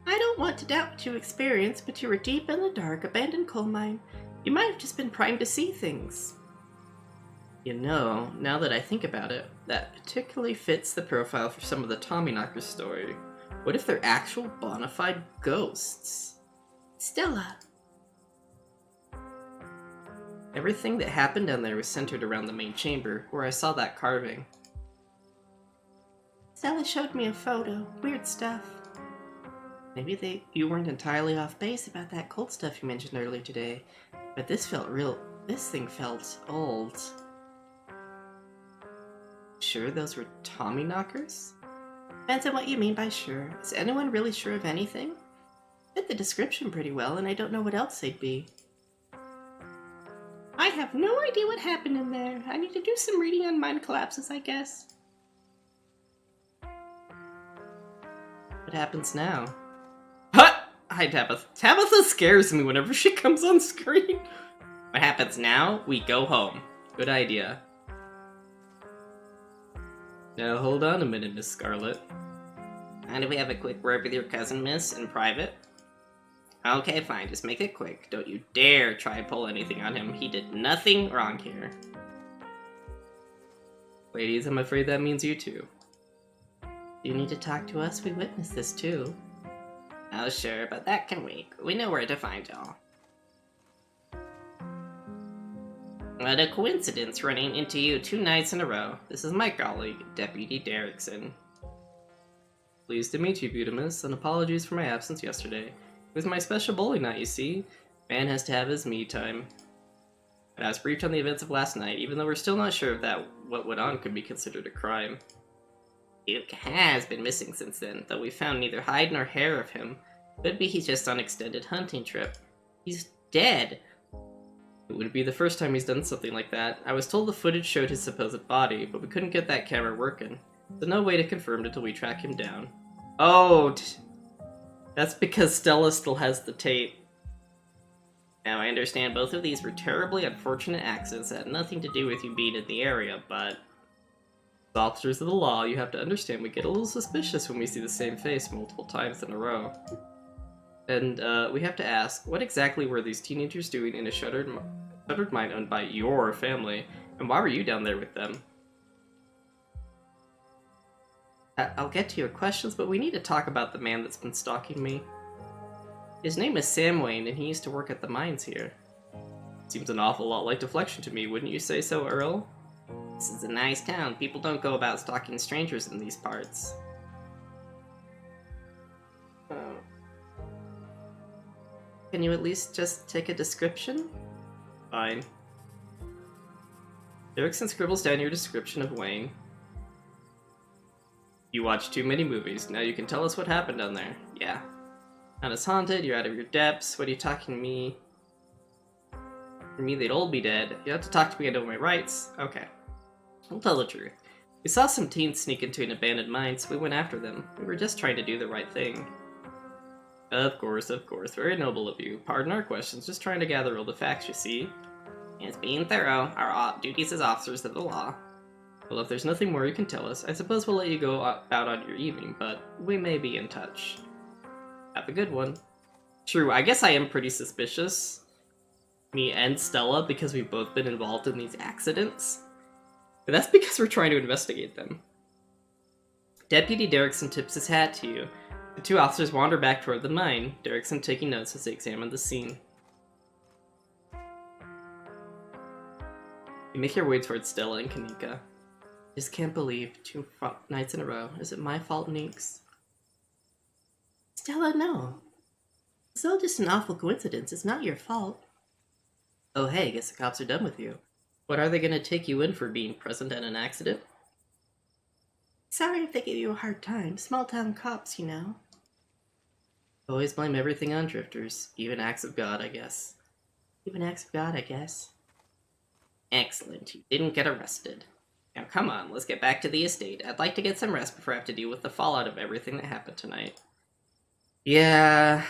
I don't want to doubt what you experienced, but you were deep in the dark, abandoned coal mine. You might have just been primed to see things. You know, now that I think about it, that particularly fits the profile for some of the Tommyknockers story. What if they're actual bona fide ghosts? Stella. Everything that happened down there was centered around the main chamber, where I saw that carving. Stella showed me a photo. Weird stuff. Maybe you weren't entirely off base about that cold stuff you mentioned earlier today, but this thing felt old. Sure those were Tommyknockers? Depends on what you mean by sure. Is anyone really sure of anything? Fit the description pretty well, and I don't know what else they'd be. I have no idea what happened in there. I need to do some reading on mine collapses, I guess. What happens now? Huh! Hi, Tabitha. Tabitha scares me whenever she comes on screen. What happens now? We go home. Good idea. Now hold on a minute, Miss Scarlet. And if we have a quick word with your cousin, miss, in private? Okay, fine, just make it quick. Don't you dare try and pull anything on him. He did nothing wrong here. Ladies, I'm afraid that means you two. You need to talk to us. We witnessed this too. Oh, sure, but that can wait. We know where to find y'all. What a coincidence running into you 2 nights in a row. This is my colleague, Deputy Derrickson. Pleased to meet you, Butimus, and apologies for my absence yesterday. It was my special bowling night, you see. Man has to have his me time. But I was briefed on the events of last night, even though we're still not sure if what went on could be considered a crime. Duke has been missing since then, though we found neither hide nor hair of him. Could be he's just on an extended hunting trip. He's dead. It wouldn't be the first time he's done something like that. I was told the footage showed his supposed body, but we couldn't get that camera working. So no way to confirm it until we track him down. Oh, that's because Stella still has the tape. Now I understand both of these were terribly unfortunate accidents that had nothing to do with you being in the area, but... As officers of the law, you have to understand we get a little suspicious when we see the same face multiple times in a row. And we have to ask, what exactly were these teenagers doing in a shuttered mine owned by your family? And why were you down there with them? I'll get to your questions, but we need to talk about the man that's been stalking me. His name is Sam Wayne, and he used to work at the mines here. Seems an awful lot like Deflection to me, wouldn't you say so, Earl? This is a nice town. People don't go about stalking strangers in these parts. Can you at least just take a description? Fine. Derrickson scribbles down your description of Wayne. You watch too many movies. Now you can tell us what happened down there. Yeah. Town is haunted, you're out of your depths. What are you talking to me? For me, they'd all be dead. You have to talk to me, I know my rights. Okay. I'll tell the truth. We saw some teens sneak into an abandoned mine, so we went after them. We were just trying to do the right thing. Of course, of course. Very noble of you. Pardon our questions, just trying to gather all the facts, you see. It's being thorough. Our duties as officers of the law. Well, if there's nothing more you can tell us, I suppose we'll let you go out on your evening, but we may be in touch. Have a good one. True, I guess I am pretty suspicious. Me and Stella, because we've both been involved in these accidents. But that's because we're trying to investigate them. Deputy Derrickson tips his hat to you. The two officers wander back toward the mine, Derrickson taking notes as they examine the scene. You make your way towards Stella and Kanika. I just can't believe 2 nights in a row. Is it my fault, Ninx? Stella, no. It's all just an awful coincidence. It's not your fault. Oh hey, guess the cops are done with you. What, are they gonna take you in for being present at an accident? Sorry if they give you a hard time. Small town cops, you know. Always blame everything on drifters. Even acts of God, I guess. Even acts of God, I guess. Excellent. You didn't get arrested. Now come on, let's get back to the estate. I'd like to get some rest before I have to deal with the fallout of everything that happened tonight. Yeah.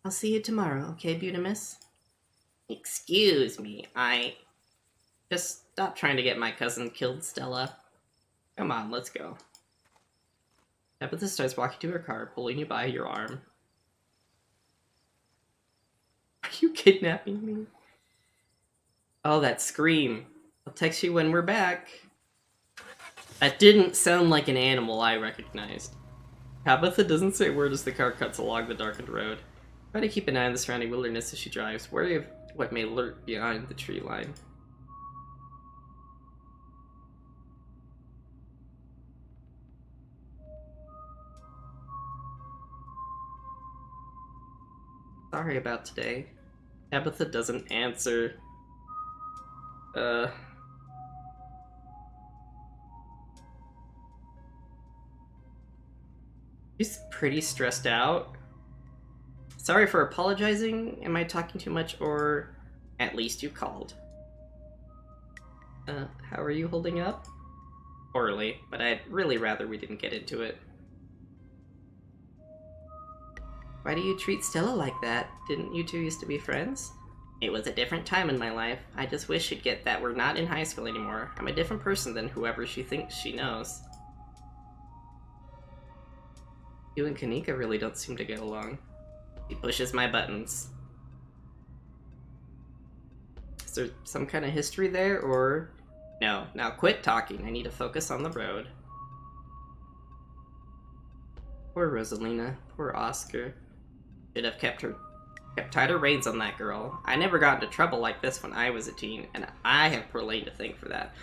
I'll see you tomorrow, okay, Butamus? Excuse me, Just stop trying to get my cousin killed, Stella. Come on, let's go. Tabitha starts walking to her car, pulling you by your arm. Are you kidnapping me? Oh, that scream. I'll text you when we're back. That didn't sound like an animal I recognized. Tabitha doesn't say a word as the car cuts along the darkened road. Try to keep an eye on the surrounding wilderness as she drives, wary of what may lurk behind the tree line. Sorry about today. Tabitha doesn't answer. She's pretty stressed out. Sorry for apologizing. Am I talking too much, or at least you called? How are you holding up? Poorly, but I'd really rather we didn't get into it. Why do you treat Stella like that? Didn't you two used to be friends? It was a different time in my life. I just wish she'd get that we're not in high school anymore. I'm a different person than whoever she thinks she knows. You and Kanika really don't seem to get along. He pushes my buttons. Is there some kind of history there, or... No, now quit talking. I need to focus on the road. Poor Rosalina. Poor Oscar. Should have kept tighter reins on that girl. I never got into trouble like this when I was a teen, and I have Perlane to thank for that.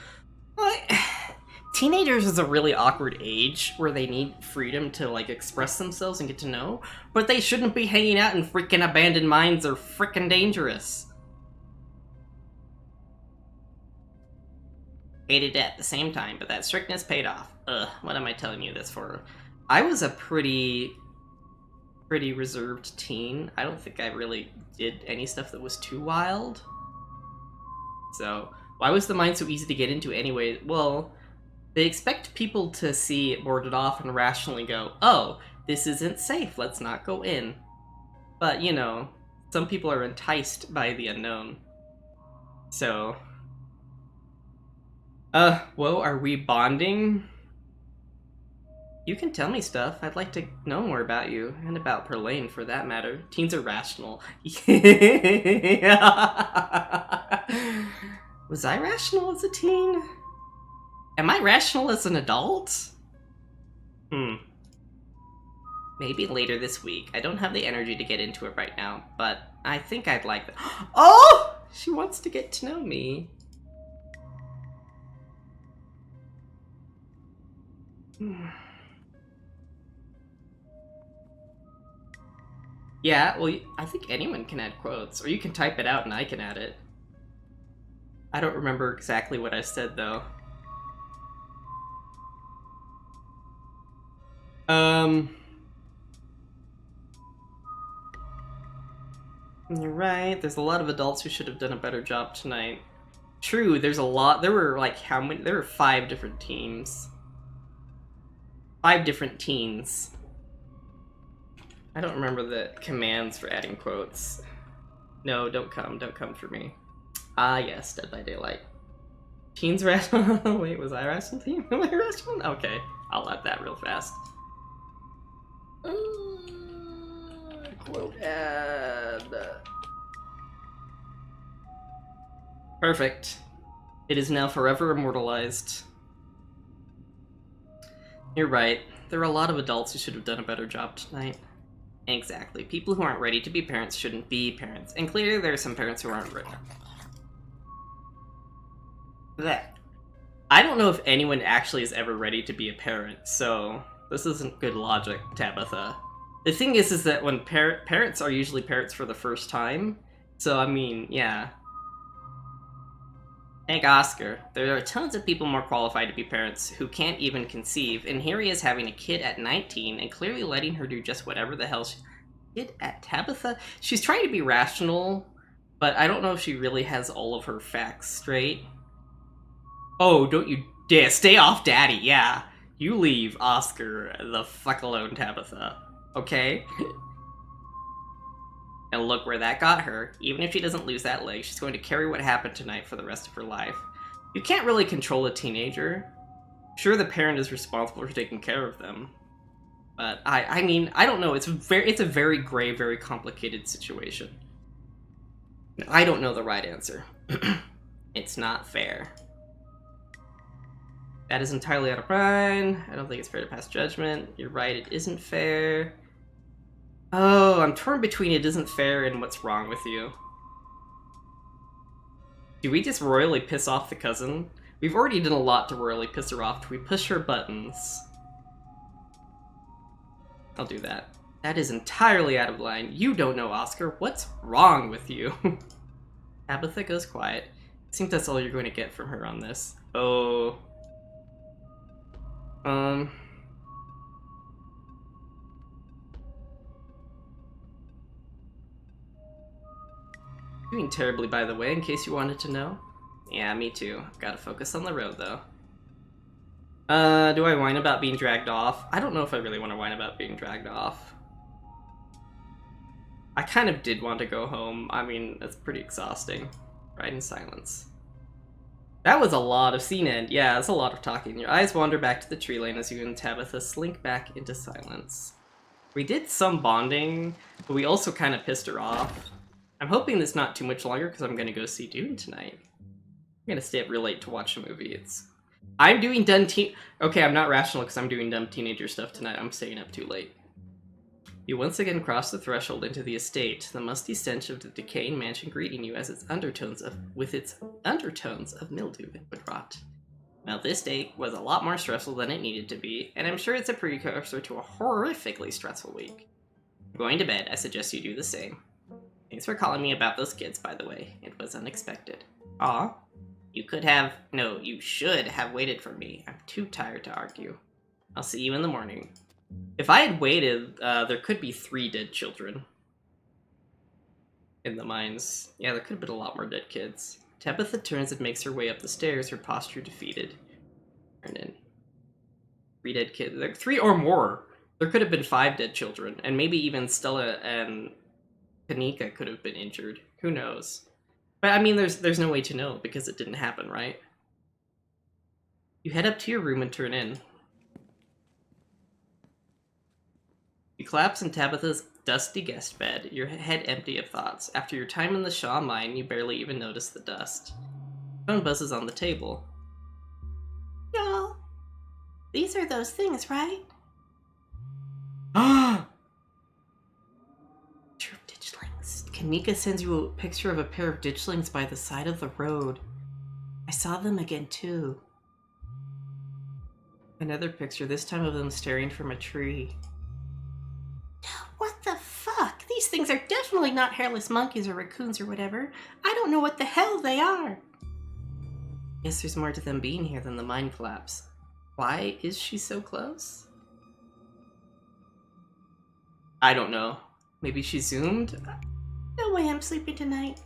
Teenagers is a really awkward age where they need freedom to, like, express themselves and get to know, but they shouldn't be hanging out in freaking abandoned mines. They're freaking dangerous. Hated it at the same time, but that strictness paid off. Ugh, what am I telling you this for? I was a pretty reserved teen. I don't think I really did any stuff that was too wild. So, why was the mine so easy to get into anyway? Well, they expect people to see it boarded off and rationally go, oh, this isn't safe, let's not go in. But, you know, some people are enticed by the unknown. So, Whoa, are we bonding? You can tell me stuff. I'd like to know more about you, and about Perlane for that matter. Teens are rational. Was I rational as a teen? Am I rational as an adult? Maybe later this week. I don't have the energy to get into it right now, but I think I'd like that. Oh! She wants to get to know me. Yeah, well, I think anyone can add quotes, or you can type it out and I can add it. I don't remember exactly what I said, though. You're right, there's a lot of adults who should have done a better job tonight. True, there's a lot. There were, like, how many? There were 5 different teams. 5 different teens. I don't remember the commands for adding quotes. No, don't come for me. Ah, yes, Dead by Daylight. Teens rational. Wait, was I rational team? Am I rational? Okay, I'll add that real fast. Quote add. Perfect. It is now forever immortalized. You're right. There are a lot of adults who should have done a better job tonight. Exactly. People who aren't ready to be parents shouldn't be parents. And clearly there are some parents who aren't ready. That. I don't know if anyone actually is ever ready to be a parent, so this isn't good logic, Tabitha. The thing is that when parents are usually parents for the first time, so I mean, yeah. Egg Oscar. There are tons of people more qualified to be parents who can't even conceive, and here he is having a kid at 19 and clearly letting her do just whatever the hell she did at Tabitha. She's trying to be rational, but I don't know if she really has all of her facts straight. Oh, don't you dare stay off Daddy, yeah. You leave Oscar the fuck alone, Tabitha. Okay? And look where that got her. Even if she doesn't lose that leg, she's going to carry what happened tonight for the rest of her life. You can't really control a teenager. Sure, the parent is responsible for taking care of them. But I mean, I don't know. It's a very gray, very complicated situation. I don't know the right answer. It's not fair. That is entirely out of line. I don't think it's fair to pass judgment. You're right, it isn't fair. Oh, I'm torn between it isn't fair and what's wrong with you. Do we just royally piss off the cousin? We've already done a lot to royally piss her off. Do we push her buttons? I'll do that. That is entirely out of line. You don't know Oscar. What's wrong with you? Tabitha goes quiet. I think that's all you're going to get from her on this. Oh. Doing terribly, by the way, in case you wanted to know. Yeah, me too. Gotta focus on the road, though. Do I whine about being dragged off? I don't know if I really want to whine about being dragged off. I kind of did want to go home. I mean, that's pretty exhausting. Ride in silence. That was a lot of scene end. Yeah, that's a lot of talking. Your eyes wander back to the tree lane as you and Tabitha slink back into silence. We did some bonding, but we also kind of pissed her off. I'm hoping it's not too much longer because I'm going to go see Dune tonight. I'm going to stay up real late to watch a movie. I'm doing Okay, I'm not rational because I'm doing dumb teenager stuff tonight. I'm staying up too late. You once again cross the threshold into the estate, the musty stench of the decaying mansion greeting you as with its undertones of mildew and wood rot. Now, this day was a lot more stressful than it needed to be, and I'm sure it's a precursor to a horrifically stressful week. Going to bed, I suggest you do the same. Thanks for calling me about those kids, by the way. It was unexpected. Aw. You should have waited for me. I'm too tired to argue. I'll see you in the morning. If I had waited, there could be 3 dead children. In the mines. Yeah, there could have been a lot more dead kids. Tabitha turns and makes her way up the stairs, her posture defeated. Turn in. 3 dead kids. 3 or more. There could have been 5 dead children, and maybe even Stella and Kanika could have been injured. Who knows? But I mean, there's no way to know because it didn't happen, right? You head up to your room and turn in. You collapse in Tabitha's dusty guest bed, your head empty of thoughts. After your time in the Shaw mine, you barely even notice the dust. Phone buzzes on the table. Y'all, these are those things, right? Ah! Picture of ditchlings. Kanika sends you a picture of a pair of ditchlings by the side of the road. I saw them again too. Another picture, this time of them staring from a tree. What the fuck? These things are definitely not hairless monkeys or raccoons or whatever. I don't know what the hell they are. Guess there's more to them being here than the mine collapse. Why is she so close? I don't know. Maybe she zoomed? No way I'm sleeping tonight.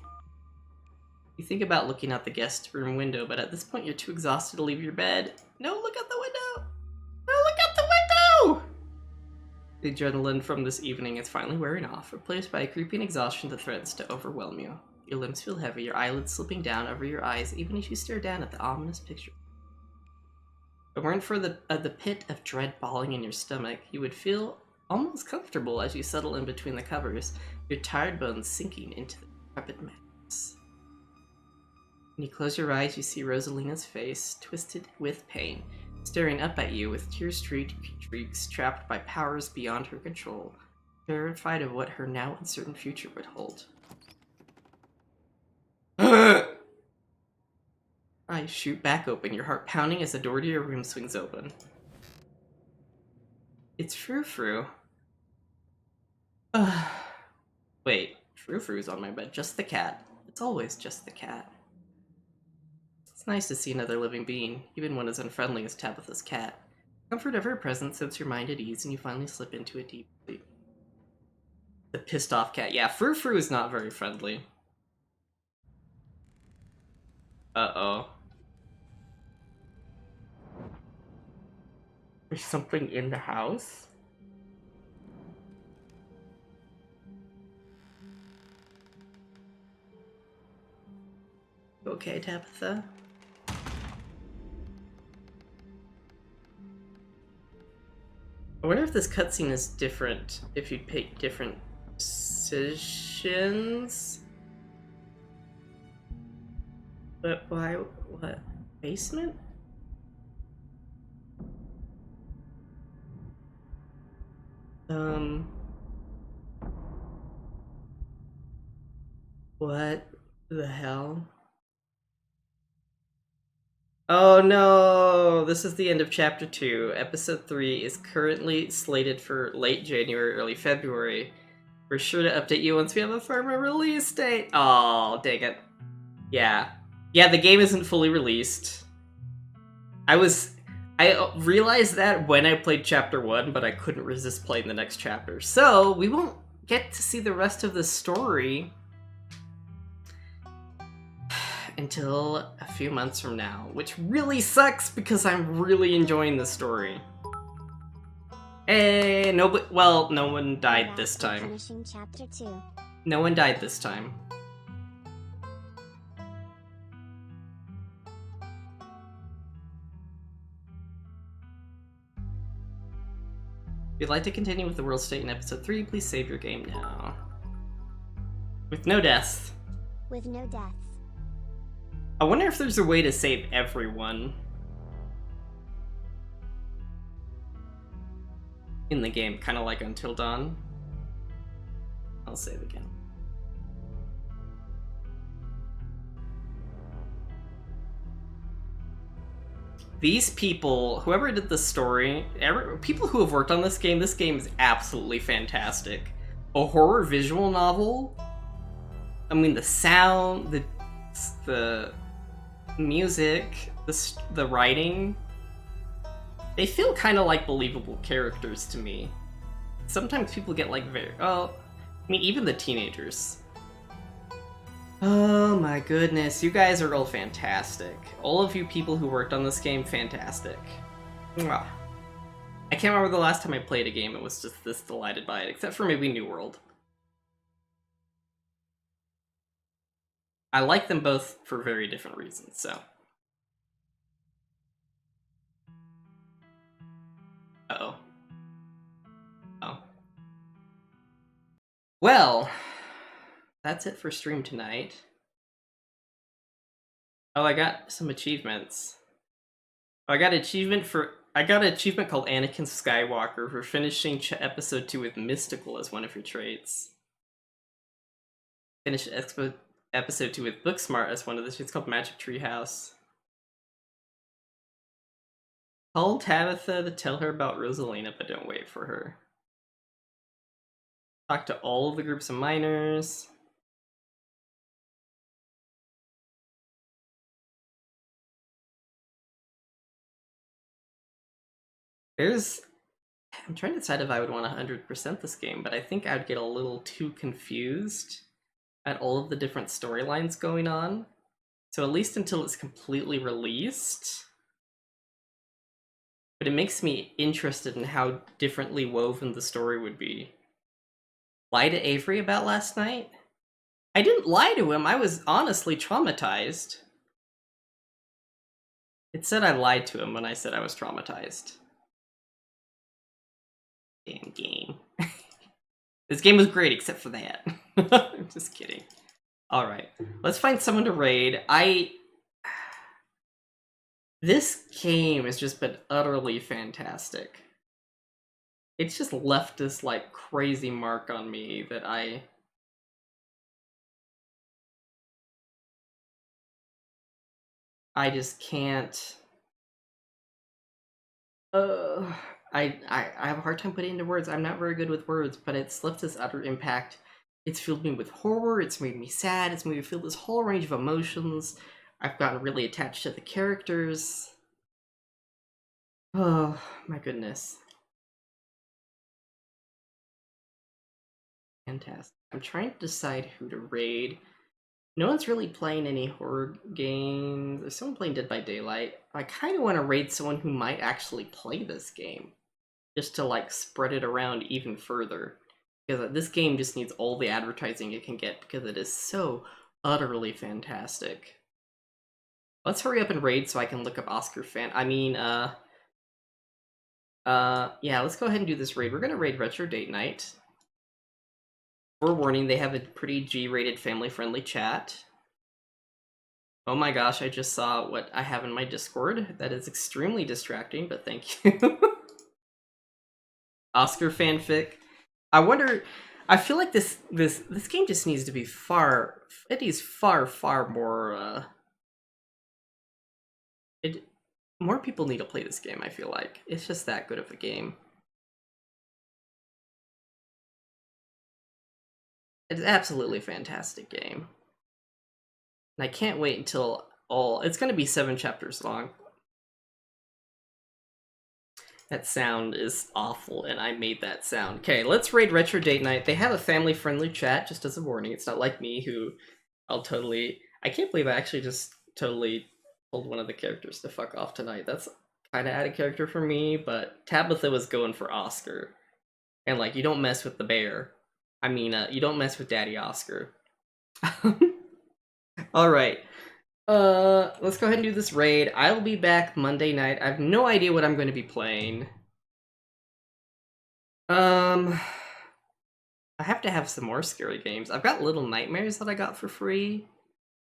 You think about looking out the guest room window, but at this point you're too exhausted to leave your bed. No, look out the window! No, look out the window! The adrenaline from this evening is finally wearing off, replaced by a creeping exhaustion that threatens to overwhelm you. Your limbs feel heavy, your eyelids slipping down over your eyes, even as you stare down at the ominous picture. If it weren't for the pit of dread balling in your stomach, you would feel almost comfortable as you settle in between the covers, your tired bones sinking into the decrepit mattress. When you close your eyes, you see Rosalina's face, twisted with pain, staring up at you with tear-streaked shrieks, trapped by powers beyond her control, terrified of what her now uncertain future would hold. Eyes shoot back open, your heart pounding as the door to your room swings open. It's Frou-Frou. Wait, Frou-Frou's on my bed, just the cat. It's always just the cat. It's nice to see another living being, even one as unfriendly as Tabitha's cat. The comfort of her presence sets your mind at ease and you finally slip into a deep sleep. The pissed off cat. Yeah, Frou-Frou is not very friendly. Uh-oh. There's something in the house? Okay, Tabitha. I wonder if this cutscene is different if you pick different decisions. But why? What? Basement? What the hell? Oh no! This is the end of Chapter 2. Episode 3 is currently slated for late January, early February. We're sure to update you once we have a firmer release date. Oh, dang it. Yeah. Yeah, the game isn't fully released. I realized that when I played Chapter 1, but I couldn't resist playing the next chapter. So, we won't get to see the rest of the story until a few months from now, which really sucks because I'm really enjoying the story. Hey, no one died this time. Finishing chapter 2. No one died this time. If you'd like to continue with the world state in episode 3, please save your game now. With no deaths. With no deaths. I wonder if there's a way to save everyone in the game, kind of like Until Dawn. I'll save again. These people, whoever did the story, people who have worked on this game is absolutely fantastic. A horror visual novel. I mean, the sound, the music, the writing, they feel kind of like believable characters to me. Sometimes people get like I mean, even the teenagers. Oh my goodness, you guys are all fantastic. All of you people who worked on this game, fantastic. Mwah. I can't remember the last time I played a game and was just this delighted by it, except for maybe New World. I like them both for very different reasons, so. Uh-oh. Oh. Well, that's it for stream tonight. Oh, I got some achievements. Oh, I got an achievement called Anakin Skywalker for finishing episode 2 with Mystical as one of your traits. Finish episode 2 with Booksmart as one of the traits called Magic Treehouse. Call Tabitha to tell her about Rosalina, but don't wait for her. Talk to all of the groups of miners. I'm trying to decide if I would want to 100% this game, but I think I'd get a little too confused at all of the different storylines going on. So at least until it's completely released. But it makes me interested in how differently woven the story would be. Lie to Avery about last night? I didn't lie to him, I was honestly traumatized. It said I lied to him when I said I was traumatized. Damn game. This game was great except for that. I'm just kidding. Alright, let's find someone to raid. This game has just been utterly fantastic. It's just left this, like, crazy mark on me that I just can't... I have a hard time putting it into words. I'm not very good with words, but it's left this utter impact. It's filled me with horror, it's made me sad, it's made me feel this whole range of emotions. I've gotten really attached to the characters. Oh, my goodness. Fantastic. I'm trying to decide who to raid. No one's really playing any horror games. There's someone playing Dead by Daylight. I kind of want to raid someone who might actually play this game. Just to, like, spread it around even further. Because this game just needs all the advertising it can get because it is so utterly fantastic. Let's hurry up and raid so I can look up Oscar fan. Yeah, let's go ahead and do this raid. We're gonna raid Retro Date Night. Forewarning, they have a pretty G-rated family-friendly chat. Oh my gosh, I just saw what I have in my Discord. That is extremely distracting, but thank you. Oscar fanfic. I wonder... I feel like this game just needs to be far more, more people need to play this game, I feel like. It's just that good of a game. It's an absolutely fantastic game. And I can't wait until it's going to be 7 chapters long. That sound is awful, and I made that sound. Okay, let's raid Retro Date Night. They have a family-friendly chat, just as a warning. It's not like me, who I can't believe I actually just totally told one of the characters to fuck off tonight. That's kind of out of character for me, but Tabitha was going for Oscar. And, like, you don't mess with the bear. I mean, you don't mess with Daddy Oscar. Alright. Let's go ahead and do this raid. I'll be back Monday night. I have no idea what I'm going to be playing. I have to have some more scary games. I've got Little Nightmares that I got for free.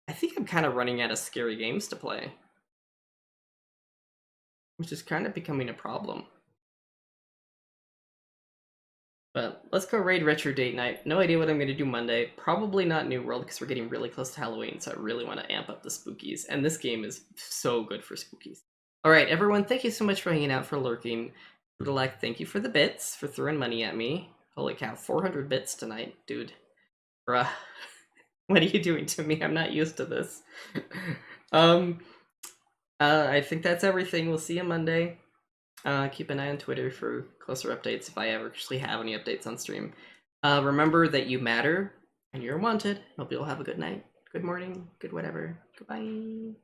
I think I'm kind of running out of scary games to play. Which is kind of becoming a problem. But let's go raid Retro Date Night. No idea what I'm going to do Monday. Probably not New World because we're getting really close to Halloween, so I really want to amp up the spookies. And this game is so good for spookies. Alright, everyone, thank you so much for hanging out, for lurking. Like, thank you for the bits, for throwing money at me. Holy cow, 400 bits tonight, dude. Bruh. What are you doing to me? I'm not used to this. I think that's everything. We'll see you Monday. Keep an eye on Twitter for closer updates if I ever actually have any updates on stream. Remember that you matter and you're wanted. Hope you'll have a good night, good morning, good whatever. Goodbye.